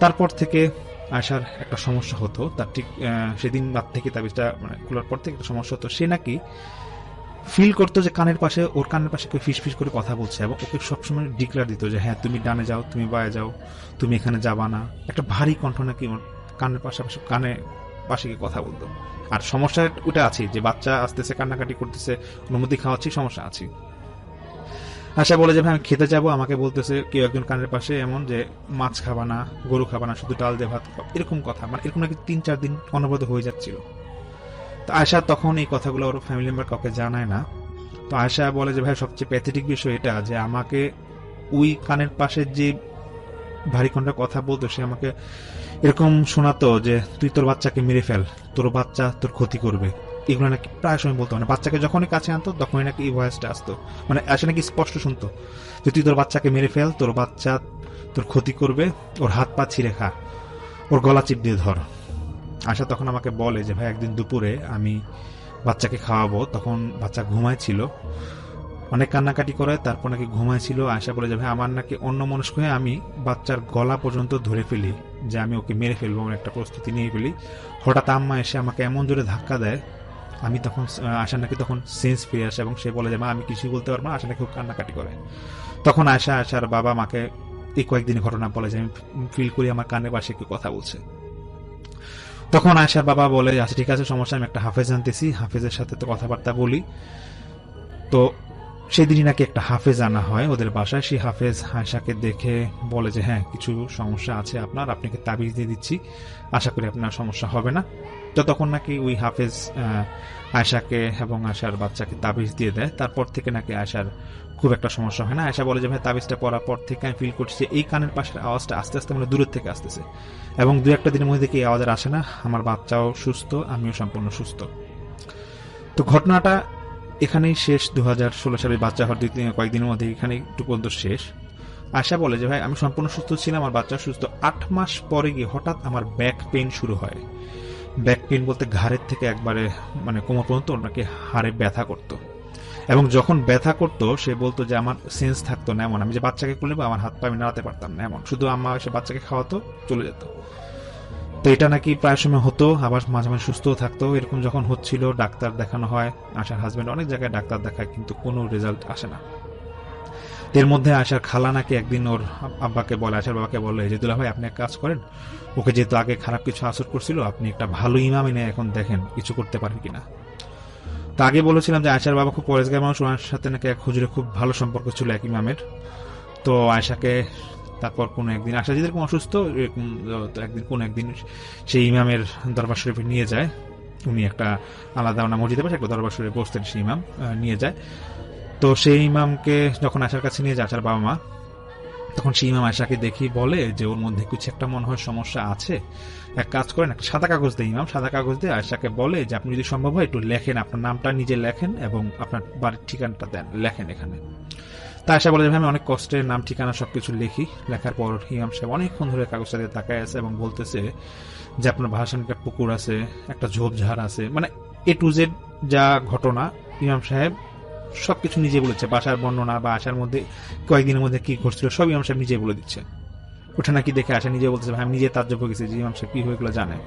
তারপর থেকে আশার একটা সমস্যা হতো, তার ঠিক সেদিন রাত থেকে তাবিজটা মানে খোলার পর থেকে একটা সমস্যা হতো, সে নাকি ফিল করতো যে কানের পাশে, ওর কানের পাশে কেউ ফিস ফিস করে কথা বলছে, এবং ওকে সবসময় ডিক্লার দিত যে হ্যাঁ তুমি ডানে যাও, তুমি বায়ে যাও, তুমি এখানে যাবা না, একটা ভারী কণ্ঠ নাকি ওর কানের পাশাপাশি কানে পাশে গিয়ে কথা বলতো। আর সমস্যা ওটা আছে যে বাচ্চা আসতেছে, কান্নাকাটি করতেছে, অনুমতি খাওয়াচ্ছি, সমস্যা আছে। আশা বলে যে ভাই আমি খেতে যাবো, আমাকে বলতেছে কেউ একজন কানের পাশে এমন যে মাছ খাবা না, গরু খাবা না, শুধু ডাল দিয়ে ভাত খাও, এরকম কথা, মানে এরকম নাকি 3-4 দিন অনবরত হয়ে যাচ্ছিল। তো আশা তখন এই কথাগুলো ওর ফ্যামিলি মেম্বার কাউকে জানায় না। তো আশা বলে যে ভাই সবচেয়ে প্যাথেটিক বিষয় এটা যে আমাকে ওই কানের পাশে যে ভারী কণ্ঠে কথা বলতো, সে আমাকে এরকম শোনাতো যে তুই তোর বাচ্চাকে মেরে ফেল, তোর বাচ্চা তোর ক্ষতি করবে, এগুলো নাকি প্রায় সময় বলতো। মানে বাচ্চাকে যখনই কাছে আনতো তখনই নাকি এই ভয়েসটা আসতো, মানে আশা নাকি স্পষ্ট শুনতো যে তুই তোর বাচ্চাকে মেরে ফেল, তোর বাচ্চা তোর ক্ষতি করবে, ওর হাত পা ছিঁড়ে খা, ওর গলা চিপ দিয়ে ধর। আশা তখন আমাকে বলে যে ভাই একদিন দুপুরে আমি বাচ্চাকে খাওয়াবো, তখন বাচ্চা ঘুমাইছিল, অনেক কান্নাকাটি করে, তারপর নাকি ঘুমাইছিল। আশা বলে যে ভাই আমার নাকি অন্য মনস্ক হয়ে আমি বাচ্চার গলা পর্যন্ত ধরে ফেলি যে আমি ওকে মেরে ফেলবো, আমার একটা প্রস্তুতি নিয়ে ফেলি। হঠাৎ আম্মা এসে আমাকে এমন জোরে ধাক্কা দেয়, আমি তখন আশা নাকি তখন সেন্স ফিরে আসে এবং সে বলে যে মা আমি কিছুই বলতে পারবো না। আশা নাকি খুব কান্নাকাটি করে। তখন আশার বাবা মাকে এই কয়েকদিন ঘটনা বলে যে আমি ফিল করি আমার কানের পাশে কেউ কথা বলছে। তখন আয়শার বাবা বলে আচ্ছা ঠিক আছে সমস্যা, আমি একটা হাফেজ আনতেছি, হাফেজের সাথে তো কথাবার্তা বলি। তো সেদিনই নাকি একটা হাফেজ আনা হয় ওদের বাসায়। সেই হাফেজ আয়শাকে দেখে বলে যে হ্যাঁ কিছু সমস্যা আছে আপনার, আপনাকে তাবিজ দিয়ে দিচ্ছি, আশা করি আপনার সমস্যা হবে না। তো তখন নাকি ওই হাফেজ আয়শাকে এবং আয়শার বাচ্চাকে তাবিজ দিয়ে দেয়। তারপর থেকে নাকি আয়শার খুব একটা সমস্যা হয় না। আয়শা বলে যে ভাই তাবিজটা পরার পর থেকে আমি ফিল করছি যে এই কানের পাশের আওয়াজটা আস্তে আস্তে মানে দূরের থেকে আসতেছে, এবং 2-1 দিনের মধ্যে কি এই আওয়াজ আর আসে না। আমার বাচ্চাও সুস্থ, আমিও সম্পূর্ণ সুস্থ। তো ঘটনাটা এখানেই শেষ। 2016 সালে বাচ্চা হওয়ার কয়েকদিনের মধ্যে এখানে একটু পর্যন্ত শেষ। আশা বলে যে ভাই আমি সম্পূর্ণ সুস্থ ছিলাম, আমার বাচ্চা সুস্থ। 8 মাস পরে গিয়ে হঠাৎ আমার ব্যাক পেইন শুরু হয়। ব্যাক পেইন বলতে ঘাড়ের থেকে একবারে মানে কোমর পর্যন্ত ওনাকে হাড়ে ব্যথা করতো, এবং যখন ব্যথা করতো সে বলতো যে আমার সেন্স থাকতো না, এমন আমি যে বাচ্চাকে কোলে নেবো আমার হাত পা আমি নাড়াতে পারতাম না, এমন শুধু আম্মা এসে বাচ্চাকে খাওয়াতো চলে যেত। তো এটা নাকি প্রায় সময় হতো, আবার মাঝে মাঝে সুস্থও থাকতো। এরকম যখন হচ্ছিল ডাক্তার দেখানো হয়, আশার হাজবেন্ড অনেক জায়গায় ডাক্তার দেখায় কিন্তু কোনো রেজাল্ট আসে না। এর মধ্যে আশার খালা নাকি একদিন ওর আব্বাকে বলে, আশার বাবাকে বলে যে দুলা ভাই আপনি এক কাজ করেন, ওকে যেহেতু আগে খারাপ কিছু আসর করছিল আপনি একটা ভালো ইমাম এনে এখন দেখেন কিছু করতে পারেন কিনা। তো আগে বলেছিলাম যে আয়শার বাবা খুব পরেশগার মানুষ, ওনার সাথে নাকি এক হুজুরের খুব ভালো সম্পর্ক ছিল এক ইমামের। তো আয়শাকে তারপর কোনো একদিন আশা যেরকম অসুস্থ এরকম একদিন কোনো একদিন সেই ইমামের দরবার শরীফে নিয়ে যায়। উনি একটা আলাদা ওনা মসজিদে বসে একটা দরবার শরীফে বসতেন, সেই ইমাম নিয়ে যায়। তো সেই ইমামকে যখন আশার কাছে নিয়ে যায় আশার বাবা মা, তখন সেই ইমাম আয়শাকে দেখি বলে যে ওর মধ্যে কিছু একটা মনে হয় সমস্যা আছে, এক কাজ করেন একটা সাদা কাগজ দিয়ে, ইমাম সাদা কাগজ দিয়ে আয়শাকে বলে যে আপনি যদি সম্ভব হয় একটু লেখেন, আপনার নামটা নিজে লেখেন এবং আপনার বাড়ির ঠিকানাটা দেন, লেখেন এখানে। তা আয়শা বলে যে আমি অনেক কষ্টে নাম ঠিকানা সবকিছু লিখি। লেখার পর ইমাম সাহেব অনেকক্ষণ ধরে কাগজটা দিয়ে তাকায় আছে এবং বলতেছে যে আপনার ভাষণ একটা পুকুর আছে, একটা ঝোপঝাড় আছে, মানে A to Z যা ঘটনা ইমাম সাহেব সবকিছু নিজে বলেছে, বাসার বর্ণনা বা আসার মধ্যে কয়েকদিনের মধ্যে কি ঘটছিল সব ইমাম সাহেব নিজে বলে দিচ্ছে। ওটা নাকি দেখে আয়শা নিজে বলতেছে ভাই আমি নিজে তাজ্জব হয়ে গেছি যে ইমাম সাহেব কি হয়েগুলো জানে।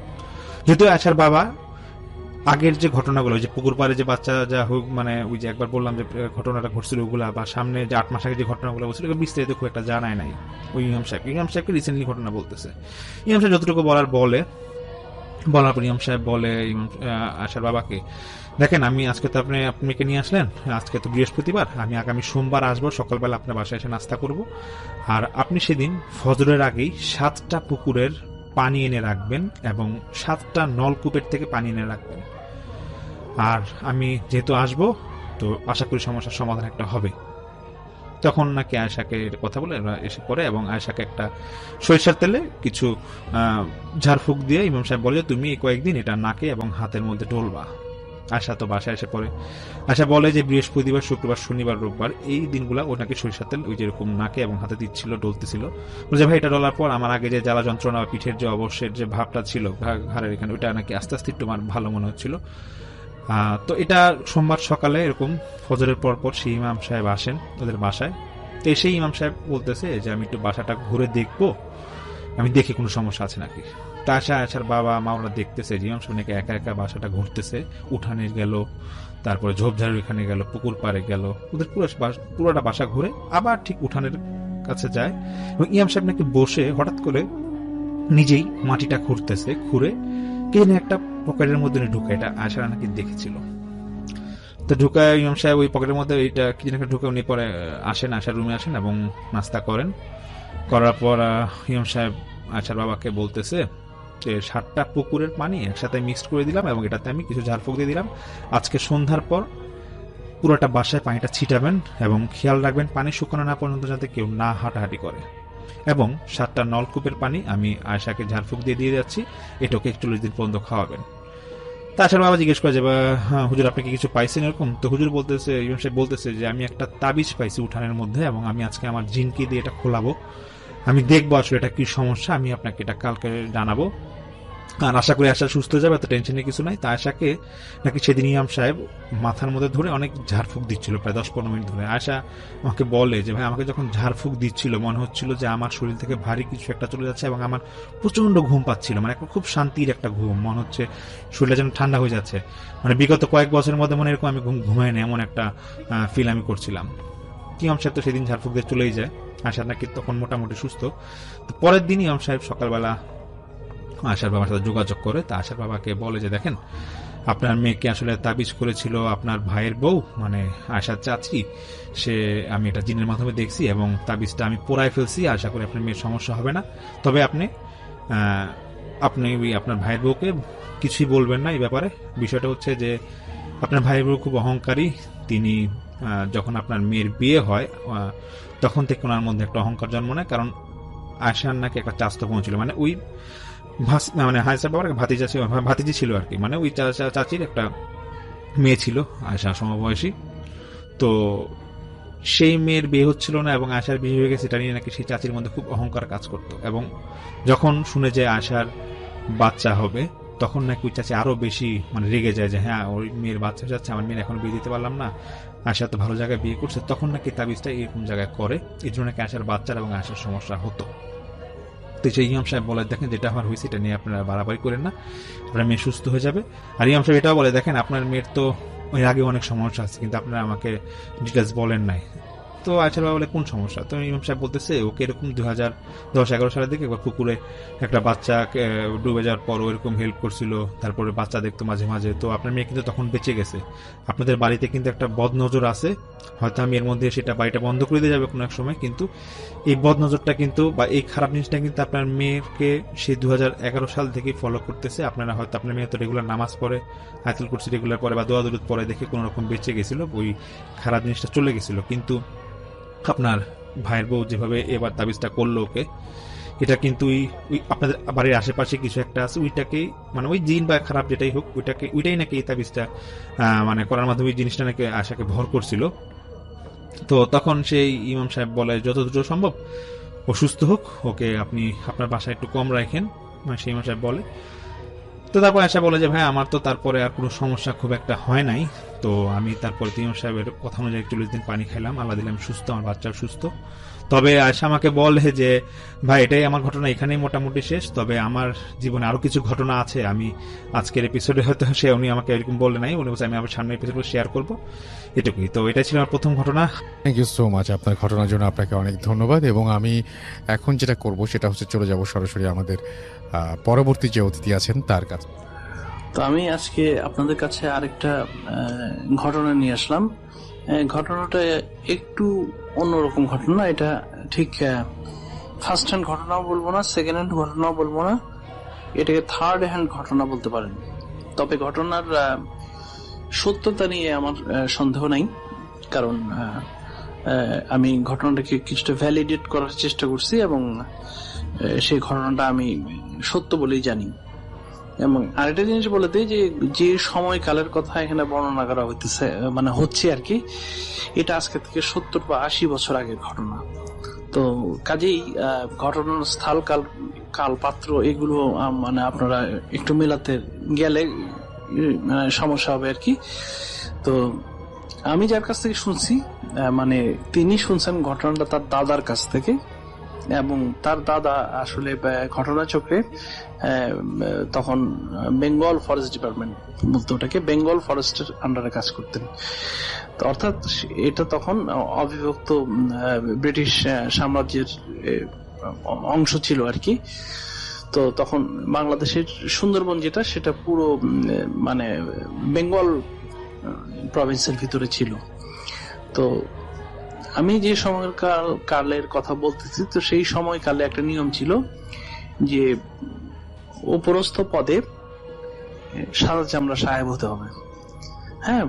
যেহেতু আয়শার বাবা আগের যে ঘটনাগুলো, ওই যে পুকুর পাড়ে যে বাচ্চা যা হোক, মানে ওই যে একবার বললাম যে ঘটনাটা ঘটছিল ওগুলা, বা সামনে যে 8 মাস আগে যে ঘটনাগুলো বলছিল বিস্তারিত খুব একটা জানায় নাই ওই ইমাম সাহেবকে রিসেন্টলি ঘটনা বলতেছে। ইমাম সাহেব যতটুকু বলার বলার পর ইমাম সাহেব বলে আয়শার বাবাকে, দেখেন আমি আজকে তো আপনাকে নিয়ে আসলেন, আজকে তো বৃহস্পতিবার, আমি আগামী সোমবার আসবো, সকালবেলা আপনার বাসায় এসে নাস্তা করব, আর আপনি সেদিন ফজরের আগেই 7টা পুকুরের পানি এনে রাখবেন এবং 7টা নলকূপের থেকে পানি এনে রাখবেন। আর আমি যেহেতু আসবো, তো আশা করি সমস্যার সমাধান একটা হবে। তখন নাকি আয়শাকে কথা বলে এসে পড়ে এবং আয়শাকে একটা সরিষার তেলে কিছু ঝাড়ফুঁক দিয়ে ইমাম সাহেব বলে তুমি এই কয়েকদিন এটা নাকে এবং হাতের মধ্যে ডলবা। আয়শা তো বাসায় এসে পড়ে। আয়শা বলে যে বৃহস্পতিবার, শুক্রবার, শনিবার, রোববার এই দিনগুলা ও নাকি সরিষার তেল ওই যেরকম নাকে এবং হাতে দিচ্ছিল, ডলতেছিল। বলছে ভাই এটা ডলার পর আমার আগে যে জ্বালা যন্ত্রণা বা পিঠের যে অবশ্যের যে ভাবটা ছিল ঘাড়ের এখানে, ওইটা নাকি আস্তে আস্তে একটু আমার ভালো মনে হচ্ছিল। তো এটা সোমবার সকালে এরকম ফজরের পর সেই ইমাম সাহেব আসেন ওদের বাসায়। তো সেই ইমাম সাহেব বলতেছে যে আমি একটু বাসাটা ঘুরে দেখবো, আমি দেখি কোনো সমস্যা আছে নাকি। তা আয়শার বাবা মা ওরা দেখতেছে যে ইমাম সাহেব নাকি একা একা বাসাটা ঘুরতেছে, উঠানে গেল, তারপরে ঝোপঝাড়ের এখানে গেল, পুকুর পাড়ে গেল, ওদের পুরোটা বাসা ঘুরে আবার ঠিক উঠানের কাছে যায় এবং ইমাম সাহেব নাকি বসে হঠাৎ করে নিজেই মাটিটা খুঁড়তেছে, খুঁড়ে কে না একটা পকেটের মধ্যে ঢুকে, এটা আয়শা নাকি দেখেছিল। তো ঢুকায় ইমাম সাহেব ওই পকেটের মধ্যে এইটা কি যেন ঢুকে উনি পরে আসেন, আয়শার রুমে আসেন এবং নাস্তা করার পর ইমাম সাহেব আয়শার বাবাকে বলতেছে যে 7টা পুকুরের পানি একসাথে মিক্সড করে দিলাম এবং এটাতে আমি কিছু ঝাড়ফুঁক দিয়ে দিলাম। আজকে সন্ধ্যার পর পুরোটা বাসায় পানিটা ছিটাবেন এবং খেয়াল রাখবেন পানি শুকানো না পর্যন্ত যাতে কেউ না হাঁটাহাঁটি করে, এবং 7টা নলকূপের পানি আমি আয়শাকে ঝাড়ফুঁক দিয়ে যাচ্ছি, এটাকে 41 দিন পর্যন্ত খাওয়াবেন। তাছাড়া বাবা জিজ্ঞেস করে যে হ্যাঁ হুজুর আপনি কি কিছু পাইছেন এরকম? তো হুজুর বলতেছে, ইমাম সাহেব বলতেছে যে আমি একটা তাবিজ পাইছি উঠানের মধ্যে এবং আমি আজকে আমার জিনকে দিয়ে এটা খোলাবো, আমি দেখবো আসলে এটা কি সমস্যা, আমি আপনাকে এটা কালকে জানাবো, আর আশা করি আয়শা সুস্থ যাবে, এত টেনশনের কিছু নাই। তা আয়শাকে নাকি সেদিন ইমাম সাহেব মাথার মধ্যে ধরে অনেক ঝাড়ফুঁক দিচ্ছিল প্রায় 10-15 মিনিট ধরে। আয়শা আমাকে বলে যে ভাই আমাকে যখন ঝাড়ফুঁক দিচ্ছিল মনে হচ্ছিল যে আমার শরীর থেকে ভারী কিছু একটা চলে যাচ্ছে এবং আমার প্রচন্ড ঘুম পাচ্ছিল, মানে খুব শান্তির একটা ঘুম, মনে হচ্ছে শরীরটা যেন ঠান্ডা হয়ে যাচ্ছে, মানে বিগত কয়েক বছরের মধ্যে মনে এরকম আমি ঘুমাই না এমন একটা ফিল আমি করছিলাম। ইমাম সাহেব তো সেদিন ঝাড়ফুঁক দিয়ে চলেই যায়, আয়শা নাকি তখন মোটামুটি সুস্থ। তো পরের দিন ইমাম সাহেব সকালবেলা আয়শার বাবার সাথে যোগাযোগ করে, তা আয়শার বাবাকে বলে যে দেখেন আপনার মেয়েকে আসলে তাবিজ করেছিল আপনার ভাইয়ের বউ, মানে আয়শার চাচি, সে আমি এটা জিনের মাধ্যমে দেখছি এবং তাবিজটা আমি পোড়ায় ফেলছি, আশা করি আপনার মেয়ের সমস্যা হবে না, তবে আপনি আপনার ভাইয়ের বউকে কিছুই বলবেন না এই ব্যাপারে। বিষয়টা হচ্ছে যে আপনার ভাইয়ের বউ খুব অহংকারী, তিনি যখন আপনার মেয়ের বিয়ে হয় তখন থেকে ওনার মধ্যে একটা অহংকার জন্ম নেয়, কারণ আয়শার নাকি একটা চাস্তো বোন ছিল, মানে ওই মানে আয়শার বাবার ভাতিজি ছিল আর কি, মানে ওই চাচির একটা মেয়ে ছিল আয়শা সমবয়সী, তো সেই মেয়ের বিয়ে হচ্ছিল না এবং আয়শার বিয়ে হয়ে গেছে, এটা নিয়ে নাকি সেই চাচির মধ্যে খুব অহংকার কাজ করতো, এবং যখন শুনে যে আয়শার বাচ্চা হবে তখন নাকি ওই চাচি আরো বেশি মানে রেগে যায় যে হ্যাঁ ওই মেয়ের বাচ্চা যাচ্ছে, আমার মেয়ের এখন বিয়ে দিতে পারলাম না, আয়শা তো ভালো জায়গায় বিয়ে করছে, তখন নাকি তাবিজটা এরকম জায়গায় করে, এই জন্য নাকি আয়শার বাচ্চার এবং আয়শার সমস্যা হতো। তো সেই ইমাম সাহেব বলে দেখেন যেটা আমার হয়েছে এটা নিয়ে আপনারা বাড়াবাড়ি করেন না, আপনার মেয়ে সুস্থ হয়ে যাবে। আর ইমাম সাহেব এটাও বলে দেখেন আপনার মেয়ের তো ওই আগে অনেক সমস্যা আছে কিন্তু আপনারা আমাকে ডিটেলস বলেন নাই। তো আয়শার বাবা বলে কোন সমস্যা? তো ইমাম সাহেব বলতেছে ওকে এরকম 2010-11 সালের দিকে একবার পুকুরে একটা বাচ্চা ডুবে যাওয়ার পর ওইরকম হেল্প করছিল, তারপরে বাচ্চা দেখতো মাঝে মাঝে, তো আপনার মেয়ে কিন্তু তখন বেঁচে গেছে, আপনাদের বাড়িতে কিন্তু একটা বদনজর আছে, হয়তো আমি এর মধ্যে সেটা বাড়িটা বন্ধ করে দিয়ে যাবে কোনো এক সময়, কিন্তু এই বদনজরটা কিন্তু বা এই খারাপ জিনিসটা কিন্তু আপনার মেয়েকে সেই 2011 সাল থেকে ফলো করতেছে। আপনারা হয়তো আপনার মেয়ে তো রেগুলার নামাজ পড়ে, আয়াতুল কুরসি রেগুলার পড়ে বা দোয়া দরুদ পড়ে দেখে কোনো রকম বেঁচে গেছিল, ওই খারাপ জিনিসটা চলে গেছিল, কিন্তু আপনার ভাইয়ের বউ যেভাবে এবার তাবিজটা করলো ওকে, এটা কিন্তু ওই আপনাদের বাড়ির আশেপাশে কিছু একটা আছে, ওইটাকেই মানে ওই জিন বা খারাপ যেটাই হোক ওইটাই নাকি এই তাবিজটা মানে করার মাধ্যমে ওই জিনিসটা নাকি আশাকে ভর করছিল। তো তখন সেই ইমাম সাহেব বলে যত দ্রুত সম্ভব ও সুস্থ হোক, ওকে আপনি আপনার বাসায় একটু কম রাখেন, সেই ইমাম সাহেব বলে। তো তারপর আশা বলে যে ভাই আমার তো তারপরে আর কোনো সমস্যা খুব একটা হয় নাই, তো আমি তারপরে ইমাম সাহেবের কথা অনুযায়ী 40 দিন পানি খাইলাম, আল্লাহ দিলাম সুস্থ, আমার বাচ্চাও সুস্থ। তবে আয়শা আমাকে বলে যে ভাই এটাই আমার ঘটনা এখানেই মোটামুটি শেষ, তবে আমার জীবনে আরো কিছু ঘটনা আছে, আমি আজকের এপিসোডে হয়তো উনি আমাকে এরকম বলে নাই, উনি বলছে আমি আমার সামনের এপিসোডে শেয়ার করবো, এটুকুই। তো এটা ছিল আমার প্রথম ঘটনা।
থ্যাংক ইউ সো মাচ আপনার ঘটনার জন্য, আপনাকে অনেক ধন্যবাদ। এবং আমি এখন যেটা করব সেটা হচ্ছে চলে যাব সরাসরি আমাদের পরবর্তী যে অতিথি আছেন তার কাছে।
তো আমি আজকে আপনাদের কাছে আরেকটা ঘটনা নিয়ে আসলাম। ঘটনাটা একটু অন্যরকম ঘটনা। এটা ঠিক ফার্স্ট হ্যান্ড ঘটনাও বলবো না, সেকেন্ড হ্যান্ড ঘটনাও বলবো না, এটাকে থার্ড হ্যান্ড ঘটনা বলতে পারেন। তবে ঘটনার সত্যতা নিয়ে আমার সন্দেহ নাই, কারণ আমি ঘটনাটাকে কিছুটা ভ্যালিডেট করার চেষ্টা করছি এবং সেই ঘটনাটা আমি সত্য বলেই জানি। এবং আরেকটা জিনিস বলে দিই যে সময়কালের কথা এখানে বর্ণনা করা হইতেছে, মানে হচ্ছে আর কি, এটা আজকে থেকে 70 বা 80 বছর আগের ঘটনা। তো কাজেই ঘটনার স্থল কাল পাত্র এগুলো মানে আপনারা একটু মেলাতে গেলে সমস্যা হবে আর কি। তো আমি যার কাছ থেকে শুনছি, মানে তিনি শুনছেন ঘটনাটা তার দাদার কাছ থেকে, এবং তার দাদা আসলে ঘটনাচক্রে তখন বেঙ্গল ফরেস্ট ডিপার্টমেন্ট বলতে, ওটাকে বেঙ্গল ফরেস্টের আন্ডারে কাজ করতেন। তো অর্থাৎ এটা তখন অবিভক্ত ব্রিটিশ সাম্রাজ্যের অংশ ছিল আর কি। তো তখন বাংলাদেশের সুন্দরবন যেটা, সেটা পুরো মানে বেঙ্গল প্রভিন্সের ভিতরে ছিল। তো আমি যে সময়কালের কথা বলতেছি, তো সেই সময়কালে একটা নিয়ম ছিল যে উপরস্থ পদে সাদা চামড়া সাহেব হতে হবে, হ্যাঁ,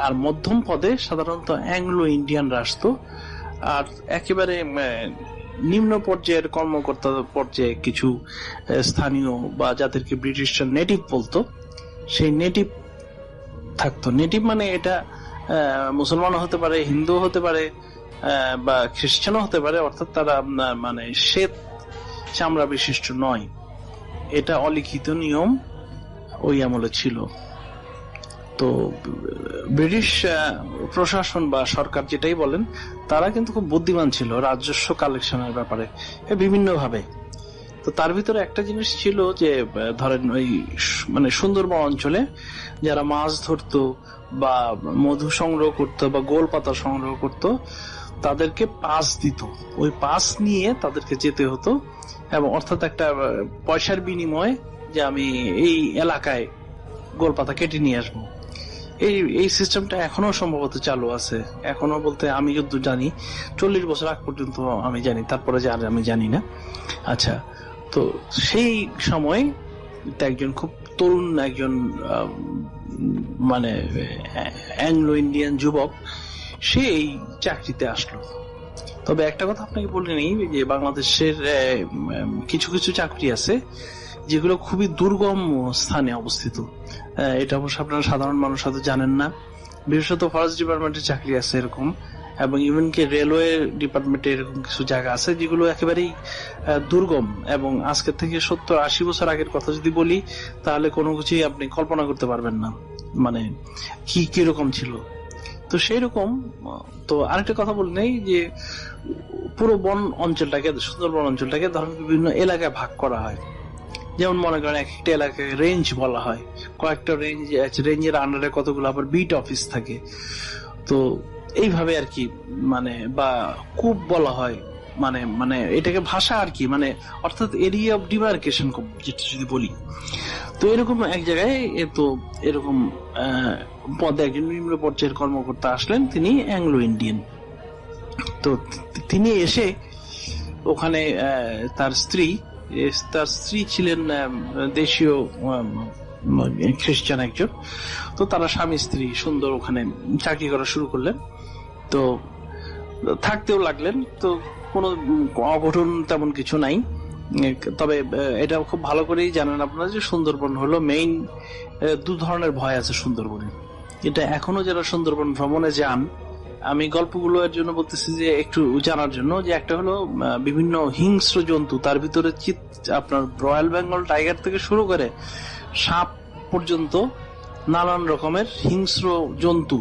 আর মধ্যম পদে সাধারণত অ্যাংলো ইন্ডিয়ানরা আসতো, আর একেবারে নিম্ন পর্যায়ের কর্মকর্তা পর্যায়ে কিছু স্থানীয় বা যাদেরকে ব্রিটিশরা নেটিভ বলতো, সেই নেটিভ থাকতো। নেটিভ মানে এটা মুসলমানও হতে পারে, হিন্দু হতে পারে, বা খ্রিস্টানও হতে পারে, অর্থাৎ তারা মানে শ্বেত চামড়া বিশিষ্ট নয়। এটা অলিখিত নিয়ম ওই আমলে ছিল। তো ব্রিটিশ প্রশাসন বা সরকার যেটাই বলেন, তারা কিন্তু খুব বুদ্ধিমান ছিল রাজস্ব কালেকশনের ব্যাপারে বিভিন্ন ভাবে। তো তার ভিতরে একটা জিনিস ছিল যে ধরেন ওই মানে সুন্দরবন অঞ্চলে যারা মাছ ধরতো বা মধু সংগ্রহ করতো বা গোল পাতা সংগ্রহ করতো, তাদেরকে পাস দিত। ওই পাস নিয়ে তাদেরকে যেতে হতো, এবং অর্থাৎ একটা পয়সার বিনিময়ে যে আমি এই এলাকায় গোলপাতা কেটে নিয়ে আসবো। এই সিস্টেমটা এখনো সম্ভবত চালু আছে, এখনো বলতে আমি যত জানি 40 বছর আগ পর্যন্ত আমি জানি, তারপরে যে আর আমি জানি না। আচ্ছা, তো সেই সময় একজন খুব তরুণ একজন মানে অ্যাংলো ইন্ডিয়ান যুবক, সে এই চাকরিতে আসলো। তবে একটা কথা আপনাকে বলে নেই যে বাংলাদেশের কিছু কিছু চাকরি আছে যেগুলো খুবই দুর্গম স্থানে অবস্থিত। এটা অবশ্য আপনারা সাধারণ মানুষ হয়তো জানেন না। বিশেষত ফরেস্ট ডিপার্টমেন্টের চাকরি আছে এরকম, এবং ইভেনকি রেলওয়ে ডিপার্টমেন্টে এরকম কিছু জায়গা আছে যেগুলো একেবারেই দুর্গম, এবং আজকের থেকে 70-80 বছর আগের কথা যদি বলি, তাহলে কোনো কিছুই আপনি কল্পনা করতে পারবেন না মানে কিরকম ছিল। তো সেই রকম। তো আরেকটা কথা বলি নেই যে পুরো বন অঞ্চলটাকে, সুন্দরবন অঞ্চলটাকে ধরেন বিভিন্ন এলাকায় ভাগ করা হয়। যেমন মনে করেন এক একটা এলাকায় রেঞ্জ বলা হয়, কয়েকটা রেঞ্জের আন্ডারে কতগুলো আবার বিট অফিস থাকে। তো এইভাবে আর কি, মানে বা কূপ বলা হয়, মানে মানে এটাকে ভাষা আর কি, মানে অর্থাৎ এরিয়া অফ ডিমার্কেশন যেটা যদি বলি। তো এরকম এক জায়গায় তো এরকম পদে একজন নিম্ন পর্যায়ের কর্মকর্তা আসলেন, তিনি অ্যাংলো ইন্ডিয়ান। তো তিনি এসে ওখানে তার স্ত্রী ছিলেন দেশীয় খ্রিস্টান একজন। তো তারা স্বামী স্ত্রী সুন্দর ওখানে চাকরি করা শুরু করলেন, তো থাকতেও লাগলেন। তো কোনো অঘটন তেমন কিছু নাই। তবে এটা খুব ভালো করেই জানেন আপনারা যে সুন্দরবন হলো মেইন, 2 ধরনের ভয় আছে সুন্দরবনে। এটা এখনো যারা সুন্দরবন ভ্রমণে যান, আমি গল্পগুলো এর জন্য বলতেছি যে একটু জানার জন্য, যে একটা হলো বিভিন্ন হিংস্র জন্তু, তার ভিতরে আপনার রয়্যাল বেঙ্গল টাইগার থেকে শুরু করে সাপ পর্যন্ত নানান রকমের হিংস্র জন্তু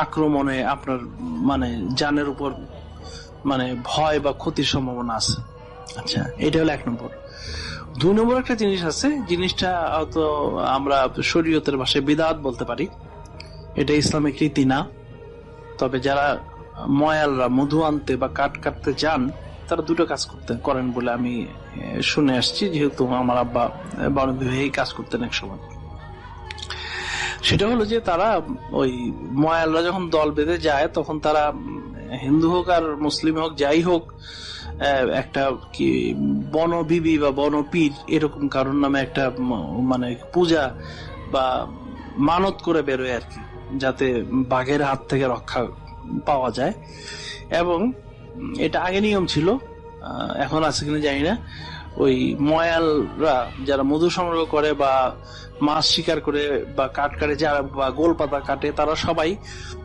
আক্রমণে আপনার মানে জানের উপর মানে ভয় বা ক্ষতির সম্ভাবনা আছে। আচ্ছা, এটা হলো 1 নম্বর। 2 নম্বর একটা জিনিস আছে, জিনিসটা হয়তো আমরা শরীয়তের ভাষায় বিদআত বলতে পারি, এটা ইসলামিক রীতি না। তবে যারা ময়ালরা মধু আনতে বা কাঠ কাটতে যান, তারা 2টো কাজ করেন বলে আমি শুনে আসছি, যেহেতু আমার আব্বা বড় বিবাহে কাজ করতেন এক সময়। সেটা হলো যে তারা ওই ময়ালরা যখন দল বেঁধে যায়, তখন তারা হিন্দু হোক আর মুসলিম হোক যাই হোক, একটা কি বনবিবি বা বনপীর এরকম কারোর নামে একটা মানে পূজা বা মানত করে বেরোয় আর কি, যাতে বাঘের হাত থেকে রক্ষা পাওয়া যায়। এবং এটা আগে নিয়ম ছিল, এখন আছে কিনা জানি না। ওই ময়ালরা যারা মধু সংগ্রহ করে বা মাছ শিকার করে বা কাঠ কাটে যারা বা গোল পাতা কাটে, তারা সবাই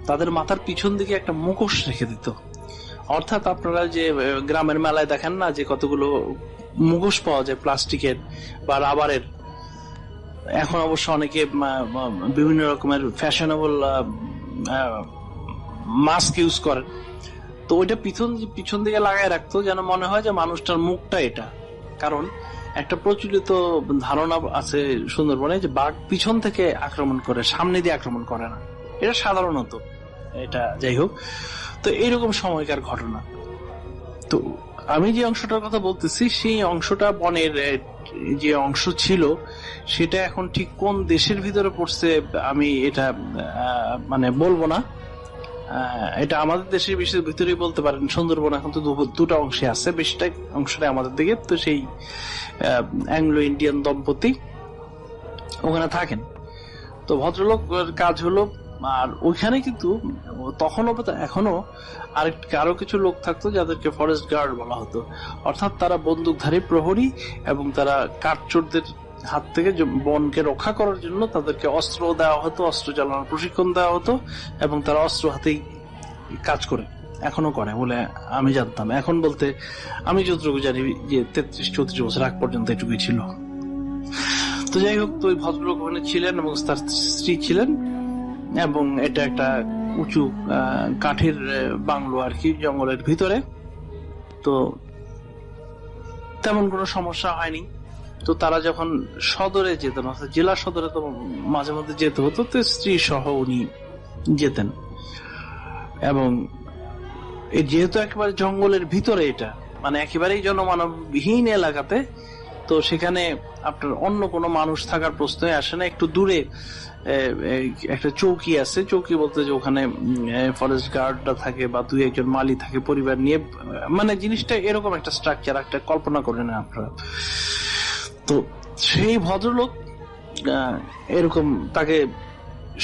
তাদের মাথার পিছন দিকে একটা মুখোশ রেখে দিত। অর্থাৎ আপনারা যে গ্রামের মেলায় দেখেন না যে কতগুলো মুখোশ পাওয়া যায় প্লাস্টিকের বা রাবারের, এখন অবশ্য অনেকে বিভিন্ন রকমের ফ্যাশনেবল মাস্ক ইউজ করেন, তো ওইটা পিছন দিকে লাগায় রাখতো, যেন মনে হয় যে মানুষটার মুখটা এটা। কারণ একটা প্রচলিত ধারণা আছে সুন্দরবনে যে বাঘ পিছন থেকে আক্রমণ করে, সামনে দিয়ে আক্রমণ করে না, এটা সাধারণত। এটা যাই হোক, তো এইরকম সময়কার ঘটনা। তো আমি যে অংশটার কথা বলতেছি, সেই অংশটা বনের যে অংশ ছিল, সেটা এখন ঠিক কোন দেশের ভিতরে পড়ছে আমি এটা মানে বলবো না। এটা আমাদের দেশের বিশেষ ভিতরেই বলতে পারেন। সুন্দরবন এখন তো 2টা অংশে আছে, বেশিটা অংশটা আমাদের দিকে। তো সেই অ্যাংলো ইন্ডিয়ান দম্পতি ওখানে থাকেন। তো ভদ্রলোক কাজ হলো, আর ওইখানে কিন্তু তখনও এখনো আরো কিছু লোক থাকতো যাদেরকে ফরেস্ট গার্ড বলা হতো। অর্থাৎ তারা বন্দুকধারী প্রহরী, এবং তারা কাঠচোরদের হাত থেকে বনকে রক্ষা করার জন্য তাদেরকে অস্ত্র দেওয়া হতো, অস্ত্র চালানোর প্রশিক্ষণ দেওয়া হতো, এবং তারা অস্ত্র হাতেই কাজ করে, এখনো করে বলে আমি জানতাম। এখন বলতে আমি যতটুকু জানি যে 33-34 বছর আগ পর্যন্ত এটুকুই ছিল। তো যাই হোক, তো ওই ভদ্রলোক ওখানে ছিলেন এবং তার স্ত্রী ছিলেন, এবং এটা একটা উঁচু কাঠের বাংলো আর কি, জঙ্গলের ভিতরে। তো তেমন কোনো সমস্যা হয়নি। তো তারা যখন সদরে যেতেন, অর্থাৎ জেলা সদরে তো মাঝে মধ্যে যেতে হতো, তো স্ত্রী সহ উনি যেতেন। এবং যেহেতু একেবারে জঙ্গলের ভিতরে, এটা মানে একেবারেই জনমানবহীন এলাকাতে, তো সেখানে আপনার অন্য কোনো মানুষ থাকার প্রশ্নই আসে না। একটু দূরে একটা চৌকি আছে, চৌকি বলতে যে ওখানে ফরেস্ট গার্ডরা থাকে বা 2-1 মালি থাকে পরিবার নিয়ে, মানে জিনিসটা এরকম একটা স্ট্রাকচার, একটা কল্পনা করে না আপনারা। তো সেই ভদ্রলোক এরকম, তাকে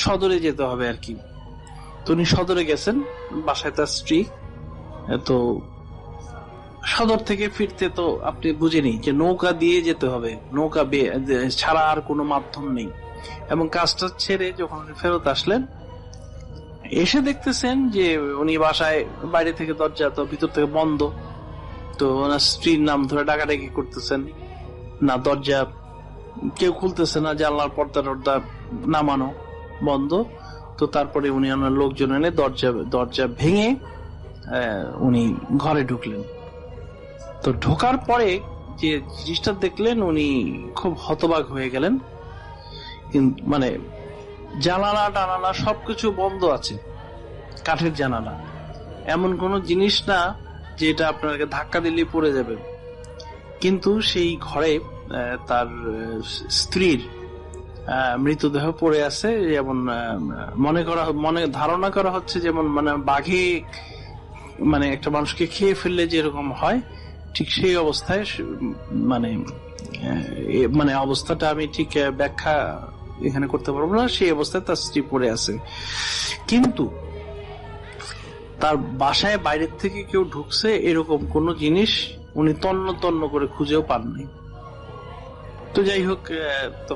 সদরে যেতে হবে আর কি। তো উনি সদরে গেছেন, বাসায় তার স্ত্রী। তো সদর থেকে ফিরতে তো আপনি বুঝেনি যে নৌকা দিয়ে যেতে হবে, নৌকা ছাড়া আর কোনো মাধ্যম নেই। এবং কাজটা ছেড়ে যখন ফেরত আসলেন, এসে দেখতেছেন যে উনি বাসায় বাইরে থেকে দরজা তো ভিতর থেকে বন্ধ। তো ওনার স্ত্রীর নাম ধরে ডাকাডাকি করতেছেন, না দরজা কেউ খুলতেছে না, জানলার পর্দা নামানো বন্ধ। তো তারপরে উনি ওনার লোকজন এনে দরজা ভেঙে উনি ঘরে ঢুকলেন। তো ঢোকার পরে যে জিনিসটা দেখলেন, উনি খুব হতবাক হয়ে গেলেন। মানে জানালা টানালা সবকিছু বন্ধ আছে, কাঠের জানালা, এমন কোন জিনিস না যেটা আপনাকে ধাক্কা দিলে পড়ে যাবে। কিন্তু সেই ঘরে তার স্ত্রীর মৃতদেহ পড়ে আছে, যেমন মনে ধারণা করা হচ্ছে যেমন মানে বাঘে মানে একটা মানুষকে খেয়ে ফেললে যেরকম হয়, ঠিক সেই অবস্থায়, মানে অবস্থাটা আমি ঠিক ব্যাখ্যা এখানে করতে পারবো না। সেই অবস্থায় তার স্ত্রী পড়ে আছে, কিন্তু তার বাসায় বাইরের থেকে কেউ ঢুকছে এরকম কোন জিনিস উনি তন্ন তন্ন করে খুঁজেও পাননি। তো যাই হোক, তো